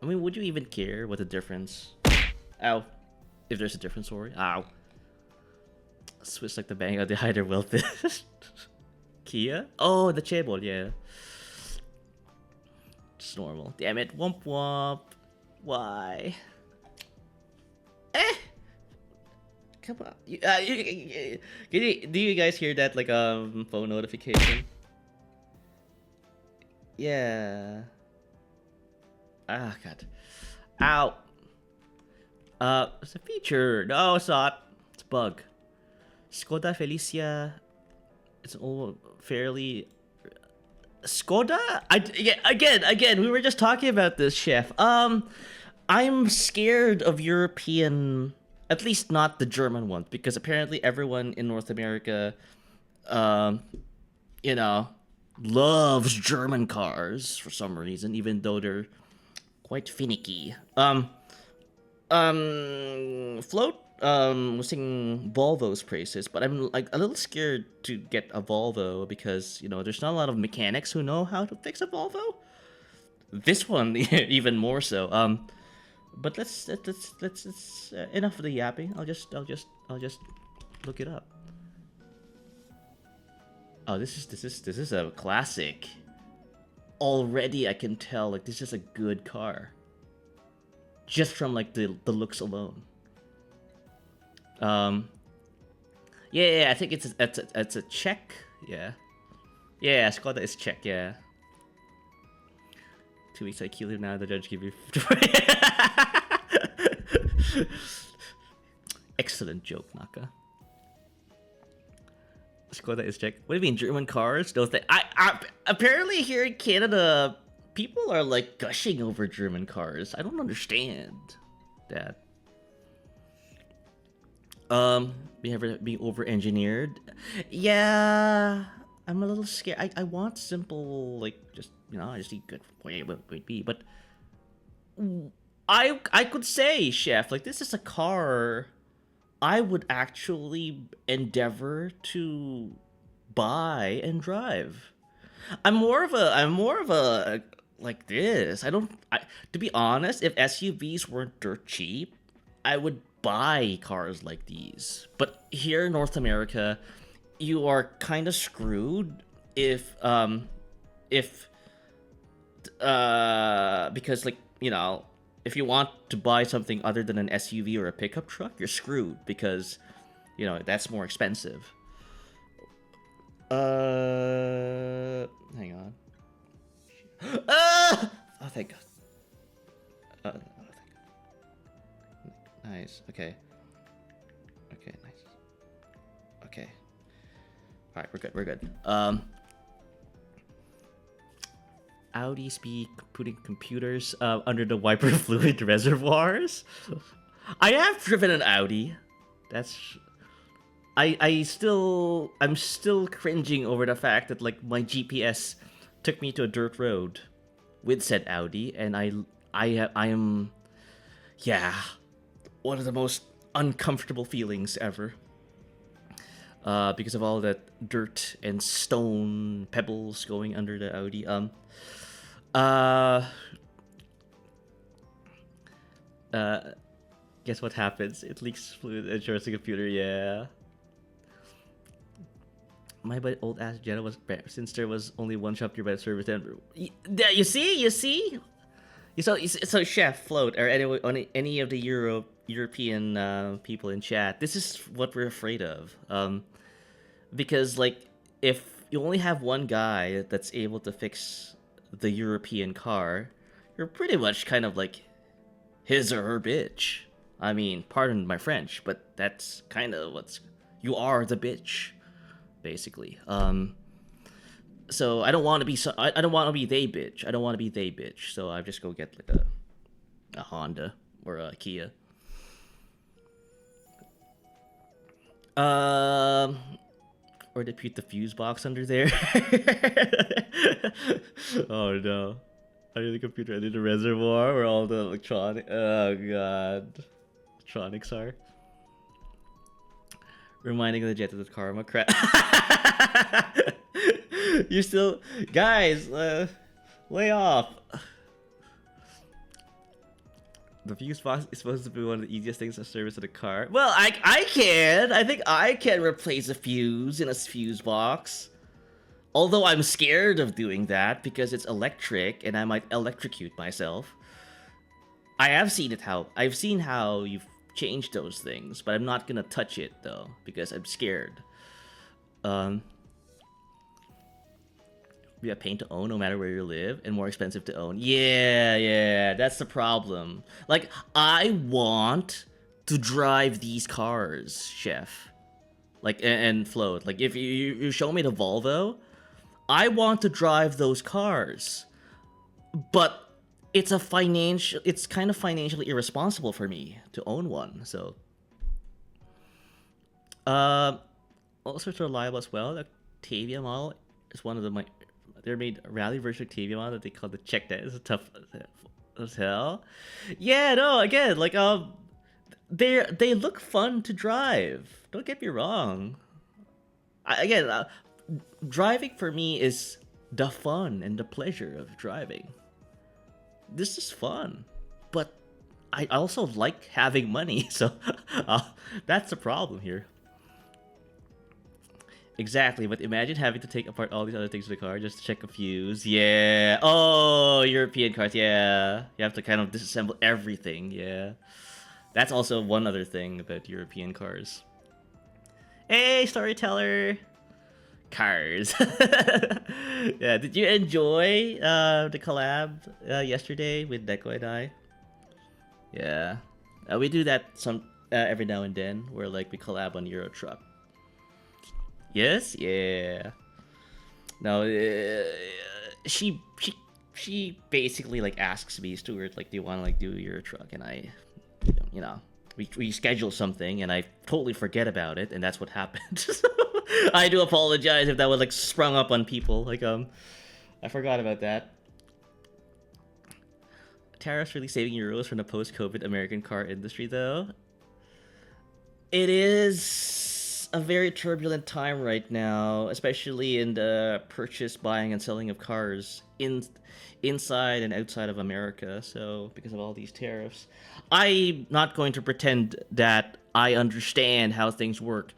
I mean, would you even care what the difference? Ow. If there's a difference, sorry. Ow. Switch like the bang of the hider wealth. Kia? Oh, the chaebol, yeah. Just normal. Damn it. Womp womp. Why? Come on. Do you guys hear that, like, phone notification? Yeah. Ah, God. Ow. It's a feature. No, it's not. It's a bug. Skoda Felicia. It's all fairly. Skoda? Again, we were just talking about this, chef. I'm scared of European, at least not the German ones, because apparently everyone in North America, you know, loves German cars for some reason, even though they're quite finicky. Float was singing Volvo's praises, but I'm, like, a little scared to get a Volvo because, you know, there's not a lot of mechanics who know how to fix a Volvo. This one even more so. But let's enough of the yapping. I'll just look it up. Oh, this is a classic. Already I can tell, like, this is a good car. Just from, like, the looks alone. Yeah, I think it's a Czech. Yeah, Skoda is Czech. Yeah. 2 weeks I kill him now. The judge give you. Excellent joke, Naka. Skoda is check. What do you mean, German cars? Those things. I apparently here in Canada, people are like gushing over German cars. I don't understand that. We ever being over-engineered? Yeah, I'm a little scared. I want simple, like, just, you know, I just need good way would be, but I could say, Chef, like, this is a car I would actually endeavor to buy and drive. I'm more of a like this. To be honest, if SUVs weren't dirt cheap, I would buy cars like these. But here in North America, you are kind of screwed if because, like, you know, if you want to buy something other than an SUV or a pickup truck, you're screwed because, you know, that's more expensive. Hang on. Oh, thank God. Oh, thank God. Nice. Okay. Okay, nice. Okay. All right, we're good. Audis be putting computers under the wiper fluid reservoirs. I have driven an Audi. That's. I'm still cringing over the fact that, like, my GPS took me to a dirt road with said Audi, and I am, yeah, one of the most uncomfortable feelings ever. Because of all that dirt and stone pebbles going under the Audi. Guess what happens? It leaks fluid and shorts the computer. Yeah. My old ass Jenna was bad since there was only one shop nearby the service. Then you see. So Chef, Float, or any of the European people in chat, this is what we're afraid of. Because, like, if you only have one guy that's able to fix the European car, you're pretty much kind of like his or her bitch. I mean, pardon my French, but that's kind of you are the bitch, basically. So I don't want to be I don't want to be they bitch. I don't want to be they bitch. So I just go get like a Honda or a Kia. Or they put the fuse box under there. Oh no. Under the computer, under the reservoir where all the electronic. Oh god. Electronics are. Reminding the jet of the karma crap. You still. Guys, lay off. The fuse box is supposed to be one of the easiest things to service in a car. Well, I can. I think I can replace a fuse in a fuse box. Although I'm scared of doing that because it's electric and I might electrocute myself. I've seen how you've changed those things, but I'm not gonna touch it though because I'm scared. We have paint to own no matter where you live and more expensive to own. Yeah, that's the problem. Like, I want to drive these cars, Chef. Like, and Float. Like, if you show me the Volvo, I want to drive those cars. But it's kind of financially irresponsible for me to own one, so. Also it's reliable as well. The Octavia model is one of they made a rally version of Octavia model that they call the Check. That is a tough as hell. Yeah, no, again, like, they look fun to drive. Don't get me wrong. Driving for me is the fun and the pleasure of driving. This is fun, but I also like having money, so that's the problem here. Exactly, but imagine having to take apart all these other things in the car just to check a fuse. Yeah. Oh, European cars. Yeah. You have to kind of disassemble everything. Yeah. That's also one other thing about European cars. Hey, storyteller. Cars. Yeah, did you enjoy the collab yesterday with Deco and I? Yeah, we do that some every now and then, where like we collab on Euro Truck. Yes, yeah. No, she basically like asks me, Stuart, like, do you want to like do Euro Truck? And I, you know, we schedule something, and I totally forget about it, and that's what happened. So, I do apologize if that was like sprung up on people. Like, I forgot about that. Tariffs really saving euros from the post-COVID American car industry, though. It is a very turbulent time right now, especially in the purchase, buying, and selling of cars inside and outside of America. So, because of all these tariffs, I'm not going to pretend that I understand how things work.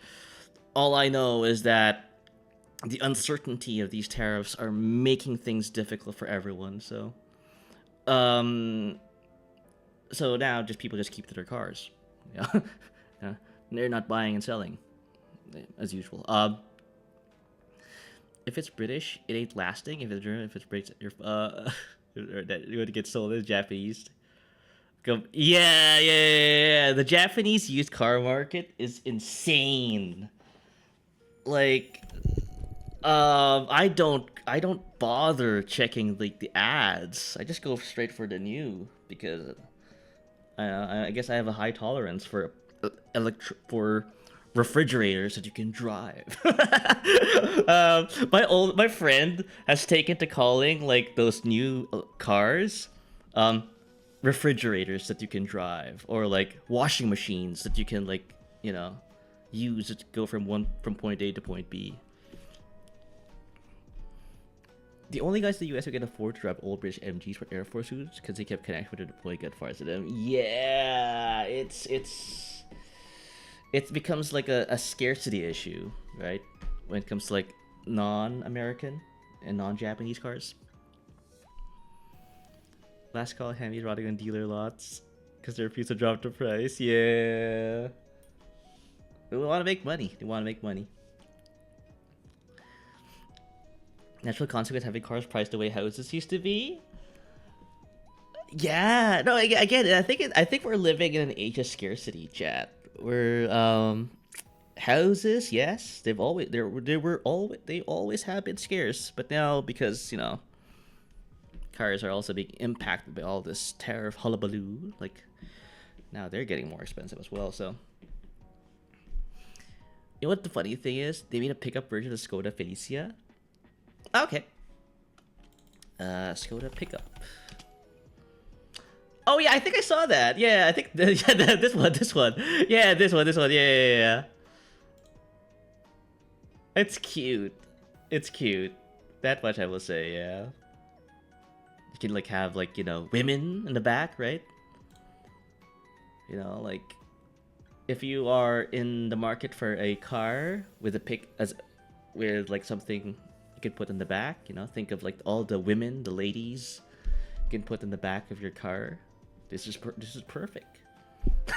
All I know is that the uncertainty of these tariffs are making things difficult for everyone. So, so now just people just keep to their cars. Yeah, yeah. They're not buying and selling as usual. If it's British, it ain't lasting. If it's German, if it's British, you're going to get sold as Japanese. Yeah. The Japanese used car market is insane. Like, I don't bother checking like the ads. I just go straight for the new, because I guess I have a high tolerance for for refrigerators that you can drive. My friend has taken to calling like those new cars refrigerators that you can drive, or like washing machines that you can, like, you know, use to go from point A to point B. The only guys in the US who can afford to drive old British MGs were Air Force suits, because they kept connecting with the deploy good far to them. Yeah, it becomes like a scarcity issue, right? When it comes to like non-American and non-Japanese cars. Last call, Hemi's rotting on dealer lots because they refuse to drop the price. Yeah. They want to make money. Natural consequence having cars priced the way houses used to be. Yeah, no, again, I think we're living in an age of scarcity, chat. Where houses, yes, they always have been scarce, but now, because, you know, cars are also being impacted by all this tariff hullabaloo, like, now they're getting more expensive as well. So, you know what the funny thing is? They made a pickup version of Skoda Felicia. Okay. Skoda pickup. Oh yeah, I think I saw that. Yeah, I think this one. Yeah, this one. Yeah. It's cute. That much I will say. Yeah. You can like have, like, you know, women in the back, right? You know, like, if you are in the market for a car with with like something you can put in the back, you know, think of like all the women, the ladies, you can put in the back of your car. This is perfect.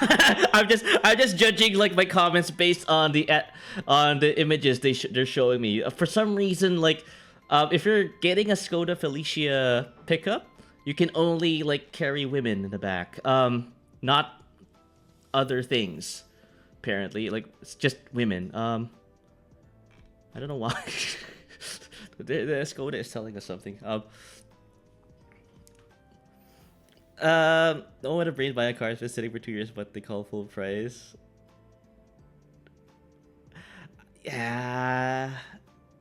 I'm just judging like my comments based on the images they're showing me. For some reason, like, if you're getting a Skoda Felicia pickup, you can only like carry women in the back, not other things. Apparently, like, it's just women. I don't know why. the Skoda is telling us something. No one had brain buy a car has been sitting for 2 years, but they call full price. Yeah,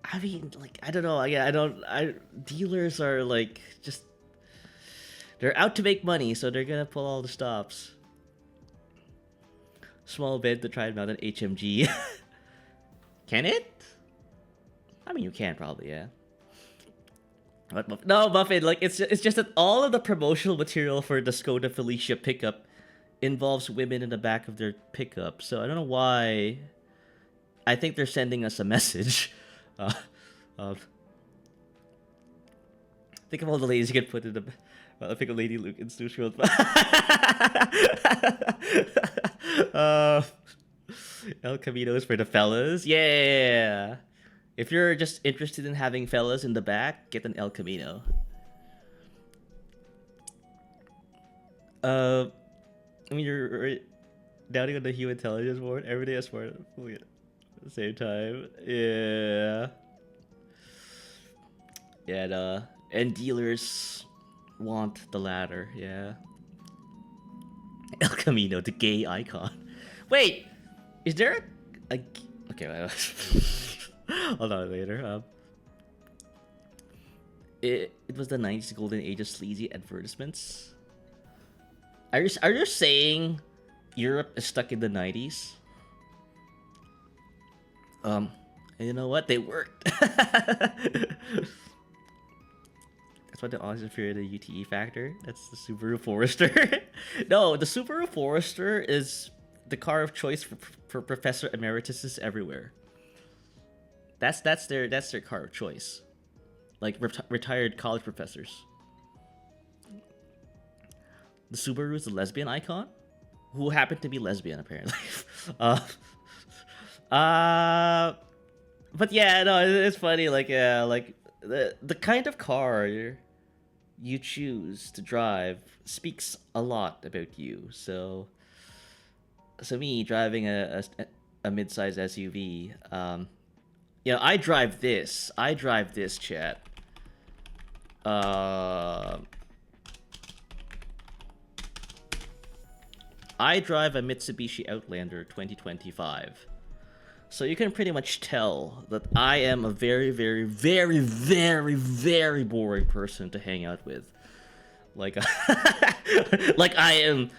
I mean, like, I don't know. Yeah, dealers are like, just, they're out to make money, so they're gonna pull all the stops. Small bid to try and mount an HMG. Can it? I mean, you can probably, yeah. But no, Buffett, like, it's just that all of the promotional material for the Skoda Felicia pickup involves women in the back of their pickup. So I don't know why. I think they're sending us a message. Think of all the ladies you could put in the. Well, I pick a lady Luke in Stu's world. El Camino's for the fellas. Yeah. If you're just interested in having fellas in the back, get an El Camino. I mean, you're doubting on the human intelligence board. Every day is smart at the same time. Yeah. Yeah, and dealers want the latter. Yeah. El Camino, the gay icon. Wait, is there a okay, I'll talk later. It was the 90s golden age of sleazy advertisements. Are you saying Europe is stuck in the 90s? And you know what? They worked. That's why the odds inferior to the UTE factor. That's the Subaru Forester. No, the Subaru Forester is the car of choice for Professor Emerituses everywhere. That's their car of choice. Like retired college professors. The Subaru is a lesbian icon, who happened to be lesbian apparently. But yeah, no, it's funny. Like like the kind of car you choose to drive speaks a lot about you. So me driving a mid-size SUV, you know, I drive this, chat. I drive a Mitsubishi Outlander 2025. So you can pretty much tell that I am a very, very, very, very, very boring person to hang out with. Like, like I am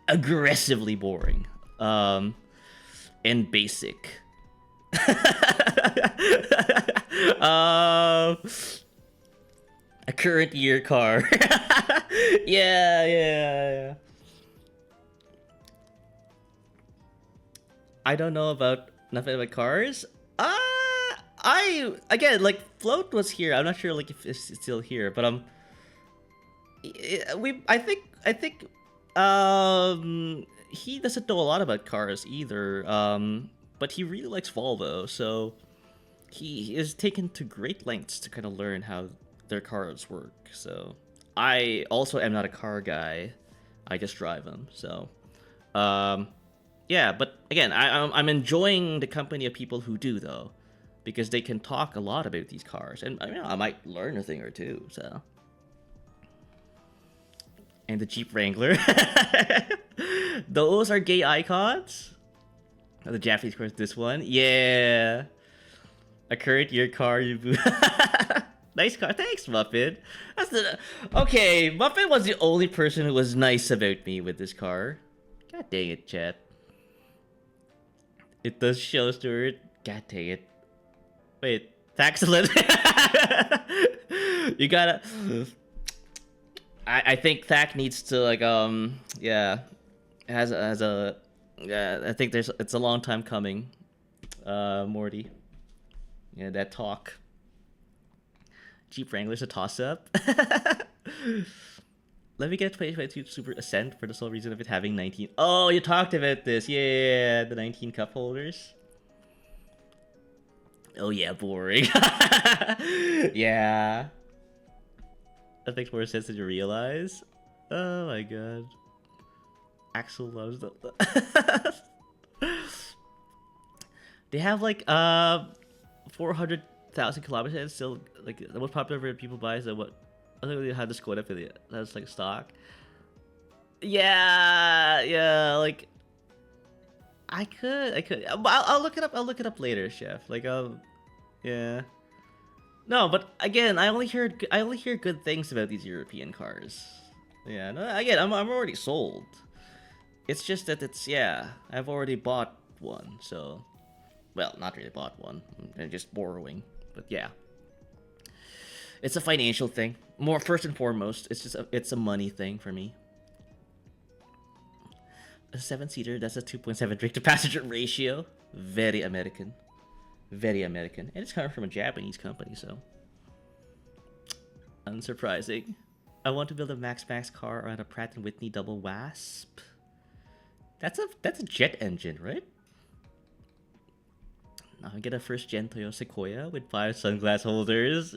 aggressively boring, and basic. A current year car. Yeah. I don't know about nothing about cars. I again, like, Float was here. I'm not sure like if it's still here, but I think he doesn't know a lot about cars either. But he really likes Volvo, so he is taken to great lengths to kind of learn how their cars work. So I also am not a car guy. I just drive them. So yeah, but again, I'm enjoying the company of people who do, though, because they can talk a lot about these cars, and I mean, I might learn a thing or two. So, and the Jeep Wrangler, those are gay icons. Oh, the Japanese cars, this one, yeah, a current year car, you nice car, thanks, Muffin. Okay. Muffin was the only person who was nice about me with this car. God dang it, chat. It does show, Stuart. God dang it. Wait, excellent. You gotta. I think Thack needs to, like, yeah, has a yeah. I think it's a long time coming. Morty. Yeah, that talk. Jeep Wrangler's a toss up. Let me get 2022 Super Ascent for the sole reason of it having 19. Oh, you talked about this. Yeah, the 19 cup holders. Oh yeah, boring. Yeah. That makes more sense than you realize. Oh my god. Axel loves the They have like 400,000 kilometers, and still like the most popular people buy is what I think they had the Skoda affiliate. That's like stock. Yeah, like I could. I'll look it up. I'll look it up later, Chef. Like, yeah. No, but again, I only hear good things about these European cars. Yeah, no, again, I'm already sold. It's just that I've already bought one, so, well, not really bought one. I'm just borrowing, but yeah. It's a financial thing. More first and foremost, it's a money thing for me. A 7-seater, that's a 2.7 drink to passenger ratio. Very American. Very American. And it's coming from a Japanese company, so unsurprising. I want to build a Max car around a Pratt & Whitney double WASP. That's a jet engine, right? Now I get a first gen Toyota Sequoia with 5 sunglass holders.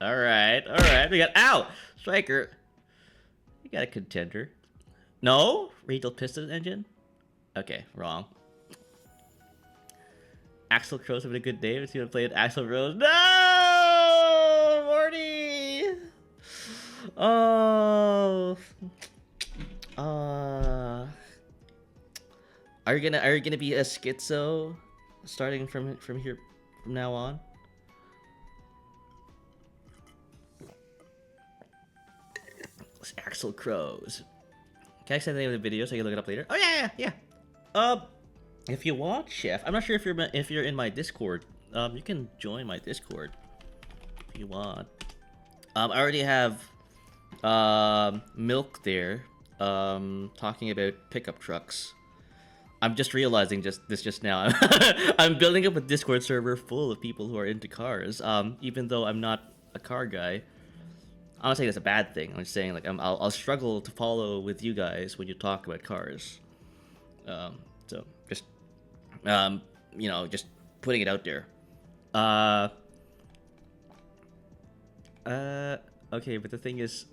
Alright, alright. We got. Ow! Striker. We got a contender. No? Radial piston engine? Okay, wrong. Axel Crow's having a good day. Let's see what played Axel Rose. No! Morty! Oh. Are you gonna be a schizo starting from here from now on? It's Axel Crows. Can I send the name of the video so you can look it up later? Oh yeah. If you want, Chef. I'm not sure if you're in my Discord. You can join my Discord if you want. I already have Milk there talking about pickup trucks. I'm just realizing just now. I'm building up a Discord server full of people who are into cars. Even though I'm not a car guy. I'm not saying that's a bad thing. I'm just saying like I'll struggle to follow with you guys when you talk about cars. So just you know, just putting it out there. Okay, but the thing is,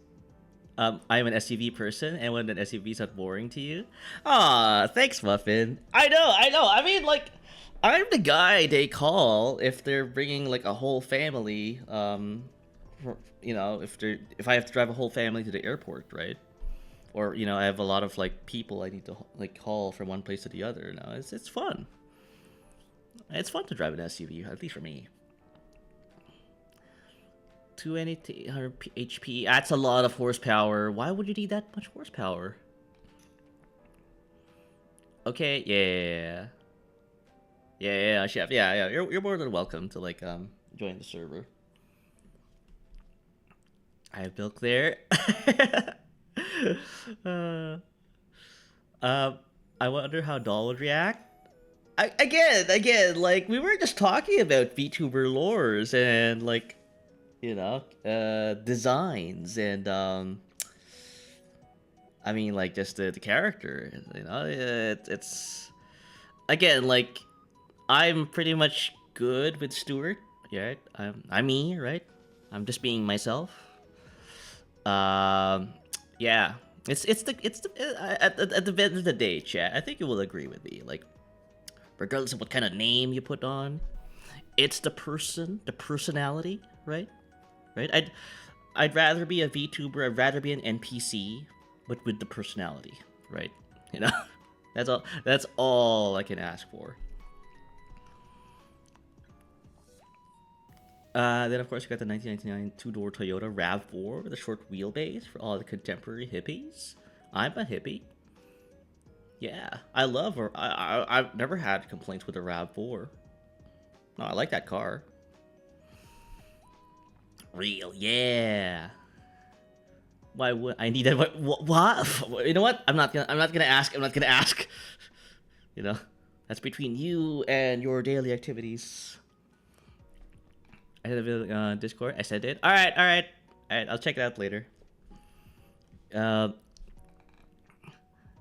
I'm an SUV person, and when an SUV is not boring to you, thanks, Muffin. I know. I mean, like, I'm the guy they call if they're bringing like a whole family. You know, if I have to drive a whole family to the airport, right? Or you know, I have a lot of like people I need to like haul from one place to the other. Now it's fun. It's fun to drive an SUV, at least for me. 220 to 800 HP. That's a lot of horsepower. Why would you need that much horsepower? Okay, yeah, Chef. Yeah. You're more than welcome to like join the server. I have Milk there. I wonder how Doll would react. Again, like we were just talking about VTuber lores and like, you know, designs and I mean like just the character, you know, it's again like I'm pretty much good with Stuart, yeah. I'm me, right? I'm just being myself. Yeah. It's the at the end of the day, chat. I think you will agree with me. Like, regardless of what kind of name you put on, it's the person, the personality, right? Right. I'd rather be a VTuber. I'd rather be an NPC, but with the personality, right? You know, that's all. That's all I can ask for. Then of course you got the 1999 two-door Toyota RAV4 with a short wheelbase for all the contemporary hippies. I'm a hippie. Yeah, I love her. I've never had complaints with the RAV4. No, I like that car. Real, yeah. Why would I need that? What? You know what? I'm not gonna ask. You know, that's between you and your daily activities. I had a Discord. I said it. All right. I'll check it out later. Know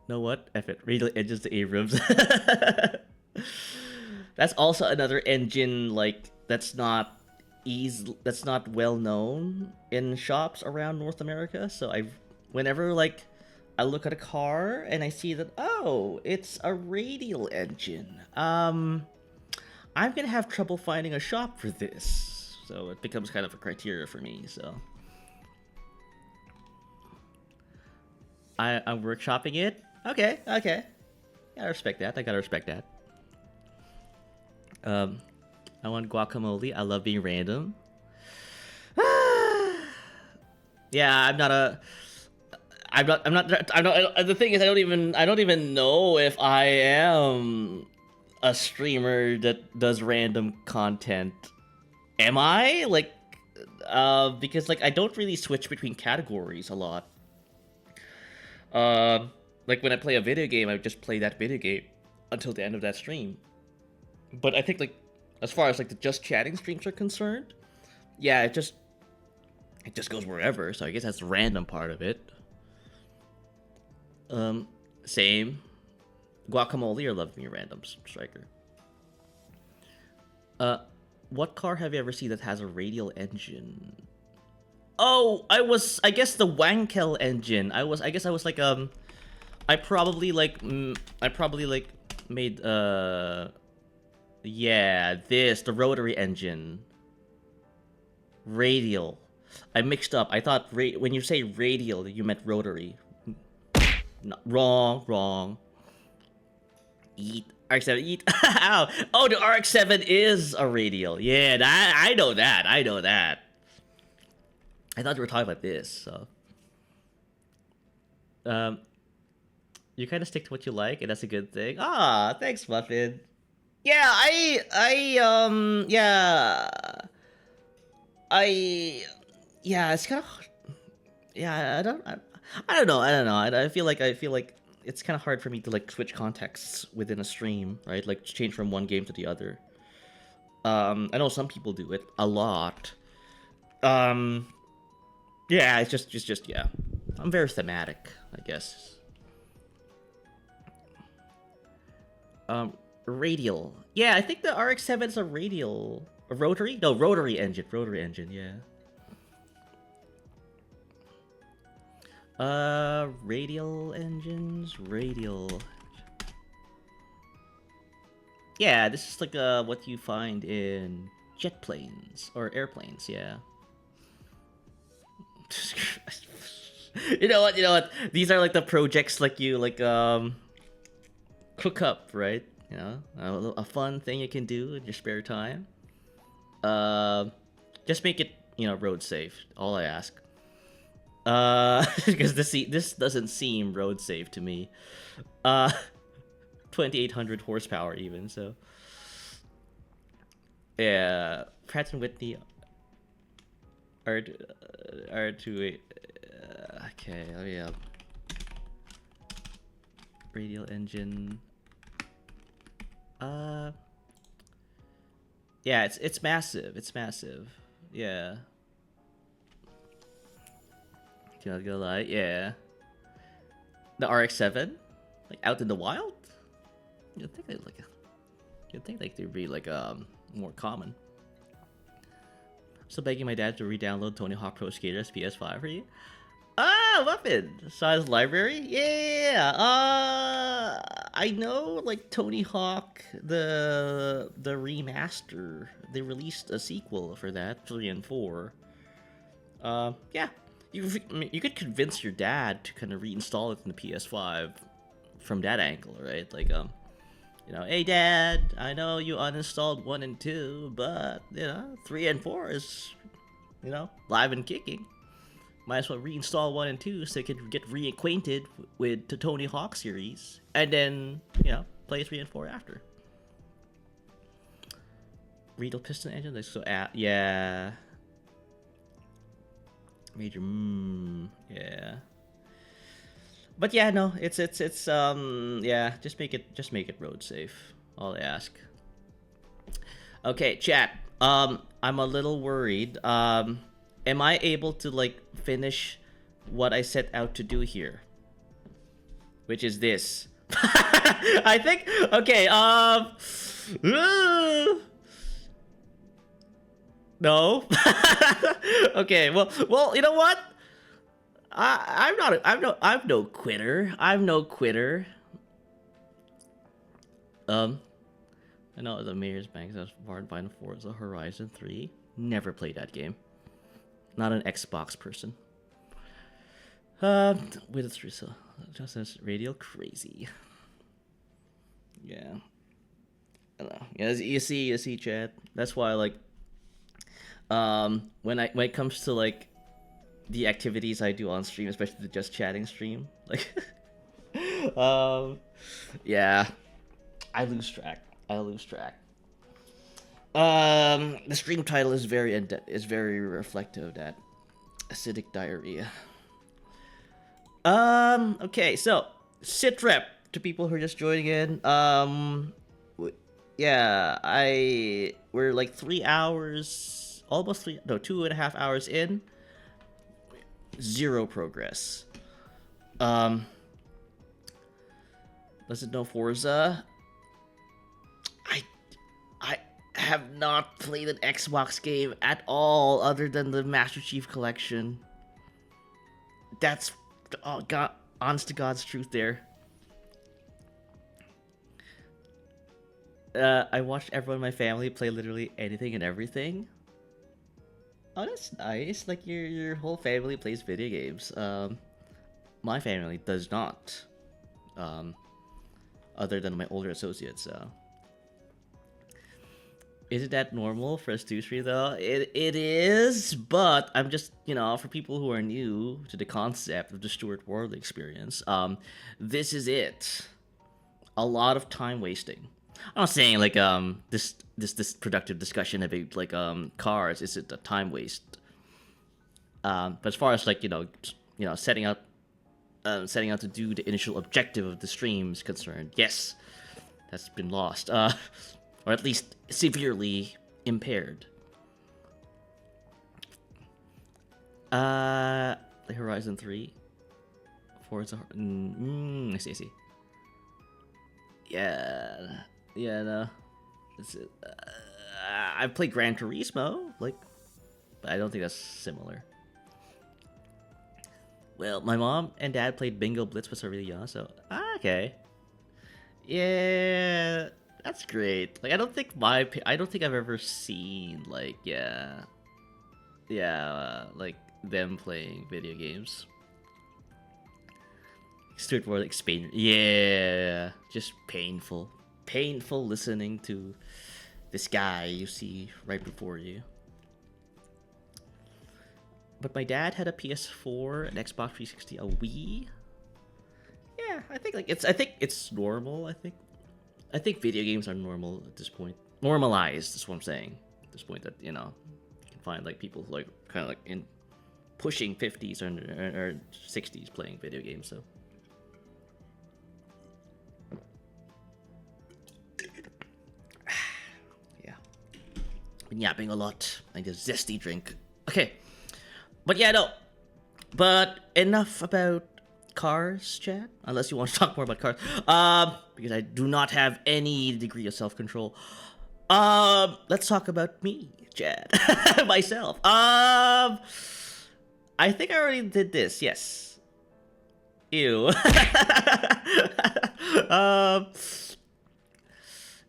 what? F it. Read the engines to Abrams. That's also another engine like that's not well known in shops around North America. So whenever like I look at a car and I see that it's a radial engine. I'm gonna have trouble finding a shop for this. So it becomes kind of a criteria for me, so. I'm workshopping it? Okay. I gotta respect that. I want guacamole. I love being random. Yeah, I'm not. The thing is, I don't even know if I am a streamer that does random content. Am I? Like, because, like, I don't really switch between categories a lot. Like, when I play a video game, I just play that video game until the end of that stream. But I think, like, as far as, like, the Just Chatting streams are concerned, yeah, it just goes wherever, so I guess that's the random part of it. Same. Guacamole or love me random, Striker? Uh, what car have you ever seen that has a radial engine? Oh, I guess the Wankel engine. I guess I was like, I probably like, made, yeah, the rotary engine. Radial. I mixed up. I thought when you say radial, you meant rotary. No, wrong. Eat. RX-7, eat. Ow. Oh, the RX-7 is a radial. Yeah, I know that. I thought we were talking about this, so. You kind of stick to what you like, and that's a good thing. Ah, thanks, Muffin. Yeah, yeah, it's kind of, yeah, I don't know. I feel like it's kind of hard for me to like switch contexts within a stream, right? Like change from one game to the other. I know some people do it a lot. Yeah, it's just yeah. I'm very thematic, I guess. Radial. Yeah, I think the RX-7 is a radial. A rotary? No, rotary engine. Rotary engine, yeah. Radial engines. Radial. Yeah, this is like what you find in jet planes or airplanes, yeah. You know what? These are like the projects like you like cook up, right? You know, a fun thing you can do in your spare time. Just make it, you know, road safe. All I ask. Because this doesn't seem road safe to me. 2,800 horsepower even. So, yeah, Pratt and Whitney are to okay. Let me radial engine. Yeah, it's massive. It's massive. Yeah. Not gonna lie, yeah. The RX-7, like out in the wild. You'd think they'd be like more common. Still begging my dad to re-download Tony Hawk Pro Skater's PS5 for you. Ah, Muffin! Saw his library? Yeah! I know, like, Tony Hawk, the remaster. They released a sequel for that, 3 and 4. Yeah. You could convince your dad to kind of reinstall it in the PS5 from that angle, right? Like, you know, hey, Dad, I know you uninstalled 1 and 2, but, you know, 3 and 4 is, you know, live and kicking. Might as well reinstall 1 and 2 so you can get reacquainted with the Tony Hawk series, and then, you know, play 3 and 4 after. Radial piston engine, so yeah. Major, yeah. But yeah, no, it's yeah, just make it road safe. All I ask. Okay, chat. I'm a little worried. Am I able to like finish what I set out to do here? Which is this. I think okay, no. Okay, well, you know what? I'm no quitter. I'm no quitter. I know the Mayor's Bank was barred by Forza Horizon 3. Never played that game. Not an Xbox person. With its result, just as radial crazy. Yeah. I don't know. Yeah, you see, chat. That's why, like, when it comes to like the activities I do on stream, especially the just chatting stream, like, yeah, I lose track. The stream title is very reflective of that acidic diarrhea. Okay, so sit rep to people who are just joining in. Yeah, we're like 3 hours, almost 2.5 hours in. Zero progress. Does it know Forza? I have not played an Xbox game at all other than the Master Chief Collection. That's God, honest to God's truth there. I watched everyone in my family play literally anything and everything. Oh, that's nice. Like your whole family plays video games. My family does not. Other than my older associates, so. Isn't that normal for a Stu stream though? It is, but I'm just, for people who are new to the concept of the Stuart World experience, this is it. A lot of time wasting. I'm not saying like this productive discussion about like cars isn't a time waste. But as far as like setting out to do the initial objective of the stream is concerned, yes, that's been lost. Or at least severely impaired. The Horizon 3. Forza. I see. Yeah, no. I played Gran Turismo, but I don't think that's similar. Well, my mom and dad played Bingo Blitz when I was really young, so okay. Yeah. That's great. I don't think I've ever seen like them playing video games. Stuart Ward Expander. Yeah, just painful listening to this guy you see right before you. But my dad had a PS4, an Xbox 360, a Wii. Yeah, I think it's normal. I think video games are normal at this point. Normalized is what I'm saying. At this point that, you can find like people like kind of like in pushing 50s or 60s playing video games, so. Yeah. Been yapping a lot. I need a zesty drink. Okay. But yeah, no. But enough about cars, chat, unless you want to talk more about cars, because I do not have any degree of self-control. Let's talk about me, chat. Myself. I think I already did this. Yes. Ew.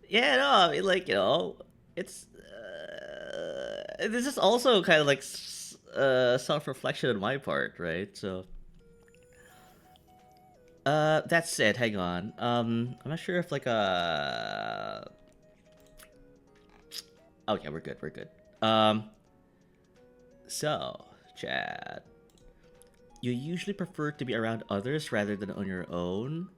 Yeah, no, I mean, it's this is also kind of like self-reflection on my part, right? So that said, hang on. I'm not sure if like okay, we're good. So, chat. You usually prefer to be around others rather than on your own?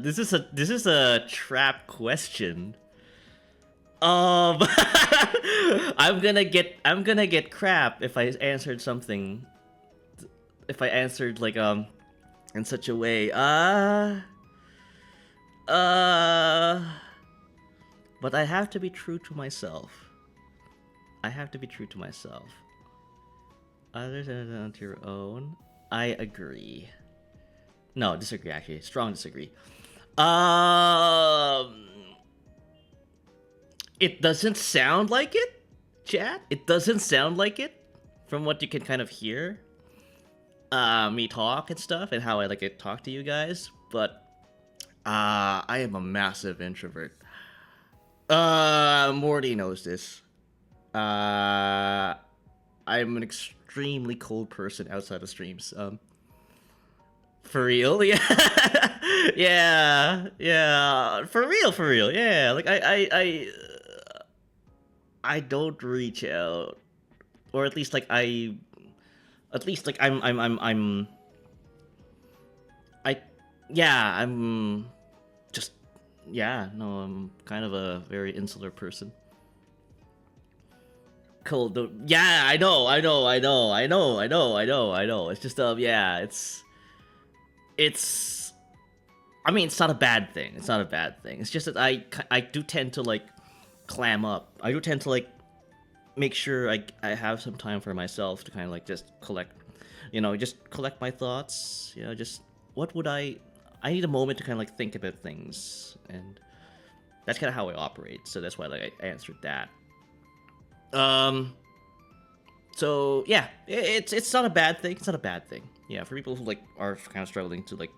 This is a trap question. I'm gonna get crap if I answered something. If I answered like in such a way. But I have to be true to myself. Other than on your own, I agree. No, disagree actually. Strong disagree. It doesn't sound like it, chat. It doesn't sound like it from what you can kind of hear. Me talk and stuff and how I like to talk to you guys, but I am a massive introvert. Morty knows this. I'm an extremely cold person outside of streams. For real, yeah. yeah, for real, yeah. Like I don't reach out, or at least like I'm just, no, I'm kind of a very insular person. Cold, yeah, I know. It's just, it's, I mean, it's not a bad thing. It's just that I do tend to like clam up. I do tend to like make sure I have some time for myself to kind of like just collect my thoughts, just what would I need a moment to kind of like think about things, and that's kind of how I operate. So that's why like I answered that. So yeah, it's not a bad thing. It's not a bad thing. Yeah, for people who like are kind of struggling to like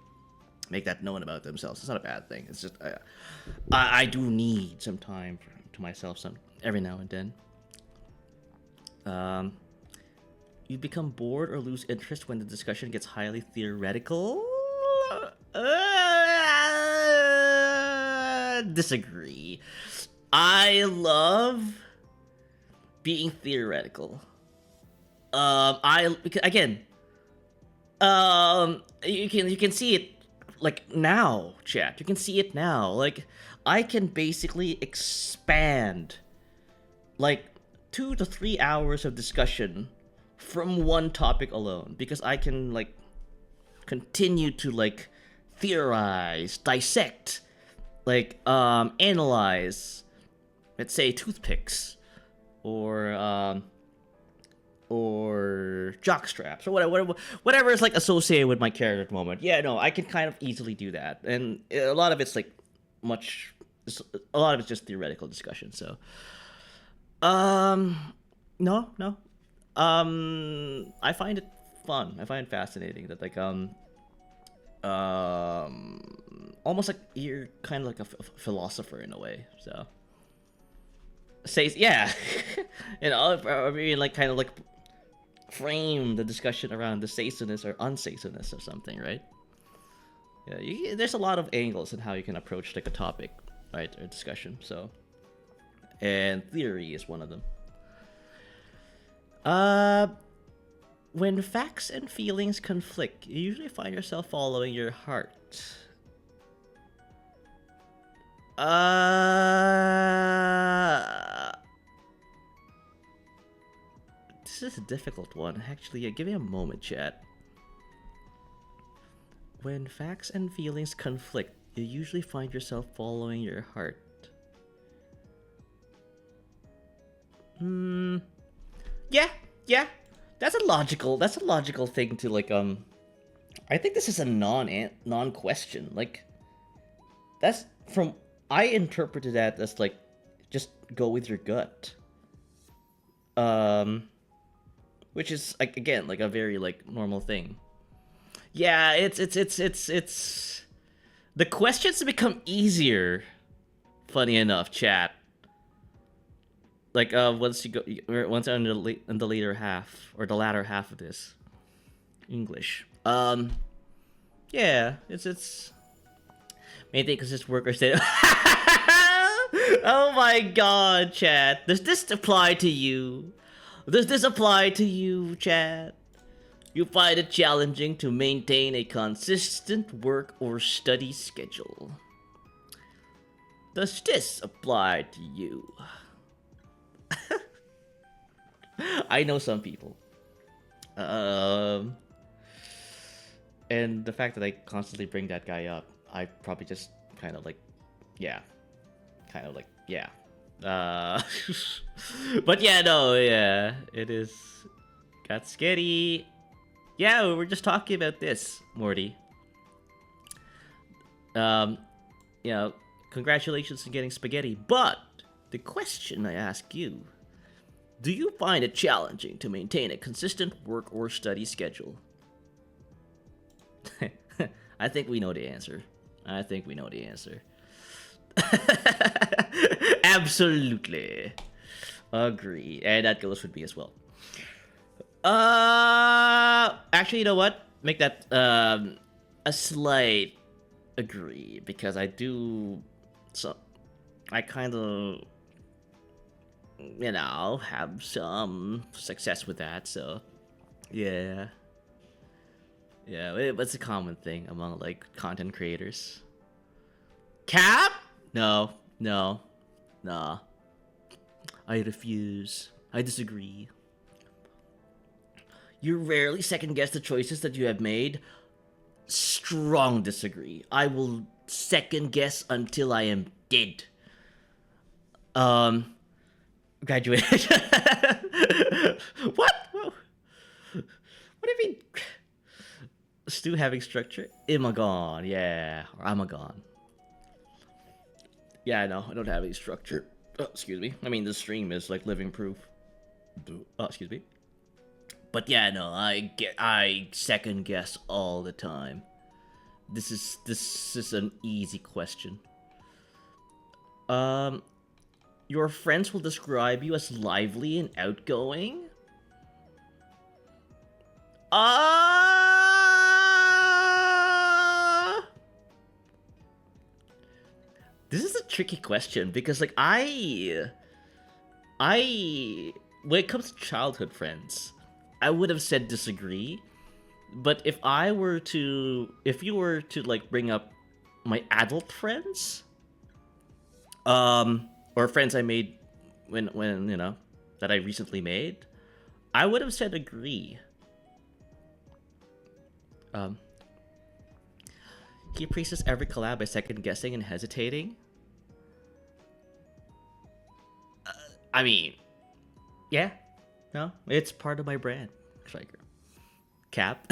make that known about themselves, it's not a bad thing. It's just I do need some time to myself every now and then. You become bored or lose interest when the discussion gets highly theoretical. Disagree. I love being theoretical. You can see it like now, chat. You can see it now. Like I can basically expand like 2 to 3 hours of discussion from one topic alone, because I can like continue to like theorize, dissect, like analyze, let's say toothpicks or jock straps or whatever is like associated with my character at the moment. Yeah, no, I can kind of easily do that, and a lot of it's like a lot of it's just theoretical discussion. So no. I find it fun. I find it fascinating that like almost like you're kind of like a philosopher in a way. So say yeah, I mean like kind of like frame the discussion around the saysoness or unsaysoness of something, right? Yeah, there's a lot of angles in how you can approach like a topic, right, or discussion. So, and theory is one of them. When facts and feelings conflict, you usually find yourself following your heart. This is a difficult one. Actually, give me a moment, chat. When facts and feelings conflict, you usually find yourself following your heart. Yeah. That's a logical thing to like I think this is a non-question. Like that's from I interpreted that as like just go with your gut. Which is like again like a very like normal thing. Yeah, it's the questions become easier. Funny enough, chat. Like once in the later half or the latter half of this English. Yeah, it's main thing because it's workers say. Oh my god, chat. Does this apply to you? Does this apply to you, chat? You find it challenging to maintain a consistent work or study schedule. Does this apply to you? I know some people. And the fact that I constantly bring that guy up, I probably just kind of like, yeah. But yeah, no, yeah, it is. Got skitty. Yeah, we were just talking about this, Morty. You know, congratulations on getting spaghetti, but the question I ask you, do you find it challenging to maintain a consistent work or study schedule? I think we know the answer. Absolutely. Agree. And that goes with me as well. Actually, you know what? Make that a slight agree, because I do I kind of have some success with that, so yeah, it's a common thing among like content creators. Cap? No, nah. I refuse. I disagree. You rarely second guess the choices that you have made. Strong disagree. I will second guess until I am dead. Graduation. What? What do you mean? Stu having structure? Imagon, yeah. Or Amagon. Yeah, no, I don't have any structure. Oh, excuse me. I mean, the stream is like living proof. Oh, excuse me. But yeah, no, I second guess all the time. This is an easy question. Your friends will describe you as lively and outgoing? This is a tricky question because like I when it comes to childhood friends, I would have said disagree. But if you were to like bring up my adult friends, or friends I made when you know that I recently made, I would have said agree. He preaches every collab by second guessing and hesitating. I mean, yeah, no, it's part of my brand, Striker. Cap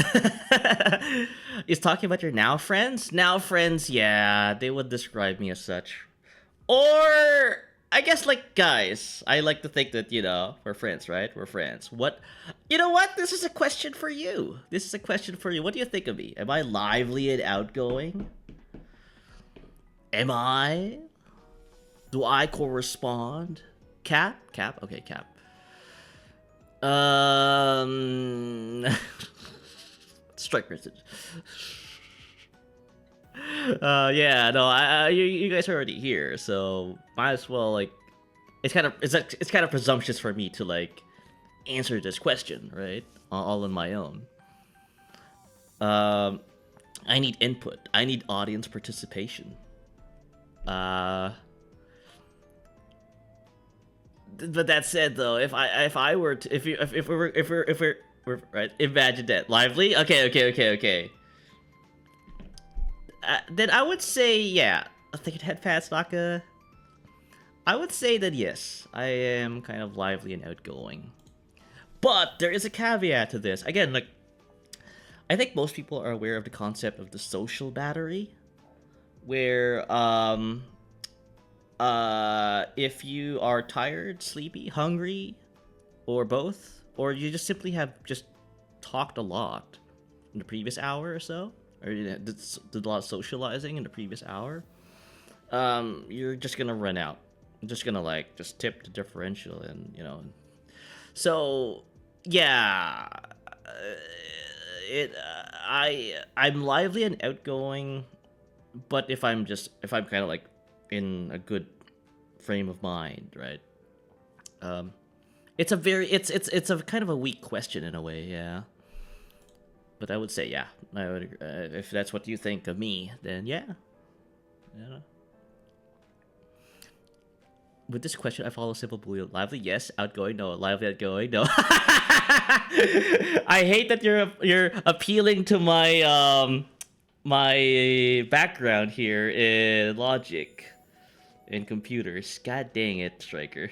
is talking about your now friends. Now friends, yeah, they would describe me as such. Or I guess like guys, I like to think that we're friends, right? We're friends. What? You know what? This is a question for you. This is a question for you. What do you think of me? Am I lively and outgoing? Am I? Do I correspond? Cap? Okay, Cap. Strike message. Yeah, no, you guys are already here, so might as well like. It's kind of presumptuous for me to like answer this question, right? All on my own. I need input. I need audience participation. But that said, though, if we're right, imagine that lively. Okay. Then I would say yeah. I think it had fast vodka. I would say that yes, I am kind of lively and outgoing. But there is a caveat to this. Again, like I think most people are aware of the concept of the social battery, where if you are tired, sleepy, hungry, or both, or you just simply have just talked a lot in the previous hour or so, or did a lot of socializing in the previous hour, you're just gonna run out. You're just gonna like just tip the differential, and so yeah, I'm lively and outgoing, but if I'm kind of like in a good frame of mind, right? It's a kind of a weak question in a way, yeah. But I would say, yeah, I would agree. If that's what you think of me, then yeah. With this question, I follow simple boolean. Lively, yes. Outgoing, no. Lively, outgoing, no. I hate that you're appealing to my my background here in logic and computers. God dang it, Striker.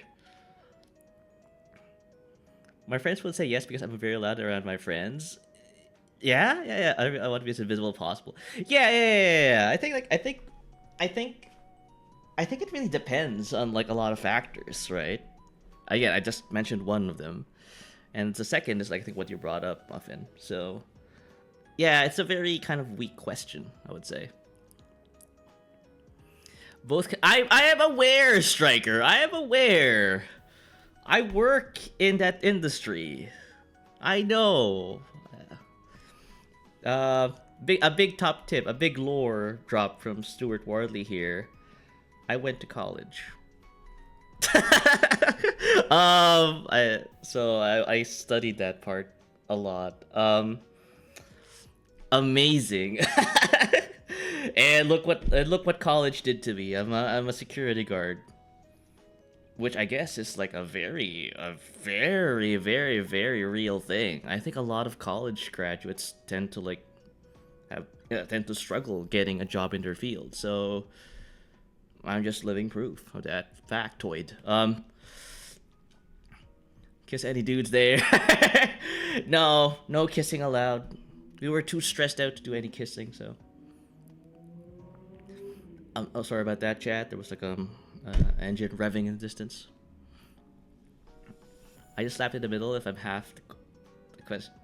My friends would say yes because I'm very loud around my friends. Yeah. I want to be as invisible as possible. Yeah. I think it really depends on like a lot of factors, right? Again, I just mentioned one of them, and the second is like I think what you brought up, Muffin. So, yeah, it's a very kind of weak question, I would say. Both. I am aware, Striker. I am aware. I work in that industry. I know. A big top tip, a big lore drop from Stuart Wardley here. I went to college. I studied that part a lot. Amazing. And look what college did to me. I'm a security guard, which I guess is like a very, very, very real thing. I think a lot of college graduates tend to like tend to struggle getting a job in their field. So I'm just living proof of that factoid. Kiss any dudes there? No kissing allowed. We were too stressed out to do any kissing, so. Oh, sorry about that, chat. There was like engine revving in the distance. I just slapped in the middle if I'm half the question.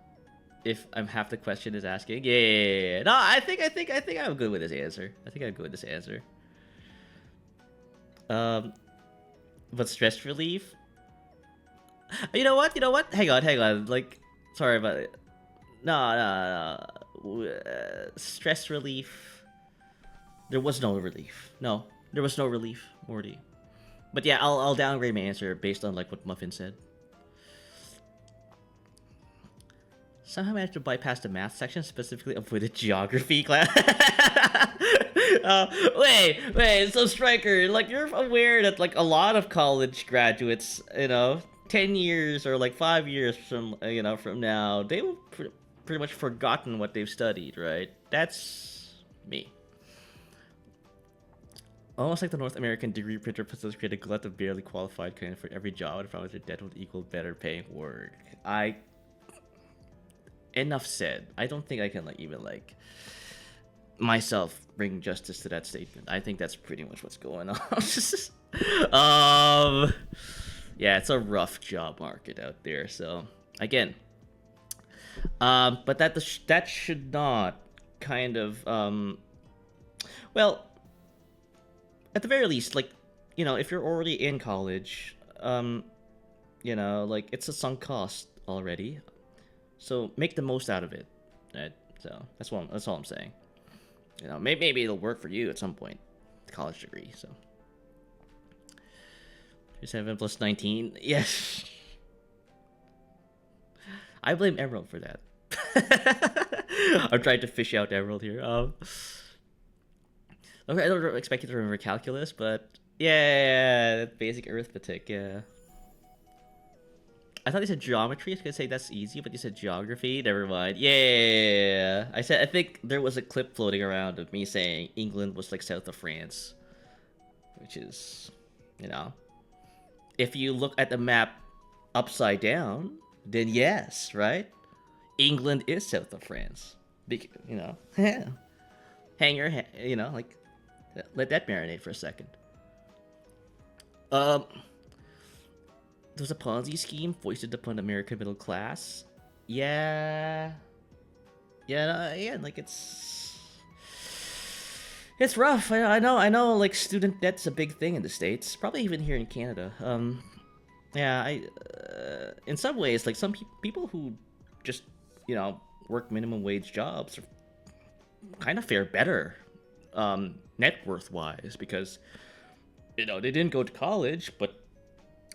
If I'm half the question is asking. Yeah. No, I think I'm good with this answer. I think I'm good with this answer. But stress relief. You know what? Hang on. Like, sorry about it. No. Stress relief. There was no relief. No, there was no relief, Morty. But yeah, I'll downgrade my answer based on like what Muffin said. Somehow managed to bypass the math section, specifically avoided geography class. Wait, so Striker, like you're aware that like a lot of college graduates, 10 years or like 5 years from from now, they will pretty much forgotten what they've studied, right? That's me. Almost like the North American degree printer facilities create a glut of barely qualified candidates for every job and found that debt would equal better paying work. Enough said. I don't think I can even myself bring justice to that statement. I think that's pretty much what's going on. Yeah, it's a rough job market out there. So again, but that should not kind of well. At the very least, if you're already in college, it's a sunk cost already. So make the most out of it, right? So that's all I'm saying. Maybe it'll work for you at some point, the college degree. So 7 plus 19, yes. I blame Emerald for that. I'm trying to fish out Emerald here. Okay, I don't expect you to remember calculus, but yeah, basic arithmetic, yeah. I thought you said geometry. I was gonna say that's easy, but you said geography. Never mind. Yeah, I think there was a clip floating around of me saying England was like south of France, which is, if you look at the map upside down, then yes, right? England is south of France. Hang your head, let that marinate for a second. There's a Ponzi scheme foisted upon the American middle class. Yeah, it's rough. I know. Like student debt's a big thing in the States, probably even here in Canada. In some ways, like some people who just work minimum wage jobs kind of fare better, net worth wise, because they didn't go to college, but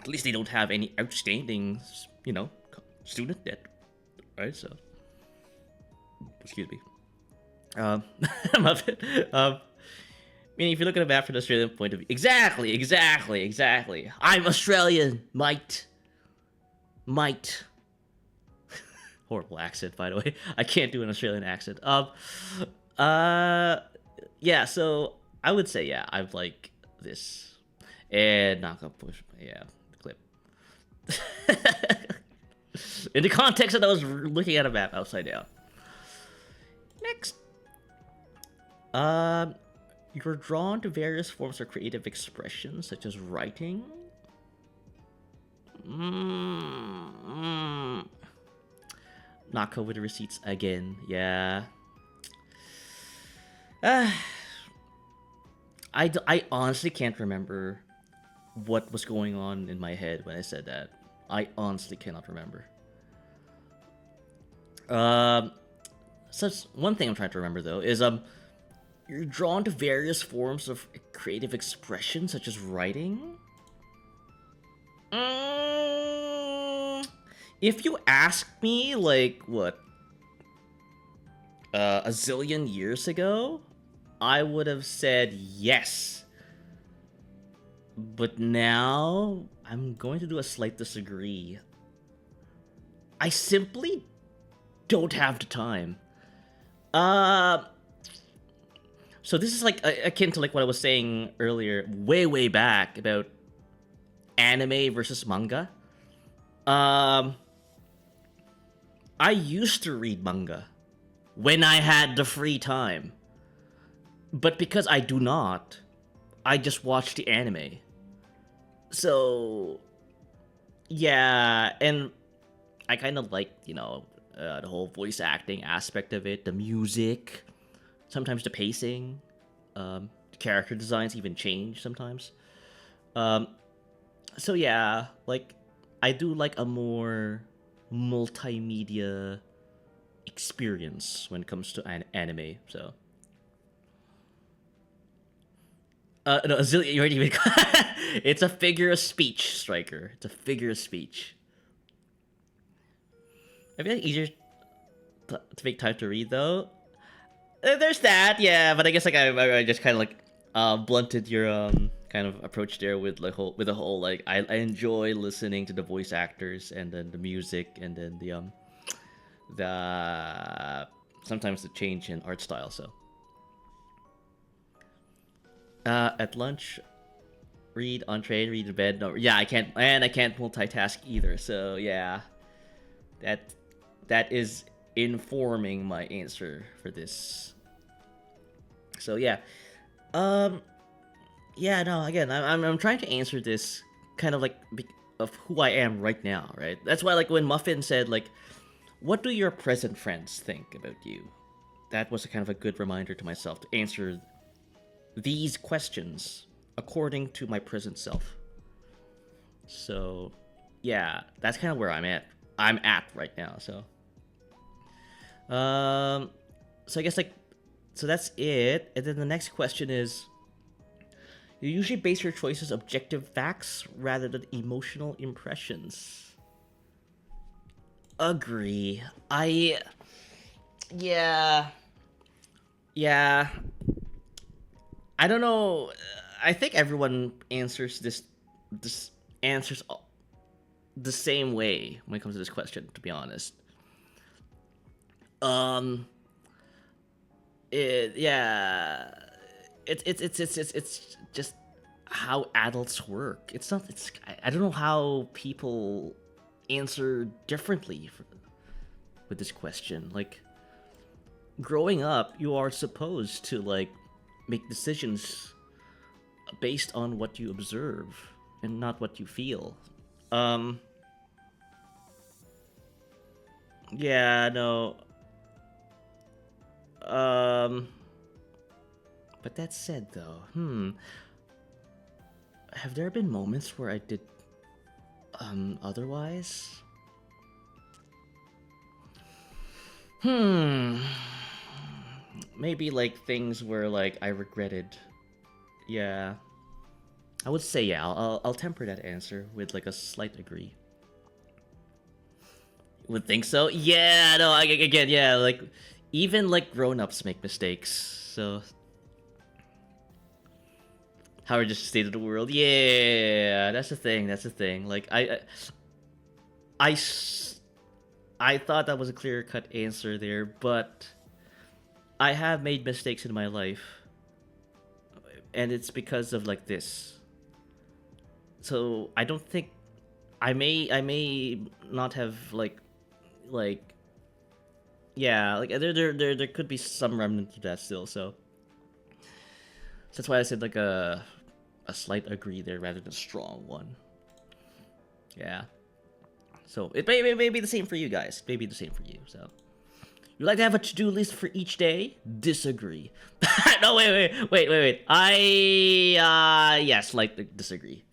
at least they don't have any outstanding, student debt, right? So, excuse me. Meaning, if you look at a map from an Australian point of view, exactly. I'm Australian, mate. Horrible accent, by the way. I can't do an Australian accent. Yeah. So I would say, yeah, I'm like this, and not gonna push. Yeah. In the context that I was looking at a map upside down. Next. You're drawn to various forms of creative expression, such as writing. Not COVID receipts again. Yeah. I honestly can't remember what was going on in my head when I said that. I honestly cannot remember. So one thing I'm trying to remember though is you're drawn to various forms of creative expression, such as writing. If you ask me, like what, a zillion years ago, I would have said yes. But now, I'm going to do a slight disagree. I simply don't have the time. So this is like akin to like what I was saying earlier, way back about anime versus manga. I used to read manga when I had the free time. But because I do not, I just watch the anime. So, yeah, and I kind of like, you know, the whole voice acting aspect of it, the music, sometimes the pacing, the character designs even change sometimes. So yeah, like, I do like a more multimedia experience when it comes to anime, so. No, Azilea, you already even. It's a figure of speech, Striker. It's a figure of speech. I feel like easier to make time to read, though. There's that, yeah, but I guess like I just kind of like blunted your kind of approach there with like the whole like I enjoy listening to the voice actors and then the music and then the sometimes the change in art style. So at lunch, read on train, read in bed. No, yeah, I can't multitask either. So yeah, that is informing my answer for this. So yeah, yeah, no, again, I'm trying to answer this kind of like of who I am right now, right? That's why like when Muffin said like, what do your present friends think about you? That was a kind of a good reminder to myself to answer these questions according to my present self. So yeah, that's kind of where I'm at right now. So so I guess like, so that's it. And then the next question is, you usually base your choices objective facts rather than emotional impressions. Agree. Yeah. Yeah. I don't know. I think everyone answers this answers the same way when it comes to this question, to be honest. Yeah, it's just how adults work. It's not. I don't know how people answer differently with this question. Like, growing up, you are supposed to like make decisions based on what you observe and not what you feel. Yeah, no. But that said, though, have there been moments where I did, otherwise? Maybe, like, things where, like, I regretted. Yeah. I would say, yeah, I'll temper that answer with, like, a slight agree. Would think so? Yeah, no, again, yeah, like, even, like, grown-ups make mistakes, so... How I just stated the world. Yeah, that's the thing. That's the thing. Like I thought that was a clear-cut answer there, but I have made mistakes in my life, and it's because of like this. So I don't think I may not have like yeah, like there could be some remnant of that still. So that's why I said like a slight agree there rather than a strong one. Yeah. So it may be the same for you guys. Maybe the same for you. So you like to have a to-do list for each day? Disagree. No, wait. Yes, like disagree.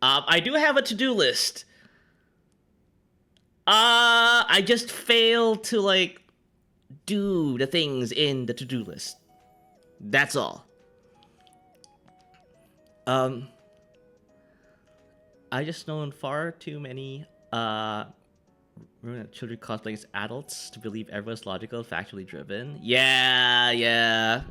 I do have a to-do list. I just fail to like do the things in the to-do list. That's all. I just known far too many children cosplaying as adults to believe everyone's logical, factually driven. Yeah.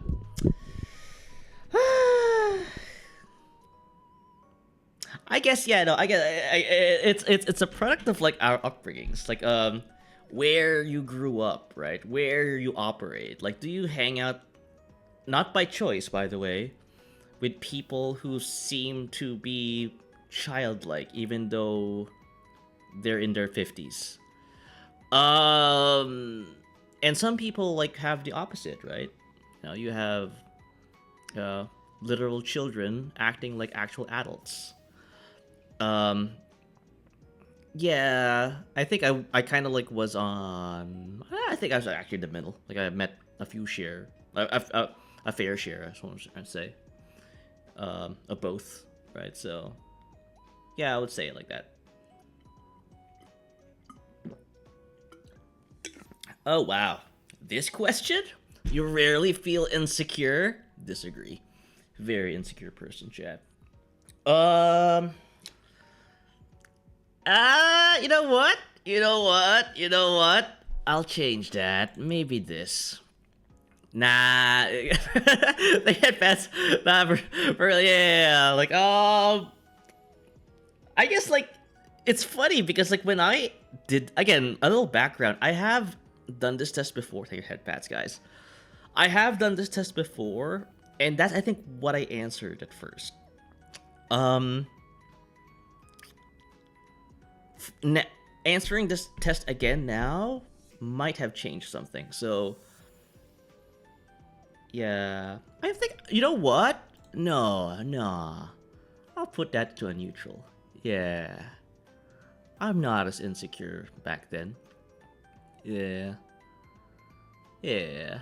I guess yeah. No, I guess it's a product of like our upbringings, like where you grew up, right? Where you operate. Like, do you hang out, not by choice, by the way, with people who seem to be childlike, even though they're in their 50s. And And some people like have the opposite, right? You know, you have literal children acting like actual adults. Um, yeah, I think I kind of like was on. I think I was actually in the middle. Like I met a few share, a fair share. I want to say, of both, right? So, yeah, I would say it like that. Oh wow, this question? You rarely feel insecure? Disagree. Very insecure person, chat. You know what? You know what? You know what? I'll change that. Maybe this. Nah, they get best. Nah, yeah, like I guess like it's funny because like when I did again a little background, I have done this test before. Take your head pats, guys. I have done this test before, and that's I think what I answered at first. Um, Answering this test again now might have changed something. So yeah, I think you know what? No, I'll put that to a neutral. Yeah, I'm not as insecure back then. Yeah. Yeah,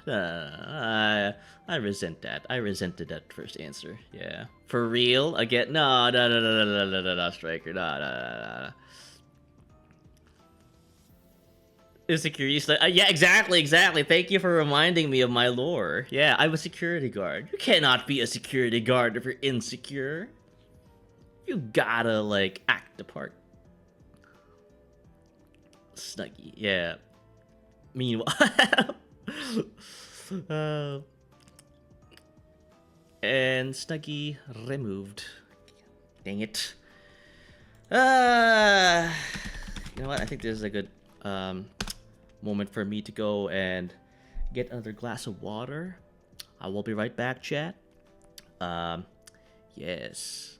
I resent that. I resented that first answer. Yeah, for real. Again, no, Striker, no. Insecurity. Yeah, exactly. Thank you for reminding me of my lore. Yeah, I'm a security guard. You cannot be a security guard if you're insecure. You gotta like act the part. Snuggy. Yeah. Meanwhile. uh, and Snuggy removed. Dang it. You know what? I think this is a good moment for me to go and get another glass of water. I will be right back, chat. Yes.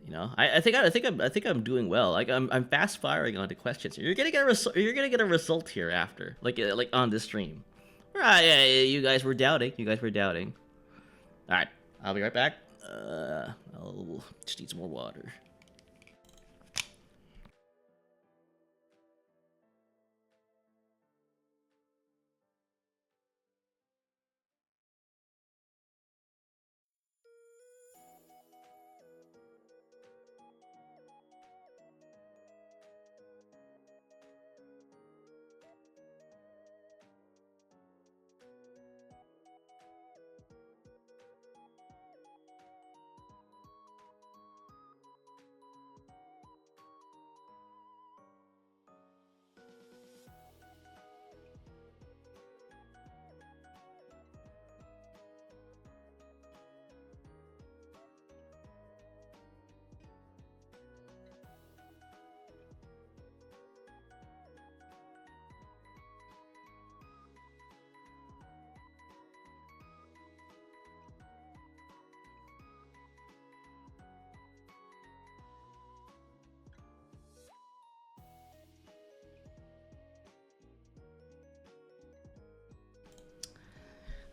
You know, I think I'm doing well. Like I'm fast firing onto questions. You're gonna get a result. You're gonna get a result here after, like on this stream. Right? Yeah, you guys were doubting. All right, I'll be right back. I'll just need some more water.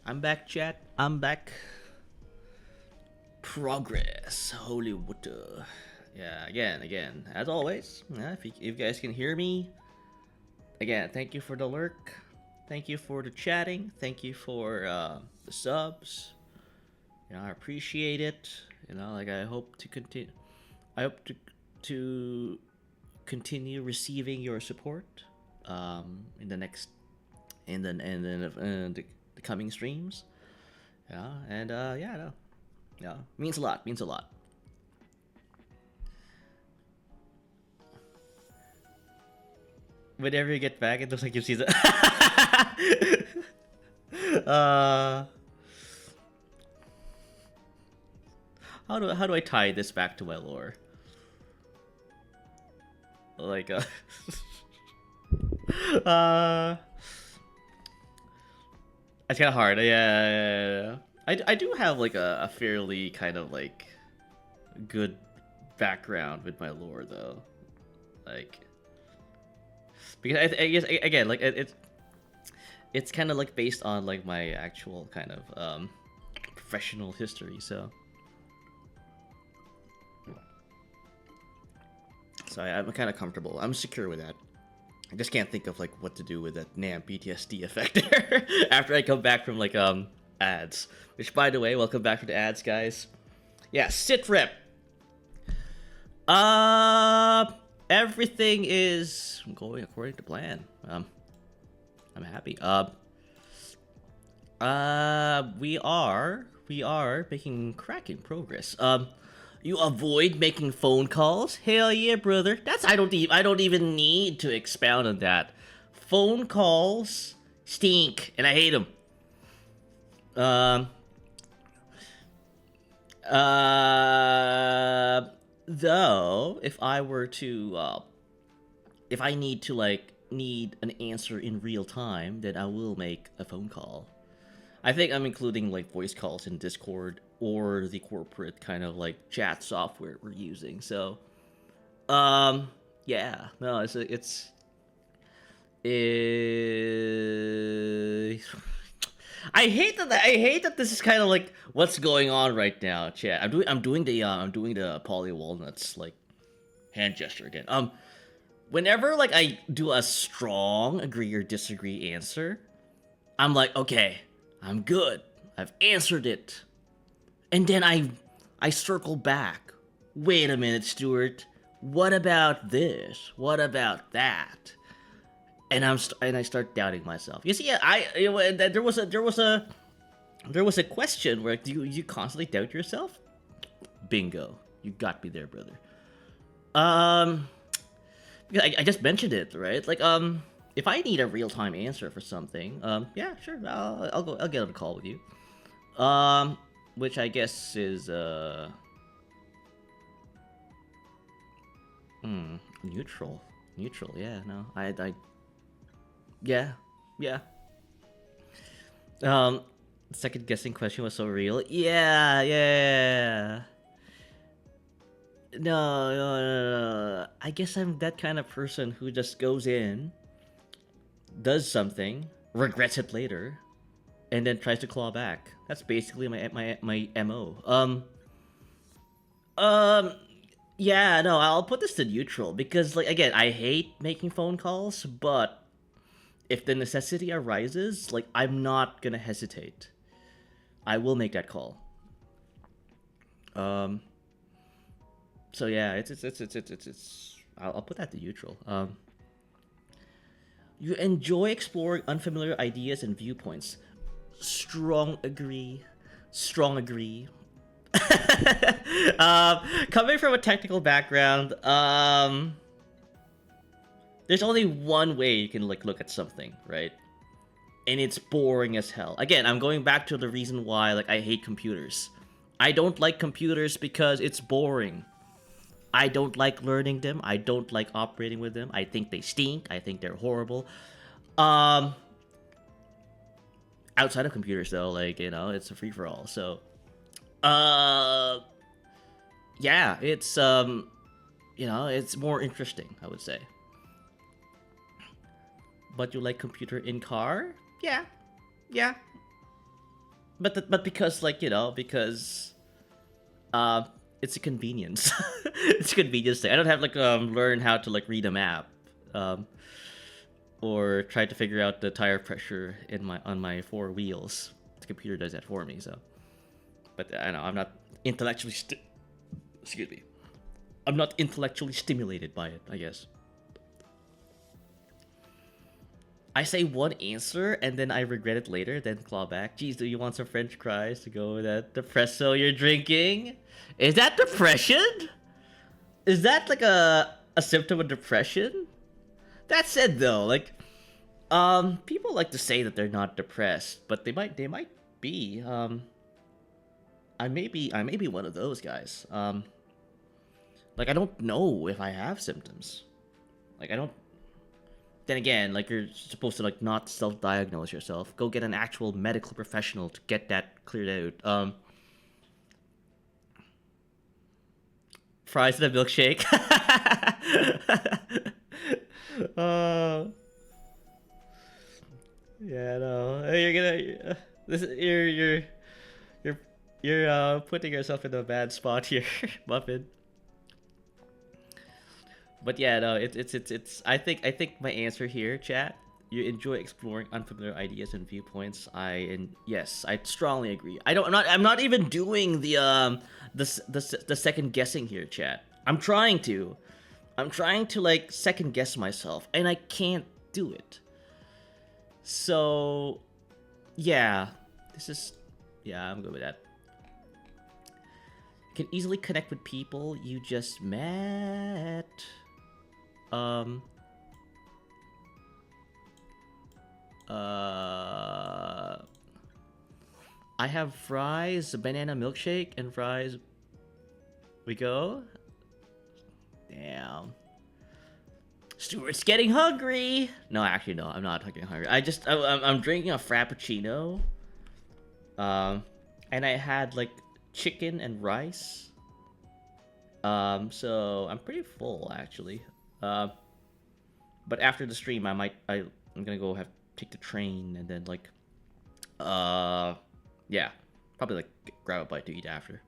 I'm back, chat. I'm back. Progress. Holy water. Yeah, again, as always. If you guys can hear me, again, thank you for the lurk. Thank you for the chatting. Thank you for the subs. You know, I appreciate it. You know, like I hope to continue. I hope to continue receiving your support in the next in the coming streams. Yeah, and yeah, no, yeah, means a lot. Means a lot. Whenever you get back, it looks like you see the. How do I tie this back to my lore? Like it's kind of hard. Yeah. I do have like a fairly kind of like good background with my lore though, like because I guess again like it's it's kind of like based on like my actual kind of professional history, so I'm kind of comfortable. I'm secure with that. I just can't think of like what to do with that PTSD effect there after I come back from like ads. Which, by the way, welcome back to the ads, guys. Yeah, sit rep. Everything is going according to plan. I'm happy. We are making cracking progress. You avoid making phone calls? Hell yeah, brother. I don't even need to expound on that. Phone calls stink, and I hate them. Though, if I were to, if I need an answer in real time, then I will make a phone call. I think I'm including like voice calls in Discord or the corporate kind of like chat software we're using. So, yeah, no, it's. I hate that this is kind of like what's going on right now, chat. I'm doing the poly walnuts like hand gesture again. Whenever like I do a strong agree or disagree answer, I'm like, okay, I'm good. I've answered it. And then I circle back. Wait a minute, Stuart. What about this? What about that? And I start doubting myself. You see, there was a question where do you constantly doubt yourself? Bingo, you got me there, brother. I just mentioned it, right? Like, if I need a real time answer for something, yeah, sure, I'll get on a call with you. Which I guess is neutral, yeah, no, yeah. Second guessing question was so real. Yeah. No. I guess I'm that kind of person who just goes in, does something, regrets it later, and then tries to claw back. That's basically my MO. Yeah, no, I'll put this to neutral because, like, again, I hate making phone calls, but if the necessity arises, like, I'm not gonna hesitate. I will make that call. So yeah, it's I'll put that to neutral. You enjoy exploring unfamiliar ideas and viewpoints. Strong agree. Coming from a technical background, there's only one way you can like look at something, right? And it's boring as hell. Again, I'm going back to the reason why like I hate computers. I don't like computers because it's boring. I don't like learning them. I don't like operating with them. I think they stink. I think they're horrible. Outside of computers though, like, you know, it's a free-for-all. So yeah, it's you know, it's more interesting, I would say. But you like computer in car? Yeah. But because, like, you know, because it's a convenience. It's a convenience thing. I don't have like learn how to like read a map, or try to figure out the tire pressure on my four wheels. The computer does that for me. So, but I know I'm not intellectually excuse me. I'm not intellectually stimulated by it, I guess. I say one answer and then I regret it later, then claw back. Geez, do you want some French fries to go with that depresso you're drinking? Is that depression? Is that like a symptom of depression? That said though, like, people like to say that they're not depressed, but they might be. I may be one of those guys. Like, I don't know if I have symptoms. Like, I don't. Then again, like, you're supposed to like not self-diagnose yourself. Go get an actual medical professional to get that cleared out. Fries and a milkshake. Yeah, no. You're gonna. You're putting yourself in a bad spot here, Muffin. But yeah, no. It's. I think my answer here, chat. You enjoy exploring unfamiliar ideas and viewpoints. Yes, I strongly agree. I'm not even doing the second guessing here, chat. I'm trying to like second guess myself, and I can't do it. So, yeah, I'm good with that. You can easily connect with people you just met. I have fries, a banana milkshake, and fries. We go. Damn. Stuart's getting hungry. No, actually, no. I'm not getting hungry. I'm drinking a frappuccino. And I had like chicken and rice. So I'm pretty full actually. But after the stream, I'm gonna go take the train and then like, yeah, probably like grab a bite to eat after.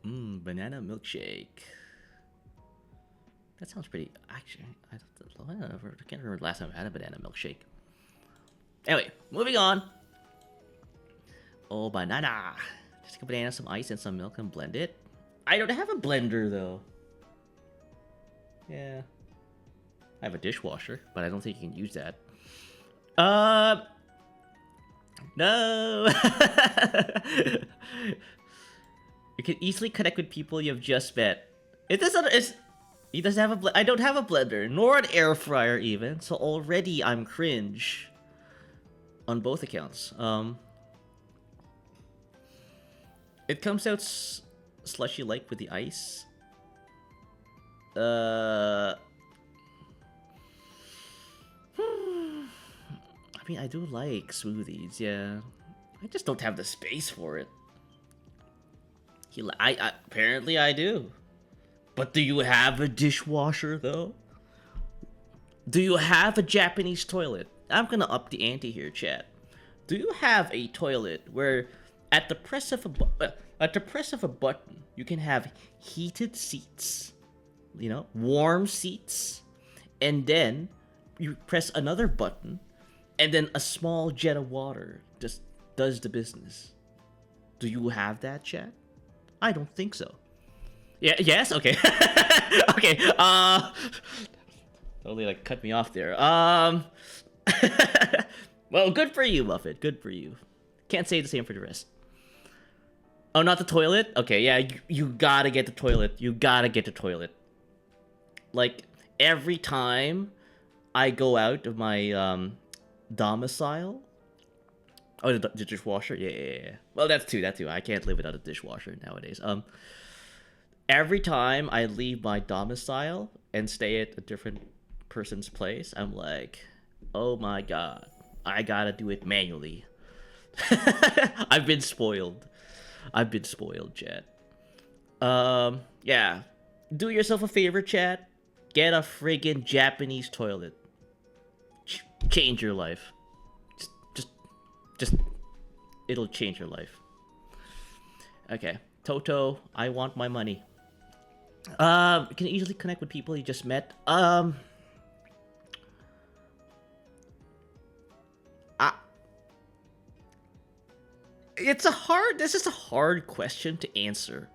Banana milkshake. That sounds pretty. Actually, I can't remember the last time I had a banana milkshake. Anyway, moving on. Oh, banana. Just take a banana, some ice, and some milk and blend it. I don't have a blender though. Yeah. I have a dishwasher, but I don't think you can use that. No. You can easily connect with people you have just met. He doesn't have I don't have a blender, nor an air fryer even, so already I'm cringe. On both accounts. It comes out slushy-like with the ice. I mean, I do like smoothies, yeah. I just don't have the space for it. Apparently I do. But do you have a dishwasher, though? Do you have a Japanese toilet? I'm gonna up the ante here, chat. Do you have a toilet where at the press of a button, you can have heated seats, you know, warm seats, and then you press another button, and then a small jet of water just does the business? Do you have that, chat? I don't think so. Yeah. Yes. Okay. Okay. Totally like cut me off there. Well, good for you, Muffet. Good for you. Can't say the same for the rest. Oh, not the toilet? Okay, yeah, you gotta get the toilet. You gotta get the toilet. Like, every time I go out of my domicile. Oh, the dishwasher? Yeah. Well, that's too. I can't live without a dishwasher nowadays. Every time I leave my domicile and stay at a different person's place, I'm like, oh my god, I gotta do it manually. I've been spoiled, chat. Yeah. Do yourself a favor, chat. Get a friggin' Japanese toilet. Change your life. Just, it'll change your life. Okay. Toto, I want my money. You can easily connect with people you just met. This is a hard question to answer.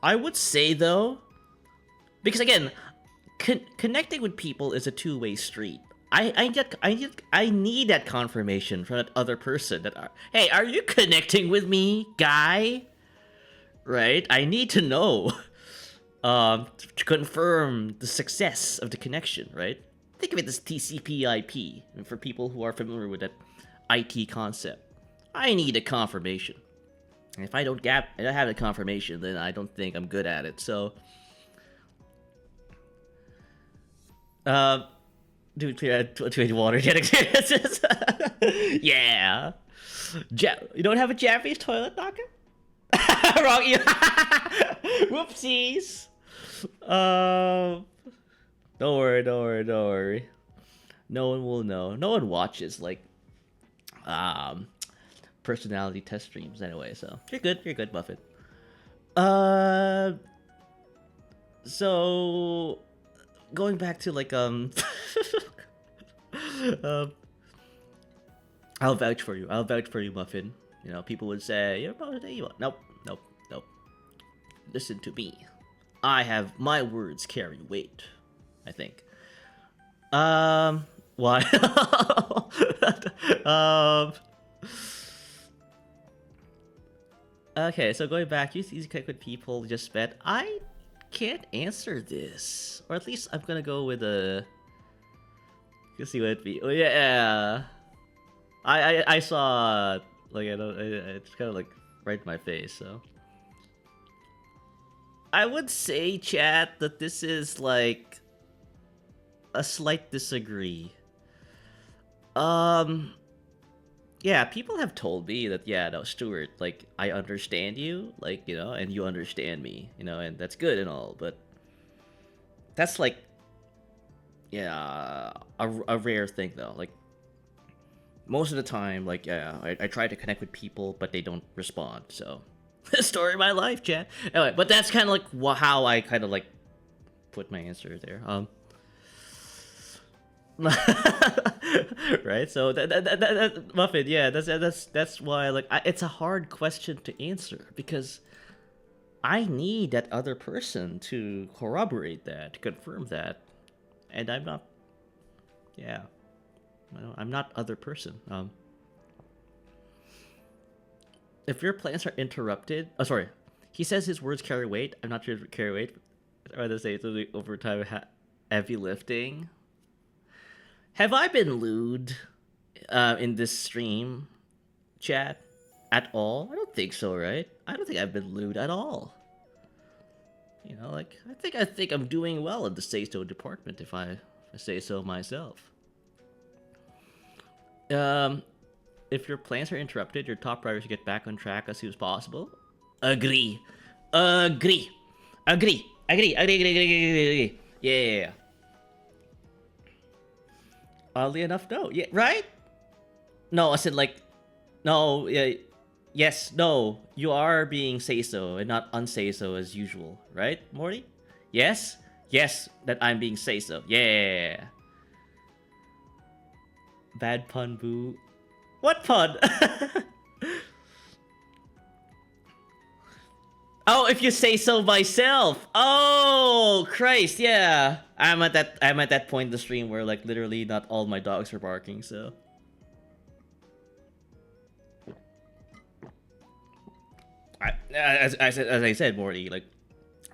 I would say though, because again, connecting with people is a two-way street. I need that confirmation from that other person that, hey, are you connecting with me, guy? Right? I need to know to confirm the success of the connection, right? Think of it as TCP/IP for people who are familiar with that IT concept. I need a confirmation. And if I don't have a confirmation, then I don't think I'm good at it. So, dude, clear out water jet experiences. Yeah. You don't have a Japanese toilet, Naka? Wrong. Whoopsies. Don't worry. no one will know. No one watches like personality test streams anyway, so you're good, Buffett. So going back to like um I'll vouch for you. I'll vouch for you, Muffin. You know, people would say, you're about to you. Nope, nope, nope. Listen to me. I have my words carry weight, I think. Why? Okay, so going back, use easy click with people just met. I can't answer this. Or at least I'm gonna go with a... You see what it be. Oh, yeah. I saw... Like, I don't... It's kind of like right in my face, so... I would say, chat, that this is like... a slight disagree. Yeah, people have told me that, yeah, no, Stuart, like, I understand you, like, you know, and you understand me, you know, and that's good and all, but that's like, yeah, a rare thing, though. Like, most of the time, like, yeah, I try to connect with people, but they don't respond, so... Story of my life, chat. Anyway, but that's kind of like how I kind of, like, put my answer there. Right, so that Muffin, yeah, that's why, like, it's a hard question to answer because I need that other person to corroborate that, to confirm that, and I'm not. Yeah, I'm not other person. If your plans are interrupted, oh sorry, he says his words carry weight. I'm not sure if carry weight. I'd rather say it's really over time heavy lifting. Have I been lewd in this stream, chat, at all? I don't think so, right? I don't think I've been lewd at all. You know, like, I think I'm doing well in the say-so department, if I say so myself. If your plans are interrupted, your top priority is to get back on track as soon as possible. Agree. Agree. Agree. Agree. Agree. Agree. Agree. Agree. Yeah. Oddly enough, no. Yeah, right? No, I said like, no, yeah, yes, no. You are being say-so and not unsay-so as usual, right, Morty? Yes? Yes, that I'm being say-so. Yeah. Bad pun, boo. What pun? Oh, if you say so myself. Oh, Christ, yeah. I'm at that point in the stream where like literally not all my dogs are barking, so. As I said, Morty, like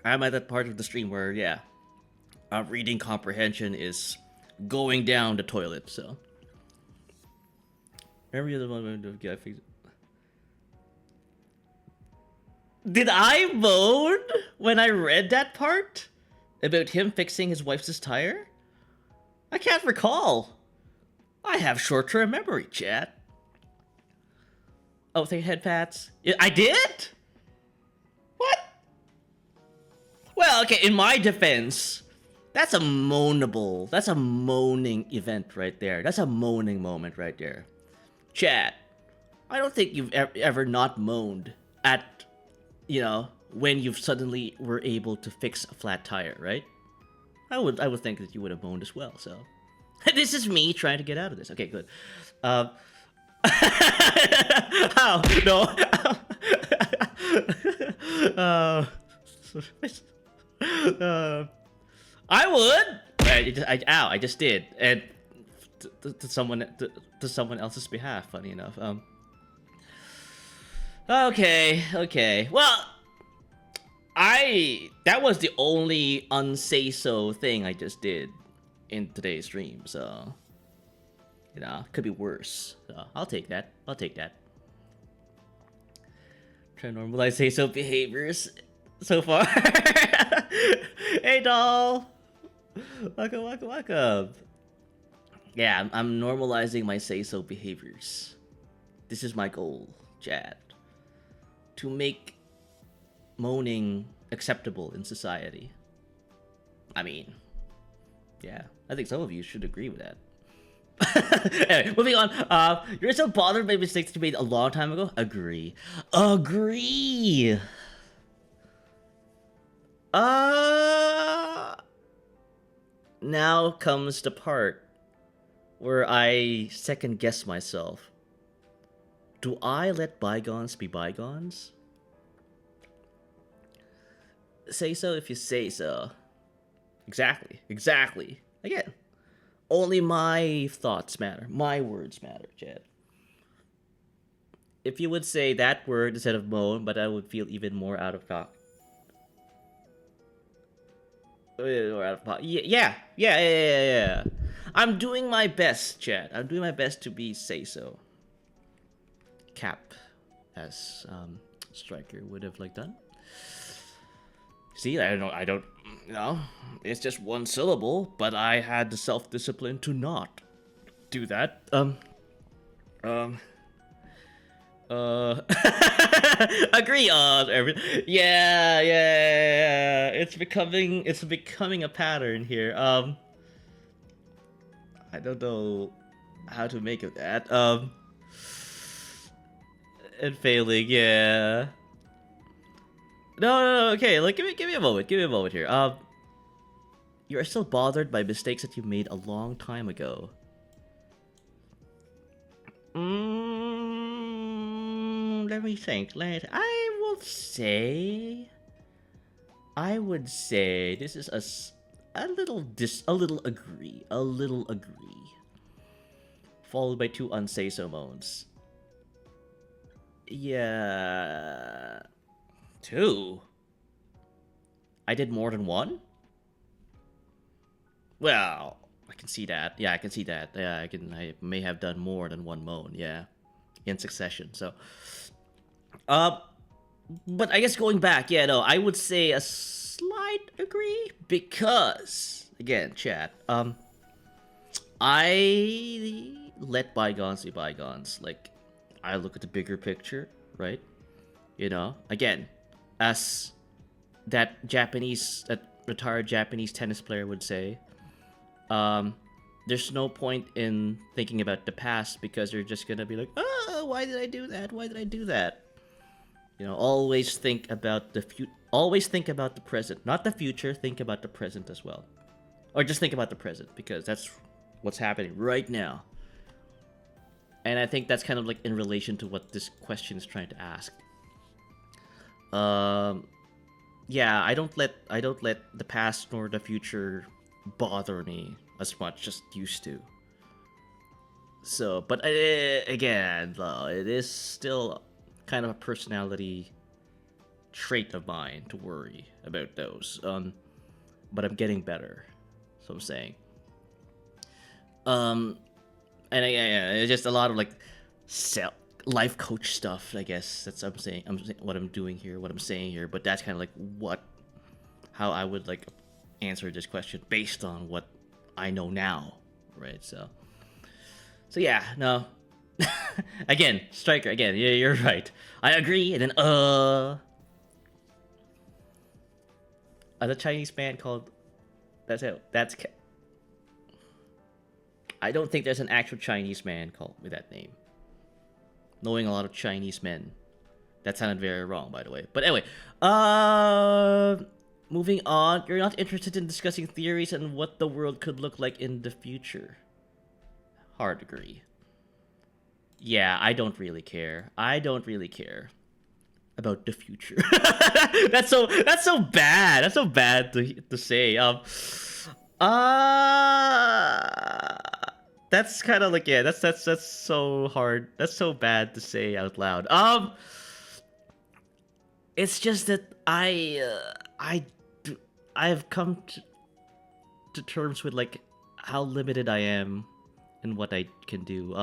I'm at that part of the stream where yeah, reading comprehension is going down the toilet, so. Remember you're the one to get fixed. Did I moan when I read that part? About him fixing his wife's tire? I can't recall. I have short-term memory, chat. Oh, thank head pats. I did? What? Well, okay, in my defense, that's a moanable, that's a moaning event right there. That's a moaning moment right there. Chat, I don't think you've ever not moaned at, you know, when you suddenly were able to fix a flat tire, right? I would think that you would have moaned as well, so. This is me trying to get out of this. Okay, good. How? No. I would. I just did, and to someone else's behalf. Funny enough. Okay. Well, that was the only unsay-so thing I just did in today's stream, so you know, could be worse. So I'll take that. Try to normalize say-so behaviors so far. Hey, doll. Welcome. Yeah, I'm normalizing my say-so behaviors. This is my goal, Chad. To make moaning acceptable in society. I mean, yeah, I think some of you should agree with that. Anyway, moving on. You're still bothered by mistakes you made a long time ago? Agree. Agree. Now comes the part where I second guess myself. Do I let bygones be bygones? Say so if you say so. Exactly. Exactly. Again, only my thoughts matter. My words matter, Chad. If you would say that word instead of moan, but I would feel even more out of pocket. Or out of pocket. Yeah. I'm doing my best, Chad. I'm doing my best to be say so. Cap, as Striker would have like done. See, I don't, you know, it's just one syllable, but I had the self-discipline to not do that. Agree on everything. Yeah. It's becoming a pattern here. I don't know how to make of that. And failing, yeah. No, okay, like give me a moment here. You are still bothered by mistakes that you made a long time ago. Let me think. I would say this is a little agree, followed by 2 unsay so moans. Yeah. 2? I did more than 1? Well, I can see that. Yeah, I can see that. Yeah, I may have done more than 1 moan, yeah. In succession, so. But I guess going back, yeah, no, I would say a slight agree, because, again, chat, I let bygones be bygones. Like, I look at the bigger picture, right? You know, again, as that retired Japanese tennis player would say, there's no point in thinking about the past because you're just gonna be like, oh, why did I do that? Why did I do that? You know, always think about the present, not the future. Think about the present as well, or just think about the present because that's what's happening right now. And I think that's kind of like in relation to what this question is trying to ask. Yeah, I don't let the past nor the future bother me as much, just used to. So, but again, though, it is still kind of a personality trait of mine to worry about those. But I'm getting better. So I'm saying. And it's just a lot of like life coach stuff, I guess. That's what I'm saying. What I'm doing here, what I'm saying here. But that's kind of like how I would like answer this question based on what I know now, right? So yeah, no. Again, Striker. Again, yeah, you're right. I agree. And then the Chinese man called. That's it. I don't think there's an actual Chinese man called with that name. Knowing a lot of Chinese men, that sounded very wrong, by the way. But anyway, moving on. You're not interested in discussing theories and what the world could look like in the future. Hard agree. Yeah, I don't really care. I don't really care about the future. That's so bad. That's so bad to say. That's kind of like, yeah, that's so hard. That's so bad to say out loud. It's just that I've come to terms with like how limited I am and what I can do.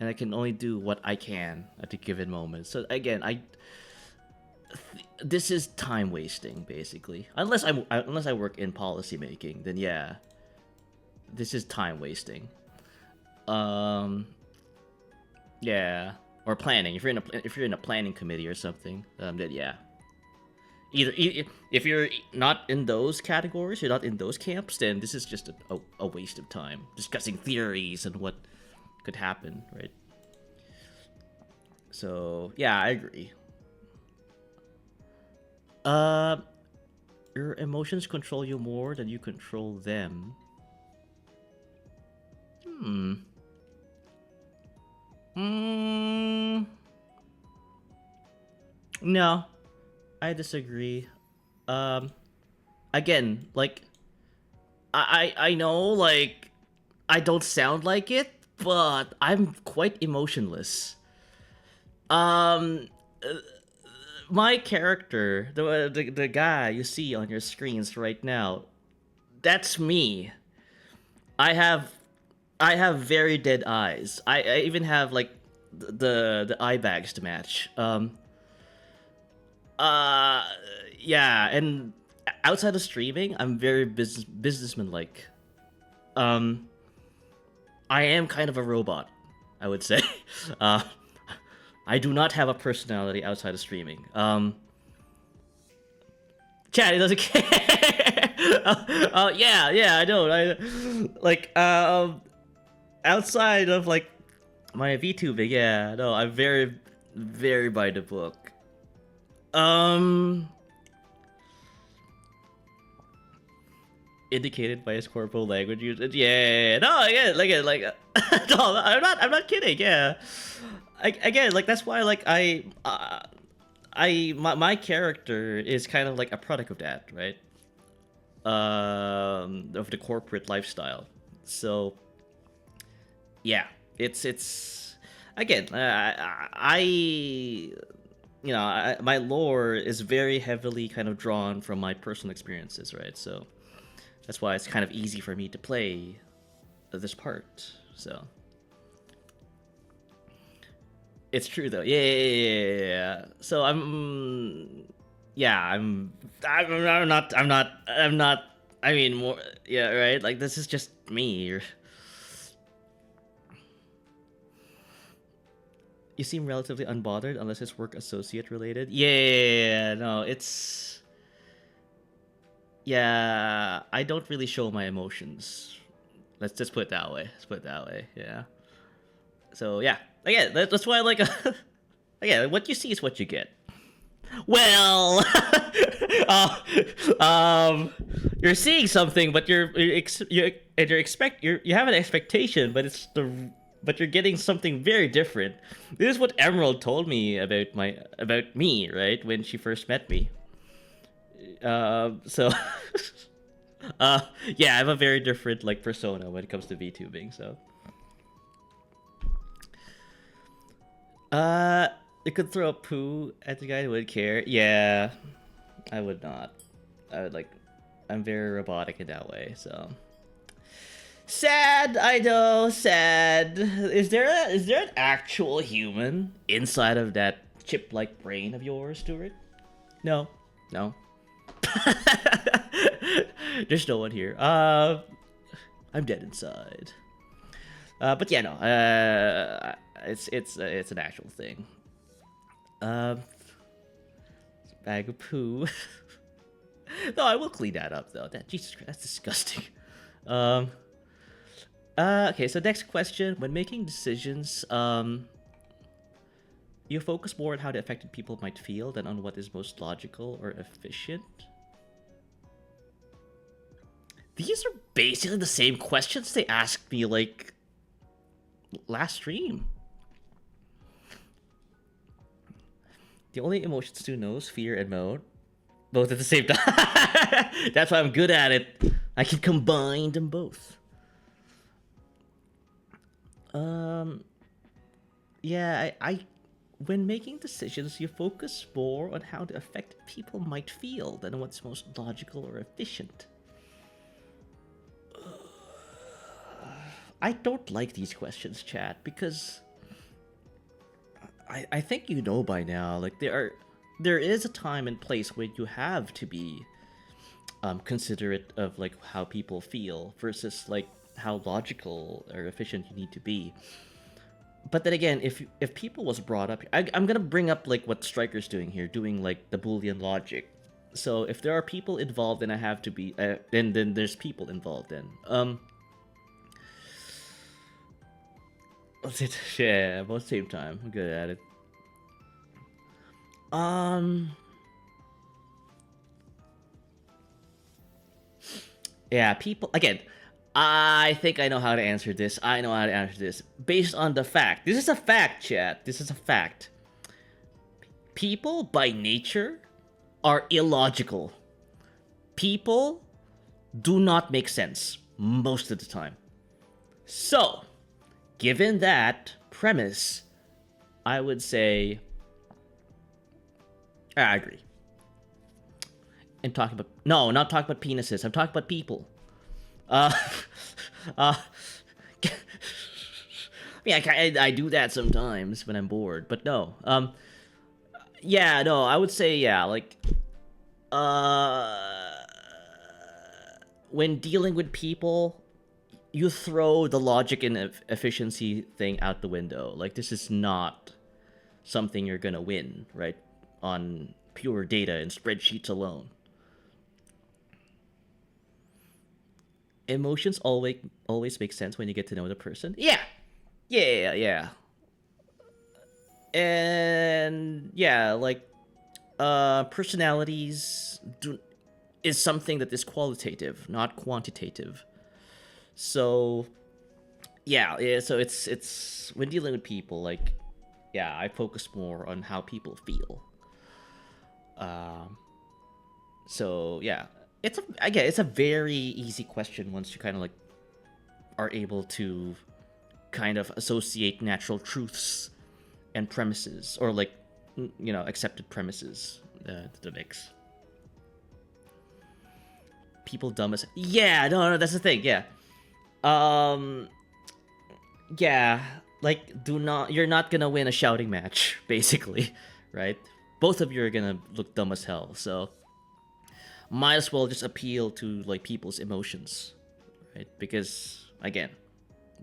And I can only do what I can at a given moment. So again, this is time wasting basically. Unless I work in policy making, then yeah, this is time wasting. Yeah, or planning. If you're in a planning committee or something, then yeah, If you're not in those categories, you're not in those camps, then this is just a waste of time discussing theories and what could happen, right? So yeah, I agree. Your emotions control you more than you control them. No, I disagree. Again, like, I know, like, I don't sound like it, but I'm quite emotionless. My character, the guy you see on your screens right now, that's me. I have I have very dead eyes. I even have like the eye bags to match. Uh yeah, and outside of streaming, I'm very businessman-like. Um I am kind of a robot, I would say. Uh I do not have a personality outside of streaming. Chad, he doesn't care. Yeah, I know. I like outside of like my VTubing, yeah, no, I'm very, very by the book. Indicated by his corporal language usage. Yeah, no, again, like, no, I'm not kidding. Yeah, again, like that's why, like, my character is kind of like a product of that, right? Of the corporate lifestyle. So, yeah, it's again, my lore is very heavily kind of drawn from my personal experiences, right? So that's why it's kind of easy for me to play this part. So it's true though. Yeah. So I'm not. I mean, more. Yeah, right. Like this is just me. You seem relatively unbothered unless it's work associate related. Yeah, no, it's. Yeah, I don't really show my emotions. Let's just put it that way. Let's put it that way. Yeah. So yeah, again, that's why I like. Again, what you see is what you get. Well, you're seeing something, but you have an expectation, but you're getting something very different. This is what Emerald told me about me, right, when she first met me. So yeah, I have a very different like persona when it comes to VTubing. So you could throw a poo at the guy who would care. Yeah, I would not. I would like. I'm very robotic in that way. So sad. I know. Sad. Is there an actual human inside of that chip-like brain of yours, Stuart? No. There's no one here. I'm dead inside. But yeah, no. It's an actual thing. Bag of poo. No, I will clean that up though. Jesus Christ, that's disgusting. Okay, so next question. When making decisions, you focus more on how the affected people might feel than on what is most logical or efficient. These are basically the same questions they asked me like last stream. The only emotions Stu knows, fear and mode. Both at the same time. That's why I'm good at it. I can combine them both. Yeah, I when making decisions, you focus more on how the affected people might feel than on what's most logical or efficient. I don't like these questions, chat, because I think you know by now, like there is a time and place where you have to be considerate of like how people feel versus like how logical or efficient you need to be. But then again, if people was brought up, I'm gonna bring up like what Striker's doing here, doing like the Boolean logic. So if there are people involved, then I have to be. Then there's people involved. Then what's it? Yeah, both same time. I'm good at it. Yeah, people again. I think I know how to answer this. I know how to answer this based on the fact. This is a fact, chat. This is a fact. People by nature are illogical. People do not make sense most of the time. So, given that premise, I would say I agree. And talking about not talking about penises. I'm talking about people. I mean, I do that sometimes when I'm bored, but no. Yeah, no, I would say yeah, like, when dealing with people, you throw the logic and efficiency thing out the window. Like, this is not something you're gonna win, right? On pure data and spreadsheets alone. Emotions always make sense when you get to know the person. Yeah. And yeah, like personalities is something that is qualitative, not quantitative. So yeah, so it's when dealing with people, like, yeah, I focus more on how people feel. So yeah, it's a very easy question once you kind of like are able to kind of associate natural truths and premises, or like, you know, accepted premises to the mix. People dumb as yeah, no, that's the thing, yeah. Yeah, like, you're not gonna win a shouting match, basically, right? Both of you are gonna look dumb as hell, so might as well just appeal to like people's emotions, right? Because again,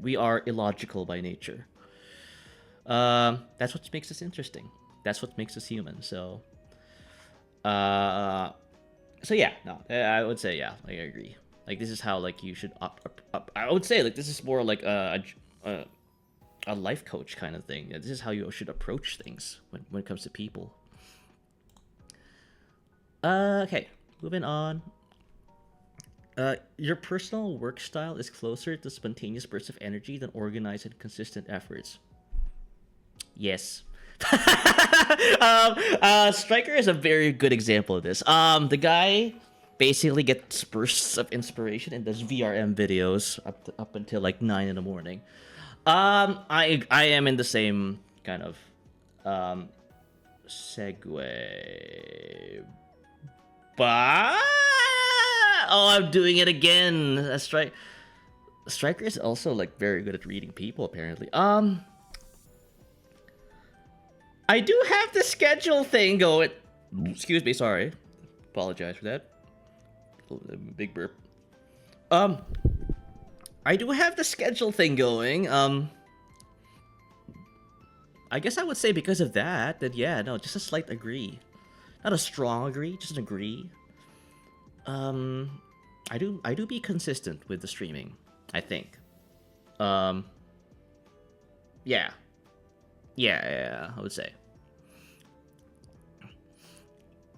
we are illogical by nature. That's what makes us interesting. That's what makes us human. So yeah, no, I would say yeah, like, I agree. Like, this is how like you should up. I would say like this is more like a life coach kind of thing. This is how you should approach things when it comes to people. Okay, moving on. Your personal work style is closer to spontaneous bursts of energy than organized and consistent efforts. Yes. Striker is a very good example of this. The guy basically gets bursts of inspiration and does VRM videos up until like 9 in the morning. I am in the same kind of segue, but I'm doing it again. Striker is also like very good at reading people apparently. I do have the schedule thing going. Excuse me, sorry. Apologize for that. Big burp. I do have the schedule thing going. I guess I would say because of that, yeah, no, just a slight agree. Not a strong agree, just an agree. I do be consistent with the streaming, I think. Yeah. Yeah, I would say.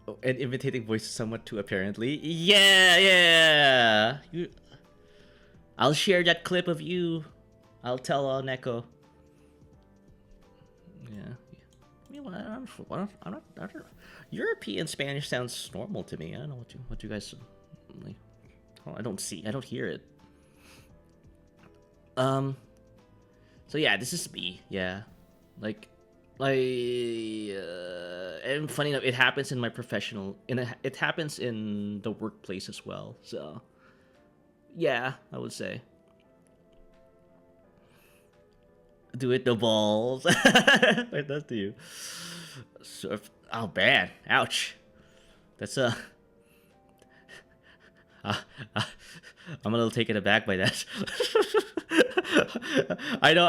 Oh, and imitating voices somewhat too, apparently. Yeah. I'll share that clip of you. I'll tell Neko. Yeah. I mean, I'm not. European Spanish sounds normal to me. I don't know what you guys like. I don't hear it. So yeah, this is me. Yeah, like, and funny enough, it happens in my professional. It happens in the workplace as well. So yeah, I would say. Do it the balls. What does to you? Oh, bad. Ouch. That's I'm a little taken aback by that. I know.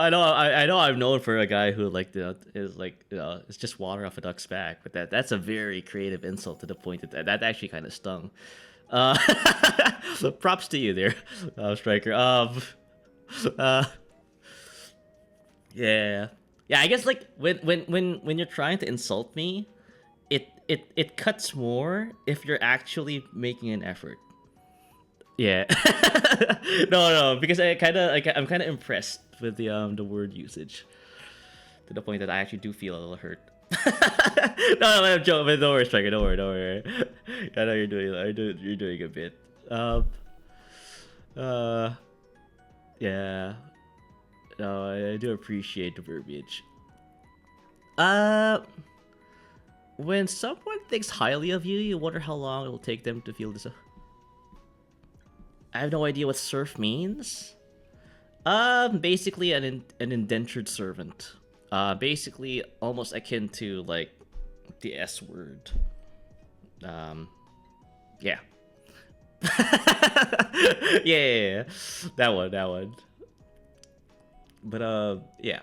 I'm known for a guy who like is like it's just water off a duck's back, but that's a very creative insult to the point that actually kind of stung. Uh, props to you there, Striker. Uh, yeah, yeah. I guess like when you're trying to insult me, it cuts more if you're actually making an effort. Yeah. No, because I'm kind of impressed with the word usage to the point that I actually do feel a little hurt. No, I'm joking. But don't worry, Striker. Don't worry. I know you're doing a bit. Um. Yeah. No, I do appreciate the verbiage. Uh. When someone thinks highly of you, you wonder how long it'll take them to feel this. I have no idea what serf means. Basically an indentured servant. Basically almost akin to like the S word. Yeah. Yeah. That one. But yeah.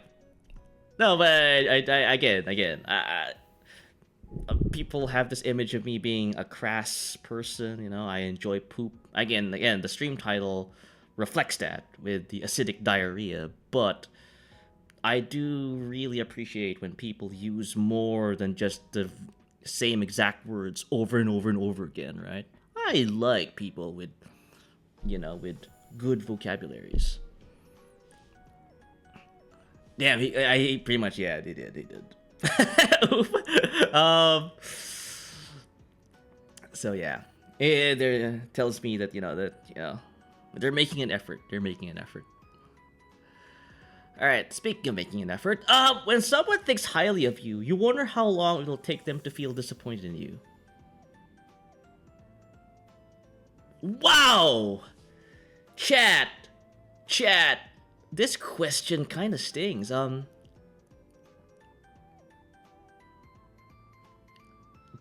No, but again, people have this image of me being a crass person. You know, I enjoy poop. Again, the stream title reflects that with the acidic diarrhea. But I do really appreciate when people use more than just the same exact words over and over and over again. Right? I like people with, with good vocabularies. Yeah, I pretty much, yeah, they did. um. So yeah, it tells me that they're making an effort. All right. Speaking of making an effort, when someone thinks highly of you, you wonder how long it'll take them to feel disappointed in you. Wow, chat. This question kind of stings.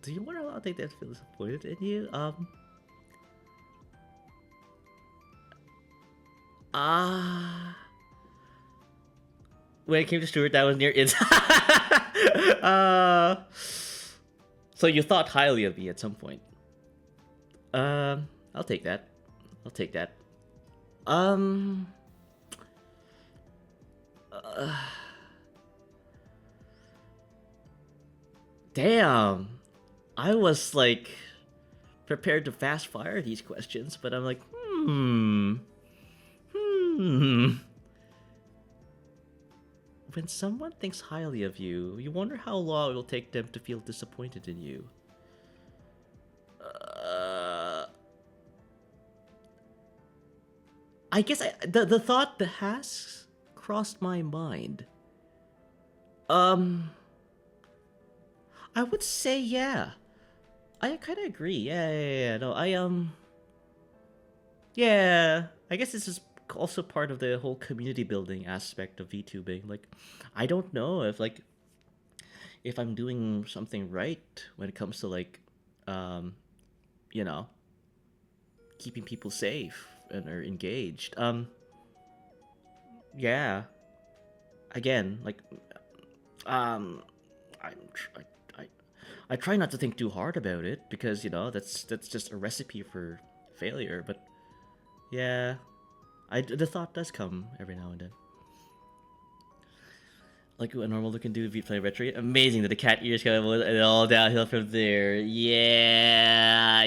Do you wonder how long they feel disappointed in you? When it came to Stuart, that was near it. So you thought highly of me at some point. I'll take that. Damn. I was like prepared to fast fire these questions, but I'm like, When someone thinks highly of you, you wonder how long it'll take them to feel disappointed in you. I guess the thought that has crossed my mind. I would say yeah. I kind of agree. Yeah. No, yeah. I guess this is also part of the whole community building aspect of VTubing. Like, I don't know if I'm doing something right when it comes to like, keeping people safe and are engaged. Yeah. Again, like, I try not to think too hard about it because that's just a recipe for failure. But yeah, the thought does come every now and then. Like a normal looking dude be playing retro. Amazing that the cat ears come and all downhill from there. Yeah.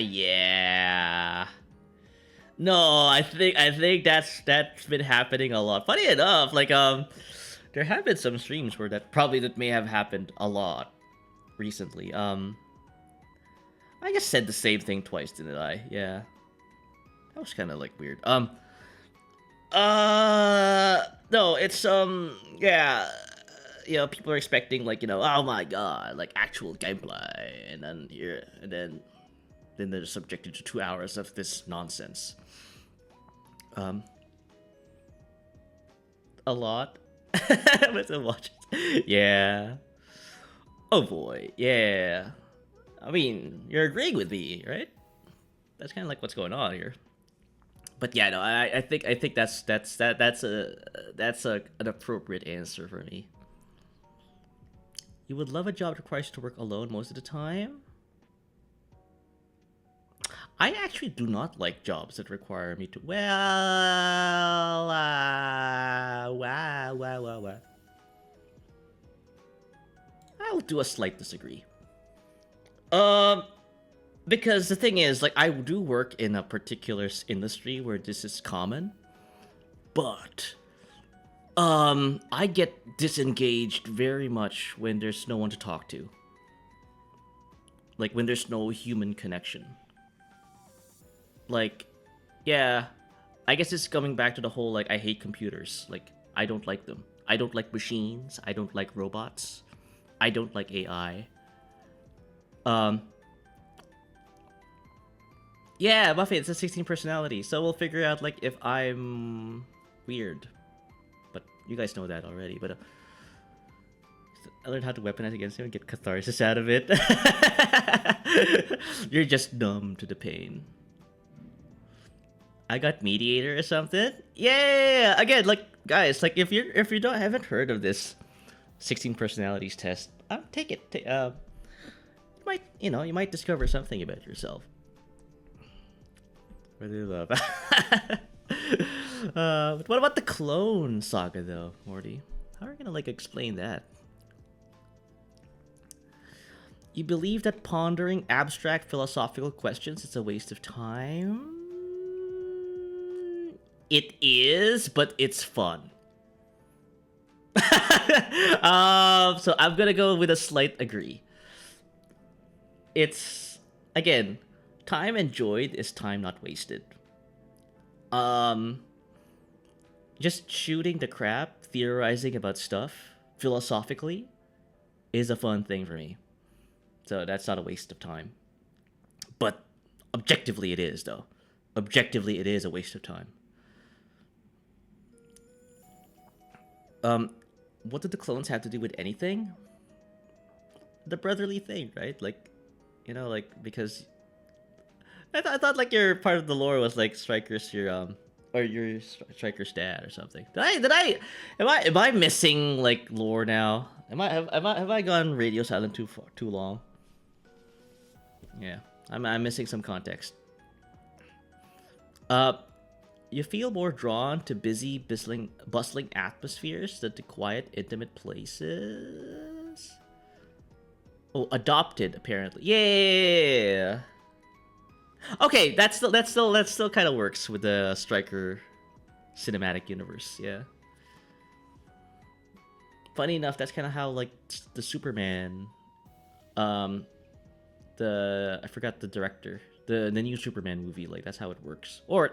No, I think that's been happening a lot. Funny enough, like there have been some streams where that may have happened a lot recently. I just said the same thing twice, didn't I? Yeah. That was kind of like weird. No, it's yeah. People are expecting like, oh my god, like actual gameplay, and then they're subjected to 2 hours of this nonsense. A lot. But to watch it. Yeah. Oh boy, yeah. I mean, you're agreeing with me, right? That's kind of like what's going on here. But yeah, no, I think that's an appropriate answer for me. You would love a job that requires you to work alone most of the time. I actually do not like jobs that require me to. Well, wow. I'll do a slight disagree. Because the thing is, like, I do work in a particular industry where this is common, but I get disengaged very much when there's no one to talk to. Like when there's no human connection. Like, yeah, I guess it's coming back to the whole, like, I hate computers. Like, I don't like them. I don't like machines. I don't like robots. I don't like AI. Yeah, Buffy, it's a 16 personality, so we'll figure out, like, if I'm weird. But you guys know that already, but I learned how to weaponize against him and get catharsis out of it. You're just numb to the pain. I got mediator or something? Yeah! Again, like, guys, like, if you haven't heard of this 16 personalities test, take it. You might discover something about yourself. Really love. But what about the clone saga, though, Morty? How are you gonna, like, explain that? You believe that pondering abstract philosophical questions is a waste of time? It is, but it's fun. So I'm gonna go with a slight agree. It's, again, time enjoyed is time not wasted. Just shooting the crap, theorizing about stuff philosophically is a fun thing for me. So that's not a waste of time. But objectively it is, though. Objectively it is a waste of time. What did the clones have to do with anything? The brotherly thing, right? Like, like, because I thought like your part of the lore was like Striker's your Striker's dad or something. Am I missing like lore now? Have I gone radio silent too long? Yeah, I'm missing some context. You feel more drawn to busy, bustling atmospheres than to quiet, intimate places. Oh, adopted apparently. Yeah. Okay, that still kind of works with the Striker cinematic universe. Yeah. Funny enough, that's kind of how like the Superman, I forgot the director, the new Superman movie. Like that's how it works. Or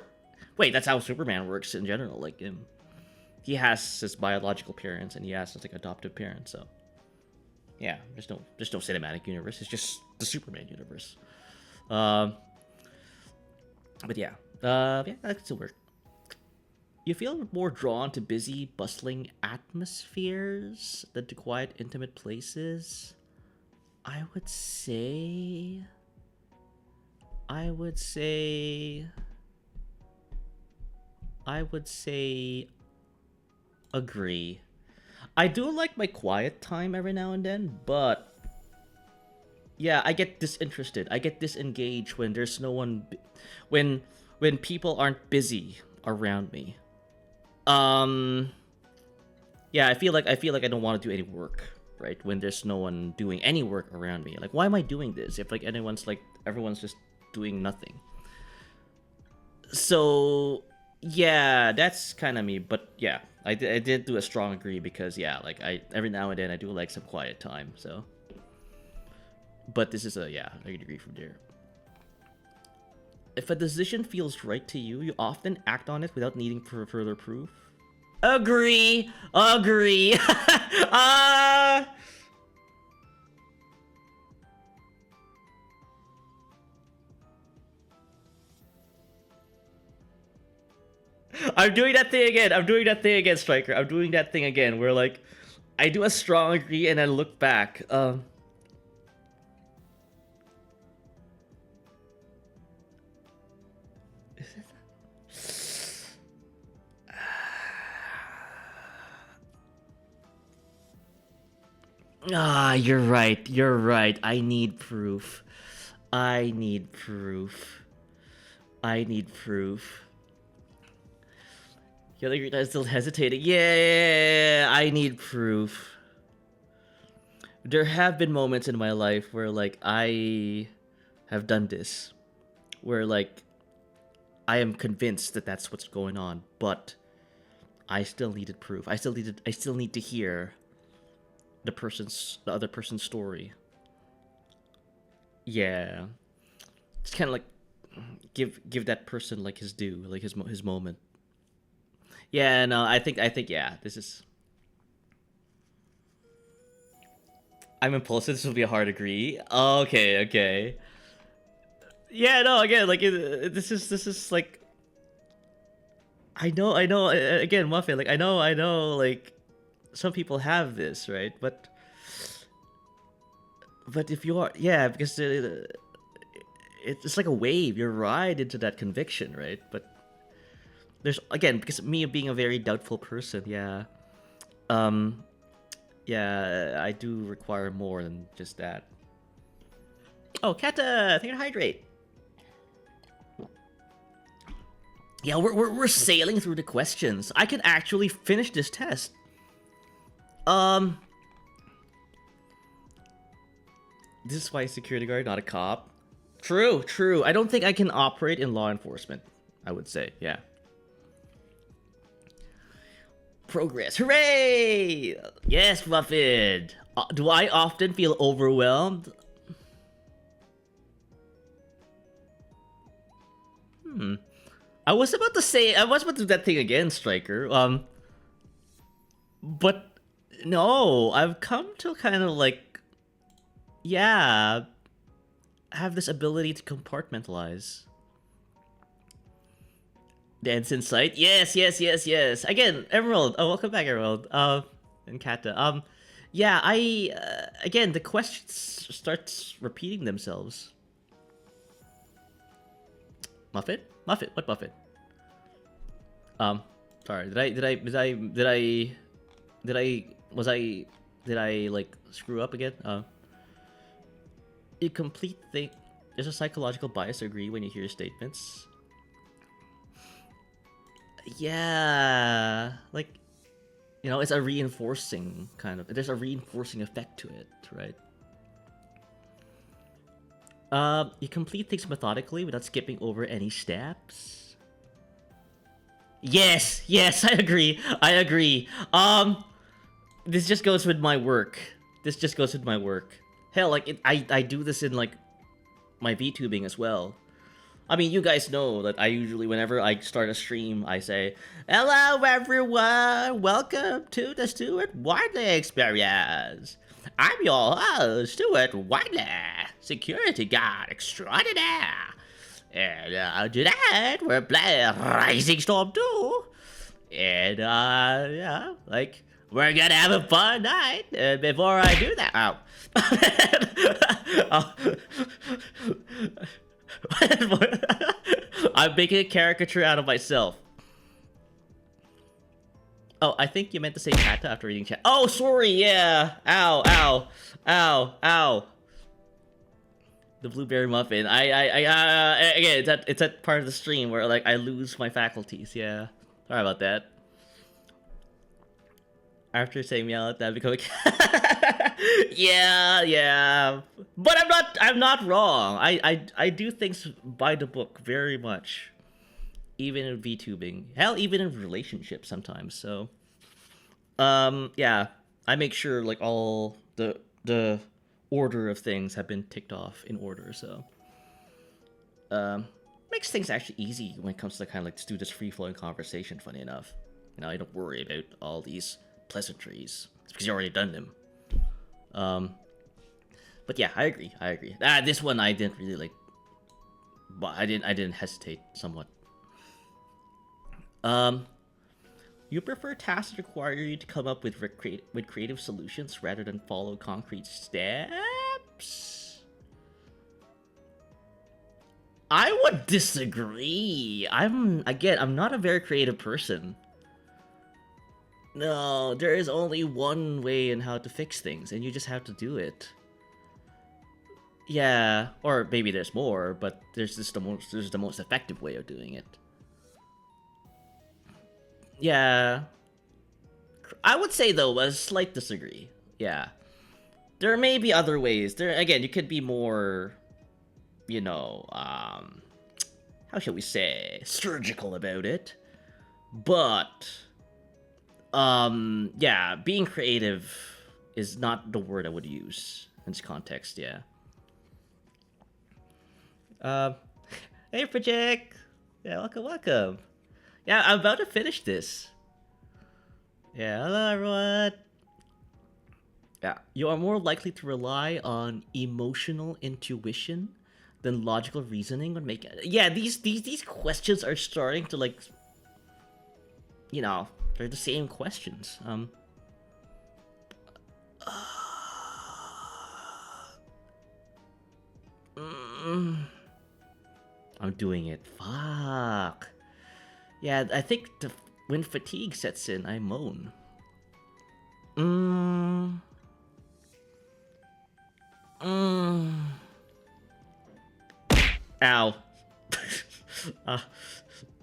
wait, that's how Superman works in general. Like he has his biological parents and he has his like adoptive parents. So yeah, there's no cinematic universe. It's just the Superman universe. But yeah, that could still work. You feel more drawn to busy, bustling atmospheres than to quiet, intimate places. I would say agree. I do like my quiet time every now and then, but yeah, I get disinterested. I get disengaged when there's no one, when people aren't busy around me. Yeah, I feel like I don't want to do any work, right? When there's no one doing any work around me. Like, why am I doing this if like everyone's just doing nothing? So yeah, that's kind of me. But yeah, I did do a strong agree because yeah, like every now and then I do like some quiet time. So, but this is I agree from there. If a decision feels right to you, you often act on it without needing further proof. Agree. I'm doing that thing again, Striker. I'm doing that thing again where like I do a strong agree and then look back. Ah, you're right. You're right. I need proof. I need proof. I need proof. You're still hesitating. Yeah, I need proof. There have been moments in my life where like I have done this, where like I am convinced that that's what's going on, but I still needed proof. I still need to hear the other person's story. Yeah, it's kind of like give that person like his due, like his moment. Yeah, no, I think yeah, this is. I'm impulsive. This will be a hard agree. Okay, okay. Yeah, no, again, like this is like I know. Again, Muffin, like I know, like some people have this, right? But if you are, yeah, because it's like a wave. You ride into that conviction, right? But there's again because me being a very doubtful person, yeah, um, yeah, I do require more than just that. Oh, Kata, thank you to hydrate. Yeah, we're sailing through the questions. I can actually finish this test. Um, this is why security guard, not a cop. True, true. I don't think I can operate in law enforcement. I would say, yeah. Progress, hooray! Yes, Muffin. Do I often feel overwhelmed? I was about to do that thing again, Striker. But no, I've come to kind of like, yeah, have this ability to compartmentalize. Dance in sight. Yes, yes, yes, yes. Again, Emerald. Oh, welcome back, Emerald. And Kata. Yeah, again, the questions starts repeating themselves. Muffin? Muffin? What Muffin? Sorry. Did I like screw up again? You complete thing. There's a psychological bias to agree when you hear statements. Yeah, like, you know, it's a reinforcing kind of. There's a reinforcing effect to it, right? You complete things methodically without skipping over any steps. Yes, yes, I agree. I agree. This just goes with my work. This just goes with my work. Hell, like I do this in like my VTubing as well. I mean, you guys know that I usually, whenever I start a stream, I say, "Hello, everyone. Welcome to the Stuart Widely Experience. I'm your host, Stuart Widely, security guard extraordinaire. And tonight we're playing Rising Storm 2. And yeah, like we're gonna have a fun night. And before I do that, I'm making a caricature out of myself. Oh, I think you meant to say Kata after reading chat. Oh, sorry, yeah. Ow, ow, ow, ow. The blueberry muffin. Again, it's that part of the stream where like I lose my faculties. Yeah, sorry about that. After saying yell at that, become yeah, yeah. But I'm not wrong. I do things by the book very much. Even in VTubing. Hell, even in relationships sometimes, so yeah. I make sure like all the order of things have been ticked off in order, so makes things actually easy when it comes to kind of like just do this free-flowing conversation, funny enough. You know, I don't worry about all these pleasantries. It's because you already done them. But yeah, I agree. This one I didn't really like, but I didn't hesitate somewhat. You prefer tasks that require you to come up with creative solutions rather than follow concrete steps? I would disagree. I'm not a very creative person. No, there is only one way in how to fix things, and you just have to do it. Yeah, or maybe there's more, but there's the most effective way of doing it. Yeah, I would say though a slight disagree. Yeah, there may be other ways. There again, you could be more, you know, how shall we say, surgical about it. But yeah, being creative is not the word I would use in this context. Yeah. Um, hey, Project. Yeah, welcome. Yeah, I'm about to finish this. Yeah, hello everyone. Yeah, you are more likely to rely on emotional intuition than logical reasoning when making. Yeah, these questions are starting to like, you know, they're the same questions. I'm doing it. Fuck. Yeah, I think when fatigue sets in, I moan. Mm. Mm. Ow.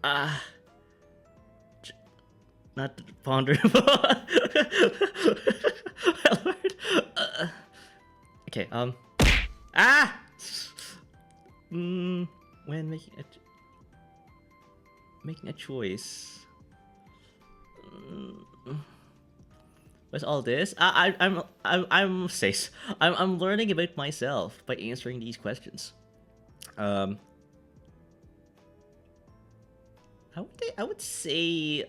uh, not ponder. Okay. Ah. When making a choice. What's all this? I'm learning about myself by answering these questions. I would say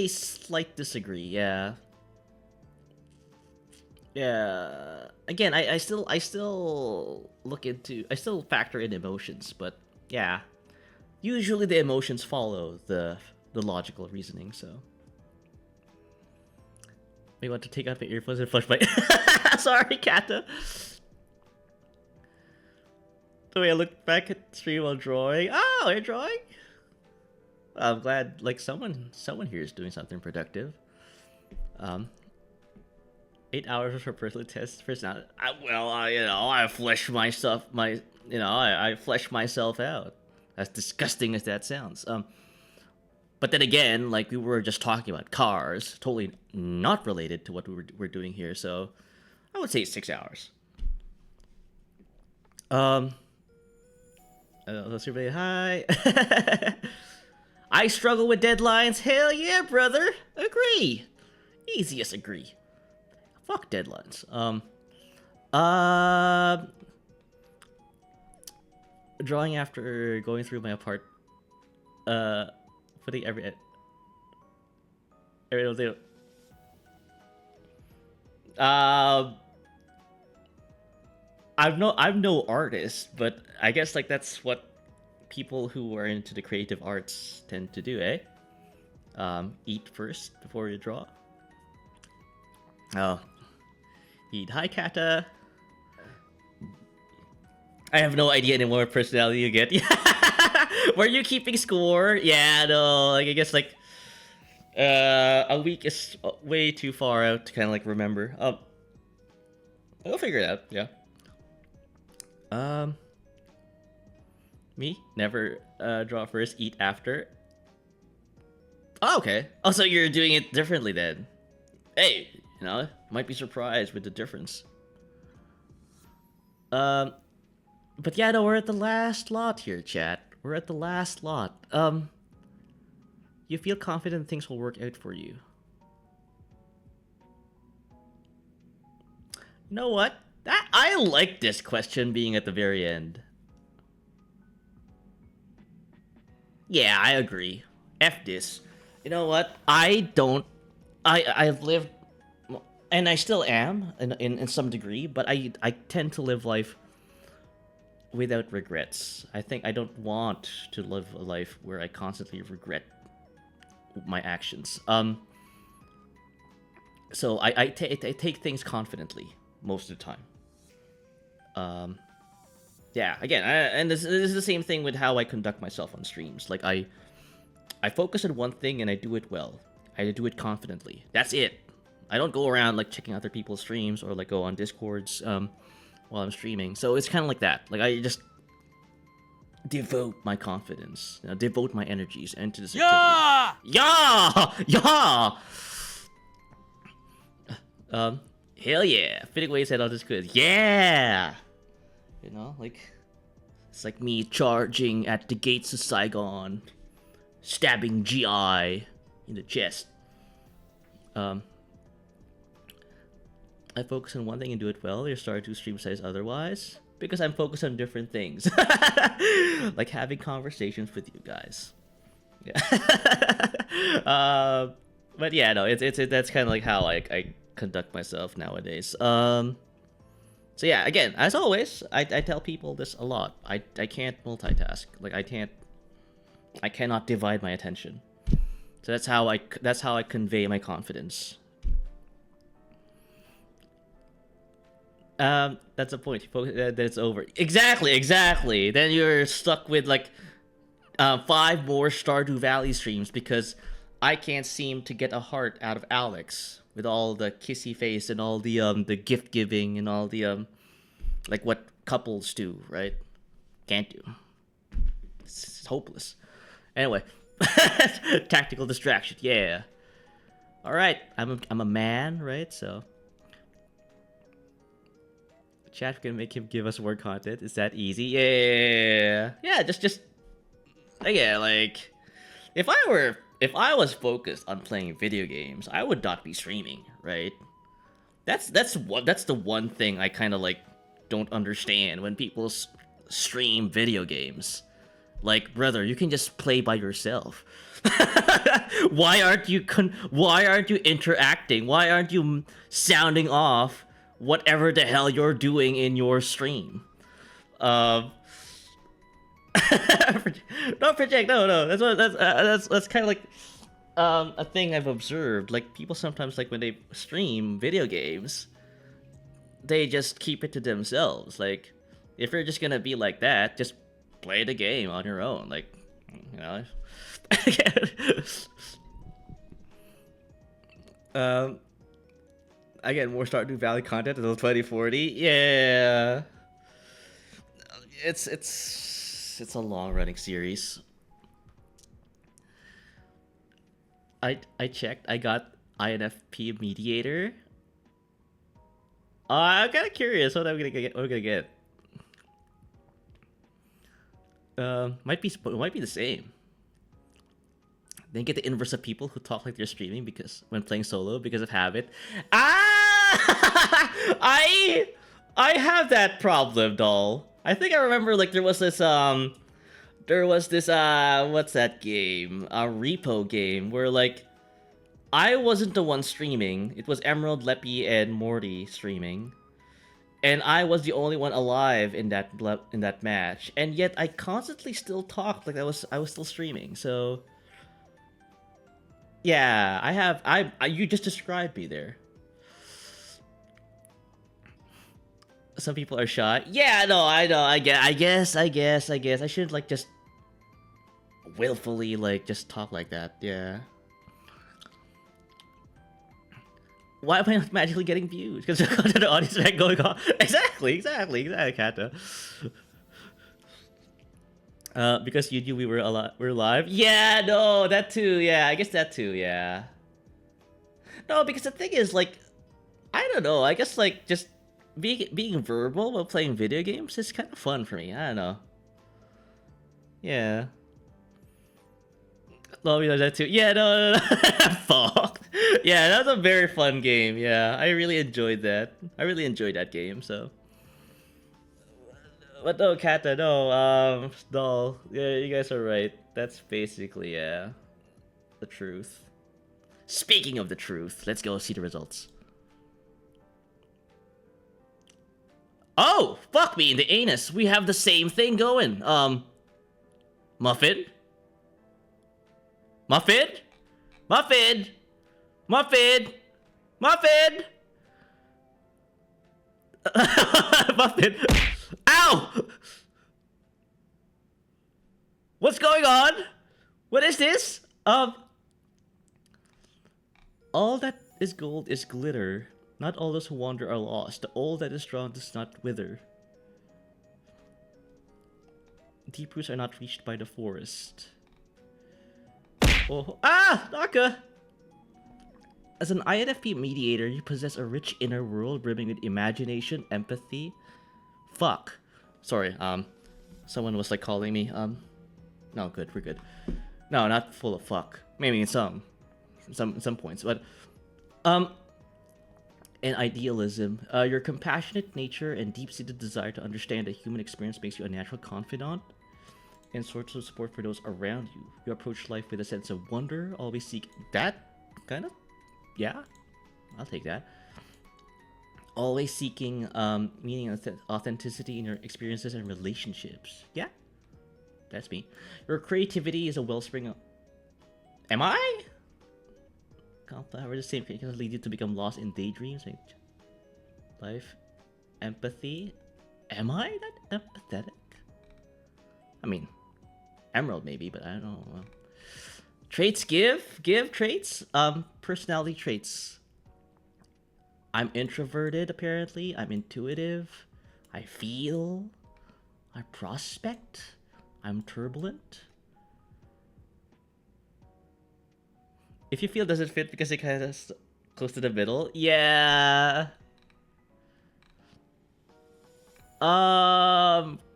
slight disagree. Yeah. Yeah. Again, I still look into, I still factor in emotions, but yeah. Usually the emotions follow the logical reasoning, so. We want to take out the earphones and flush my. Sorry, Kata. The way I look back at the stream while drawing. Oh, you're drawing? I'm glad, like, someone here is doing something productive. 8 hours for personal test personality. I flesh myself, I flesh myself out. As disgusting as that sounds. But then again, like we were just talking about cars, totally not related to what we're doing here. So I would say 6 hours. Let's everybody hi. I struggle with deadlines. Hell yeah, brother. Agree. Easiest agree. Fuck deadlines. Drawing after going through my putting every day. I'm no artist, but I guess like that's what people who are into the creative arts tend to do, eh? Eat first before you draw. Oh, eat. Hi, Kata. I have no idea anymore what personality you get. Were you keeping score? Yeah, no. Like I guess like a week is way too far out to kind of like remember. I'll figure it out. Yeah. Me never draw first, eat after. Oh, okay. Oh, so you're doing it differently then. Hey, might be surprised with the difference. But yeah, no, we're at the last lot here, chat. We're at the last lot. You feel confident things will work out for you. You know what? I like this question being at the very end. Yeah, I agree. F this. You know what? I've lived, and I still am in some degree, but I tend to live life without regrets. I think I don't want to live a life where I constantly regret my actions. So I take things confidently most of the time. Yeah, again, and this is the same thing with how I conduct myself on streams. Like I I focus on one thing and I do it well. I do it confidently. That's it. I don't go around like checking other people's streams or like go on Discords while I'm streaming. So it's kind of like that. Like I just devote my confidence, devote my energies into this activity. Yeah! Hell yeah! Fitting ways head on this quiz. Yeah! You know, like it's like me charging at the gates of Saigon, stabbing GI in the chest. I focus on one thing and do it well. Your start to stream says otherwise. Because I'm focused on different things. Like having conversations with you guys. Yeah. But yeah, no, it's that's kind of like how I conduct myself nowadays. So yeah, again, as always, I tell people this a lot. I can't multitask. Like I cannot divide my attention. So that's how I convey my confidence. That's the point. Then it's over. Exactly. Then you're stuck with like 5 more Stardew Valley streams because I can't seem to get a heart out of Alex with all the kissy face and all the gift giving and all the like what couples do, right? Can't do. It's hopeless. Anyway, tactical distraction. Yeah. All right. I'm a man, right? So. Chat can make him give us more content. Is that easy? Yeah. Just yeah. Like, if I was focused on playing video games, I would not be streaming, right? That's the one thing I kind of like don't understand when people stream video games. Like, brother, you can just play by yourself. Why aren't you interacting? Why aren't you sounding off whatever the hell you're doing in your stream? Don't project. No. That's kind of like a thing I've observed. Like people sometimes, like when they stream video games, they just keep it to themselves. Like if you're just gonna be like that, just play the game on your own. Like, you know. I get more Stardew Valley content until 2040. Yeah, it's a long running series. I checked. I got INFP mediator. I'm kind of curious what I'm gonna get. What we're gonna get. Might be the same. Then get the inverse of people who talk like they're streaming because when playing solo because of habit. I have that problem, doll. I think I remember like there was this what's that game? A repo game where like I wasn't the one streaming. It was Emerald, Leppy, and Morty streaming. And I was the only one alive in that match. And yet I constantly still talked like I was still streaming. So yeah, I you just described me there. Some people are shy. Yeah, no, I know. I guess. I shouldn't like just willfully like just talk like that. Yeah. Why am I not magically getting views? Because the audience is going on. Exactly, Kata. Because you knew we were live. Yeah, no, that too. Yeah, I guess that too. Yeah. No, because the thing is, like, I don't know. I guess like just being verbal while playing video games is kind of fun for me. I don't know. Yeah. No, you know that too. Yeah, no. Fuck. Yeah, that was a very fun game. Yeah, I really enjoyed that. I really enjoyed that game. So. But no, Kata, no, doll. Yeah, you guys are right. That's basically, yeah, the truth. Speaking of the truth, let's go see the results. Oh, fuck me in the anus. We have the same thing going. Muffin? Muffin? Muffin? Muffin? Muffin? Muffin? Ow! What's going on? What is this? Um, all that is gold is glitter. Not all those who wander are lost. The all that is strong does not wither. Deep roots are not reached by the forest. Oh, Naka! As an INFP mediator, you possess a rich inner world brimming with imagination, empathy. Fuck. Sorry, someone was like calling me. No, good, we're good. No, not full of fuck. Maybe in some points, but and idealism. Your compassionate nature and deep-seated desire to understand the human experience makes you a natural confidant and source of support for those around you. You approach life with a sense of wonder, always seek that kind of, yeah, I'll take that. Always seeking meaning and authenticity in your experiences and relationships. Yeah, that's me. Your creativity is a wellspring of... Am I? We're the same thing can lead you to become lost in daydreams. Life, empathy. Am I that empathetic? I mean, Emerald maybe, but I don't know. Traits, give traits. Personality traits. I'm introverted apparently. I'm intuitive. I feel. I prospect. I'm turbulent. If you feel doesn't fit because it kind of close to the middle, yeah.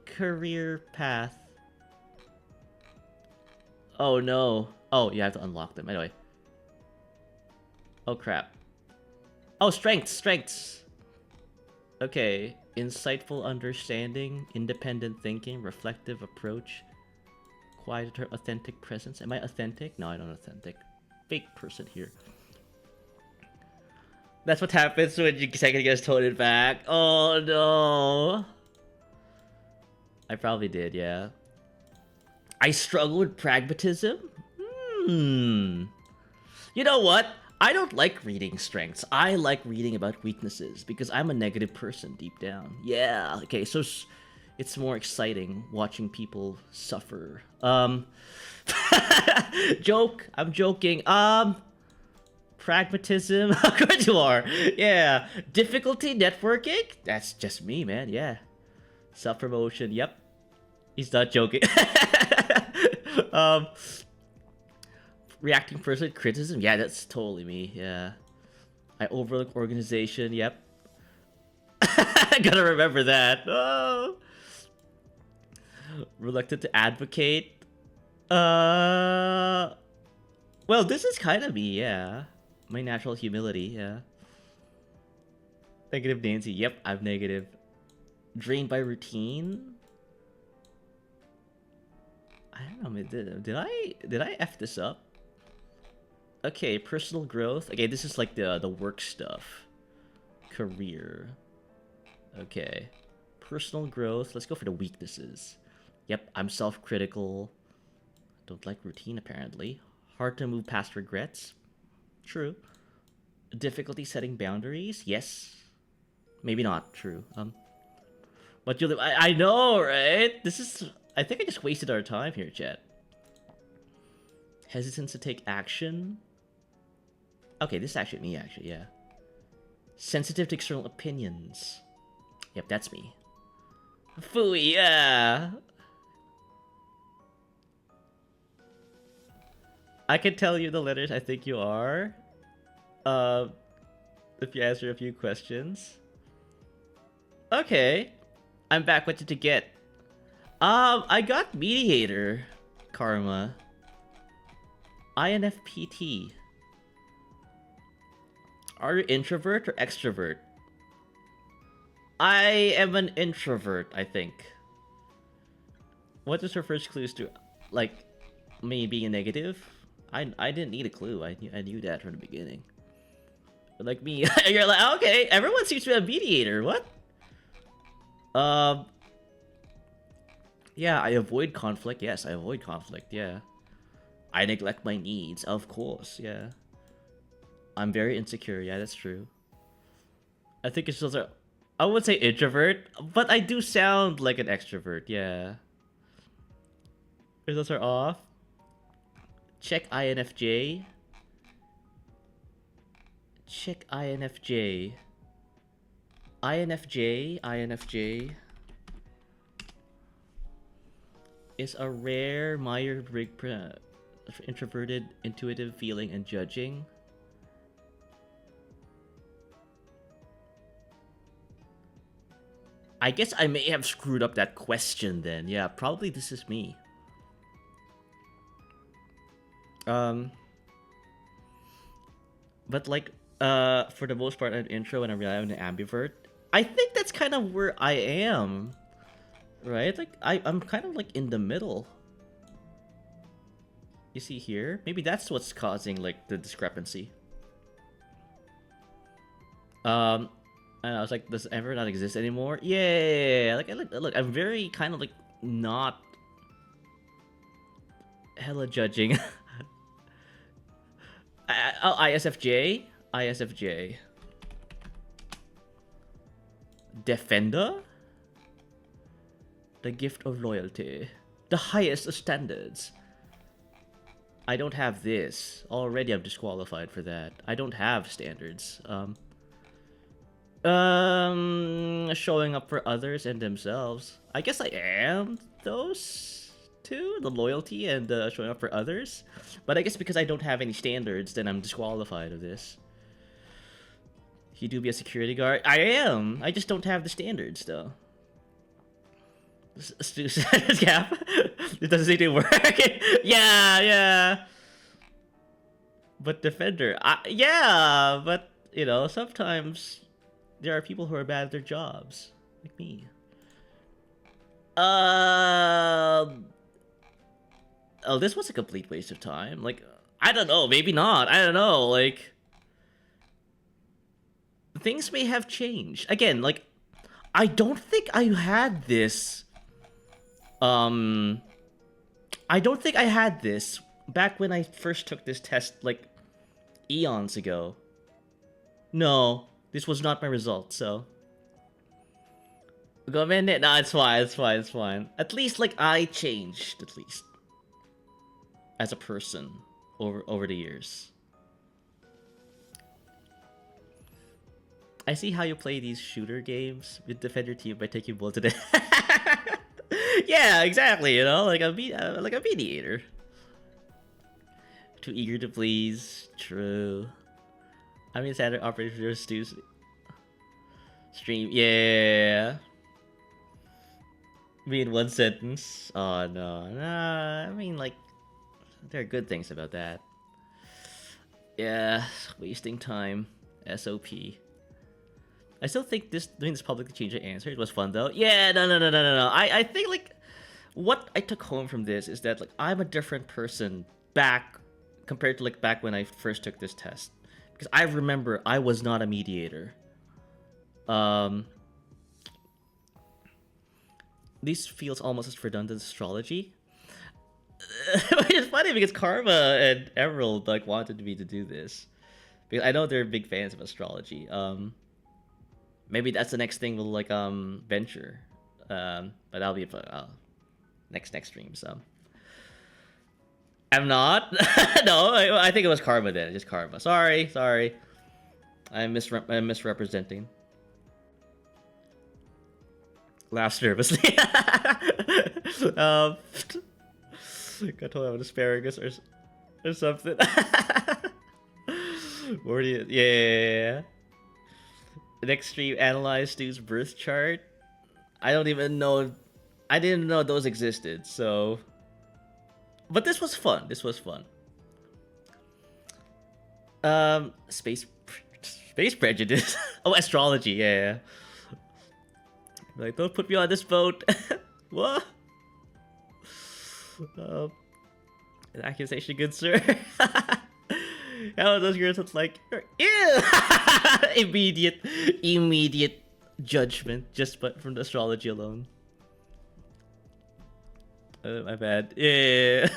Career path. Oh no. Oh, you have to unlock them anyway. Oh crap. Oh, strengths. Okay, insightful understanding, independent thinking, reflective approach, quieter, authentic presence. Am I authentic? No, I don't authentic. Fake person here. That's what happens when you second guess tone it back. Oh no. I probably did, yeah. I struggle with pragmatism? You know what? I don't like reading strengths. I like reading about weaknesses because I'm a negative person deep down. Yeah, okay, so it's more exciting watching people suffer. Joke. I'm joking. Pragmatism. How good you are. Yeah. Difficulty networking. That's just me, man. Yeah. Self-promotion. Yep. He's not joking. Reacting person criticism. Yeah, that's totally me. Yeah. I overlook organization. Yep. I gotta remember that. Oh. Reluctant to advocate. Well, this is kind of me, yeah. My natural humility, yeah. Negative Nancy, yep, I'm negative. Drained by routine? I don't know, did I F this up? Okay, personal growth. Okay, this is like the work stuff. Career. Okay. Personal growth. Let's go for the weaknesses. Yep, I'm self-critical. Don't like routine, apparently. Hard to move past regrets. True. Difficulty setting boundaries. Yes. Maybe not. True. But I know, right? This is... I think I just wasted our time here, chat. Hesitance to take action. Okay, this is actually me, actually, yeah. Sensitive to external opinions. Yep, that's me. Phooey, yeah. I can tell you the letters I think you are. If you answer a few questions. Okay. I'm back. What did you get? I got mediator karma. INFPT. Are you introvert or extrovert? I am an introvert, I think. What is her first clues to, like, me being a negative? I didn't need a clue. I knew that from the beginning. But like me, you're like, okay, everyone seems to be a mediator. What? Yeah, I avoid conflict. Yes, I avoid conflict. Yeah. I neglect my needs. Of course. Yeah. I'm very insecure. Yeah, that's true. I think it's just a... I would say introvert, but I do sound like an extrovert. Yeah. Results are off. Check INFJ. Check INFJ. INFJ is a rare Myers-Briggs introverted, intuitive feeling and judging. I guess I may have screwed up that question then. Yeah, probably this is me. But like, for the most part, an intro and I'm an ambivert. I think that's kind of where I am, right? Like, I'm kind of like in the middle. You see here? Maybe that's what's causing like the discrepancy. And I was like, does ever not exist anymore? Yeah, like look, I'm very kind of like not hella judging. Oh, ISFJ. Defender? The gift of loyalty. The highest of standards. I don't have this. Already I'm disqualified for that. I don't have standards. Showing up for others and themselves. I guess I am those two, the loyalty and showing up for others. But I guess because I don't have any standards, then I'm disqualified of this. You do be a security guard. I am. I just don't have the standards though. Gap. It doesn't seem to work. Yeah. But defender. Yeah, but you know, sometimes there are people who are bad at their jobs, like me. Oh, this was a complete waste of time. Like, I don't know, maybe not. I don't know, like things may have changed. Again, like I don't think I had this I don't think I had this back when I first took this test like eons ago. No, this was not my result, so go minute. No, it's fine. At least like I changed, at least as a person over the years. I see how you play these shooter games with defend your team by taking bullets to the yeah, exactly, you know, like a mediator. Too eager to please. True. I mean, standard operator Stu's stream. Yeah. Me in one sentence. Oh no. I mean, like, there are good things about that. Yeah, wasting time. SOP. I still think doing this publicly change the answer. It was fun though. Yeah, no. I think like what I took home from this is that like I'm a different person back compared to like back when I first took this test. Because I remember I was not a mediator. This feels almost as redundant as astrology. It's funny because Karma and Emerald like wanted me to do this. Because I know they're big fans of astrology. Maybe that's the next thing we'll like venture. But that'll be next stream, so. I'm not. No, I think it was Karma then. Just Karma. Sorry. I'm misrepresenting. Laughs nervously. Got told I have an asparagus or something. Where do you? Yeah. Next stream, analyze Stu's birth chart. I don't even know. I didn't know those existed. So, but this was fun. Space prejudice. Oh, astrology. Yeah. Like, don't put me on this boat. What? An accusation, good sir. How those girls look like? Ew! Immediate judgment just from the astrology alone. My bad. Yeah.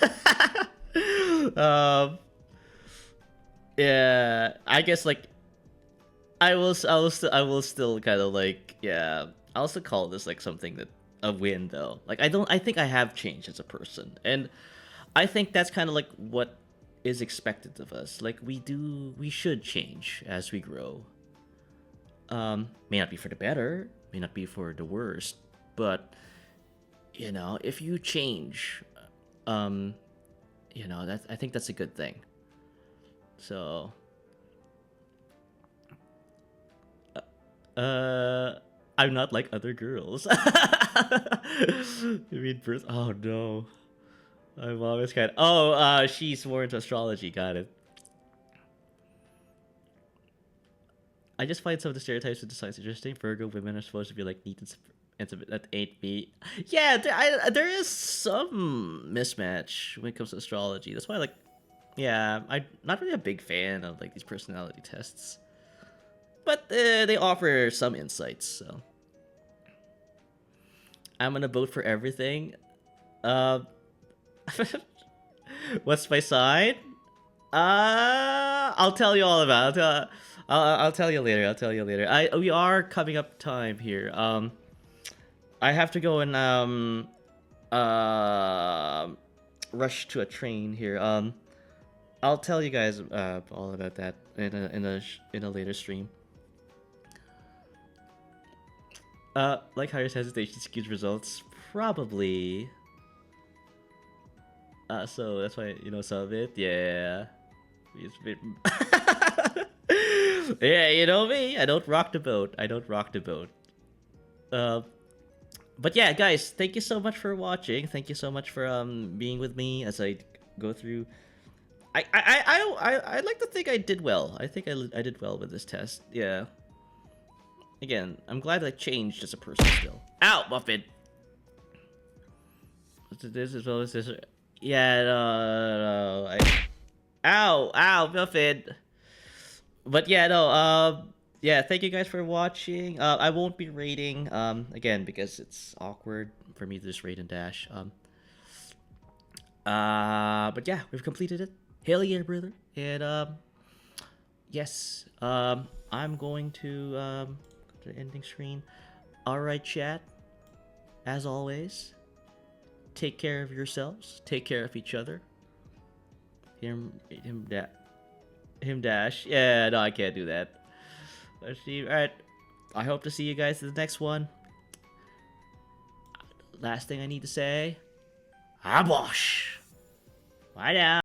Yeah. I guess like I will still kind of like, yeah. I also call this like something that a win though. Like I think I have changed as a person, and I think that's kind of like what is expected of us. Like we should change as we grow. May not be for the better, may not be for the worst, but you know, if you change, you know, that I think that's a good thing. So, I'm not like other girls. You mean birth? Oh no, I'm always kind. Oh, she's more into astrology. Got it. I just find some of the stereotypes with the signs interesting. Virgo women are supposed to be like neat and intimate. That ain't me. Yeah, there is some mismatch when it comes to astrology. That's why, like, yeah, I'm not really a big fan of like these personality tests, but they offer some insights. So I'm gonna vote for everything. Uh, what's my sign? I'll tell you all about it. I'll tell you later. I'll tell you later. We are coming up time here. I have to go and rush to a train here. I'll tell you guys all about that in a later stream. Like Hires hesitation skews results, probably. So that's why, you know, some of it, yeah. It's a bit... Yeah, you know me. I don't rock the boat. I don't rock the boat. But yeah, guys, thank you so much for watching. Thank you so much for being with me as I go through. I like to think I did well. I think I did well with this test. Yeah. Again, I'm glad I changed as a person still. Ow, Muffin. This as well as this. Yeah, no. Ow, Muffin. But yeah, no, yeah, thank you guys for watching. I won't be rating, again, because it's awkward for me to just rate and dash. But yeah, we've completed it. Hell yeah, brother. And, yes, I'm going to, go to the ending screen. Alright, chat. As always, take care of yourselves. Take care of each other. Him dash. Yeah, no, I can't do that. Let's see. Alright. I hope to see you guys in the next one. Last thing I need to say. Abosh. Bye now.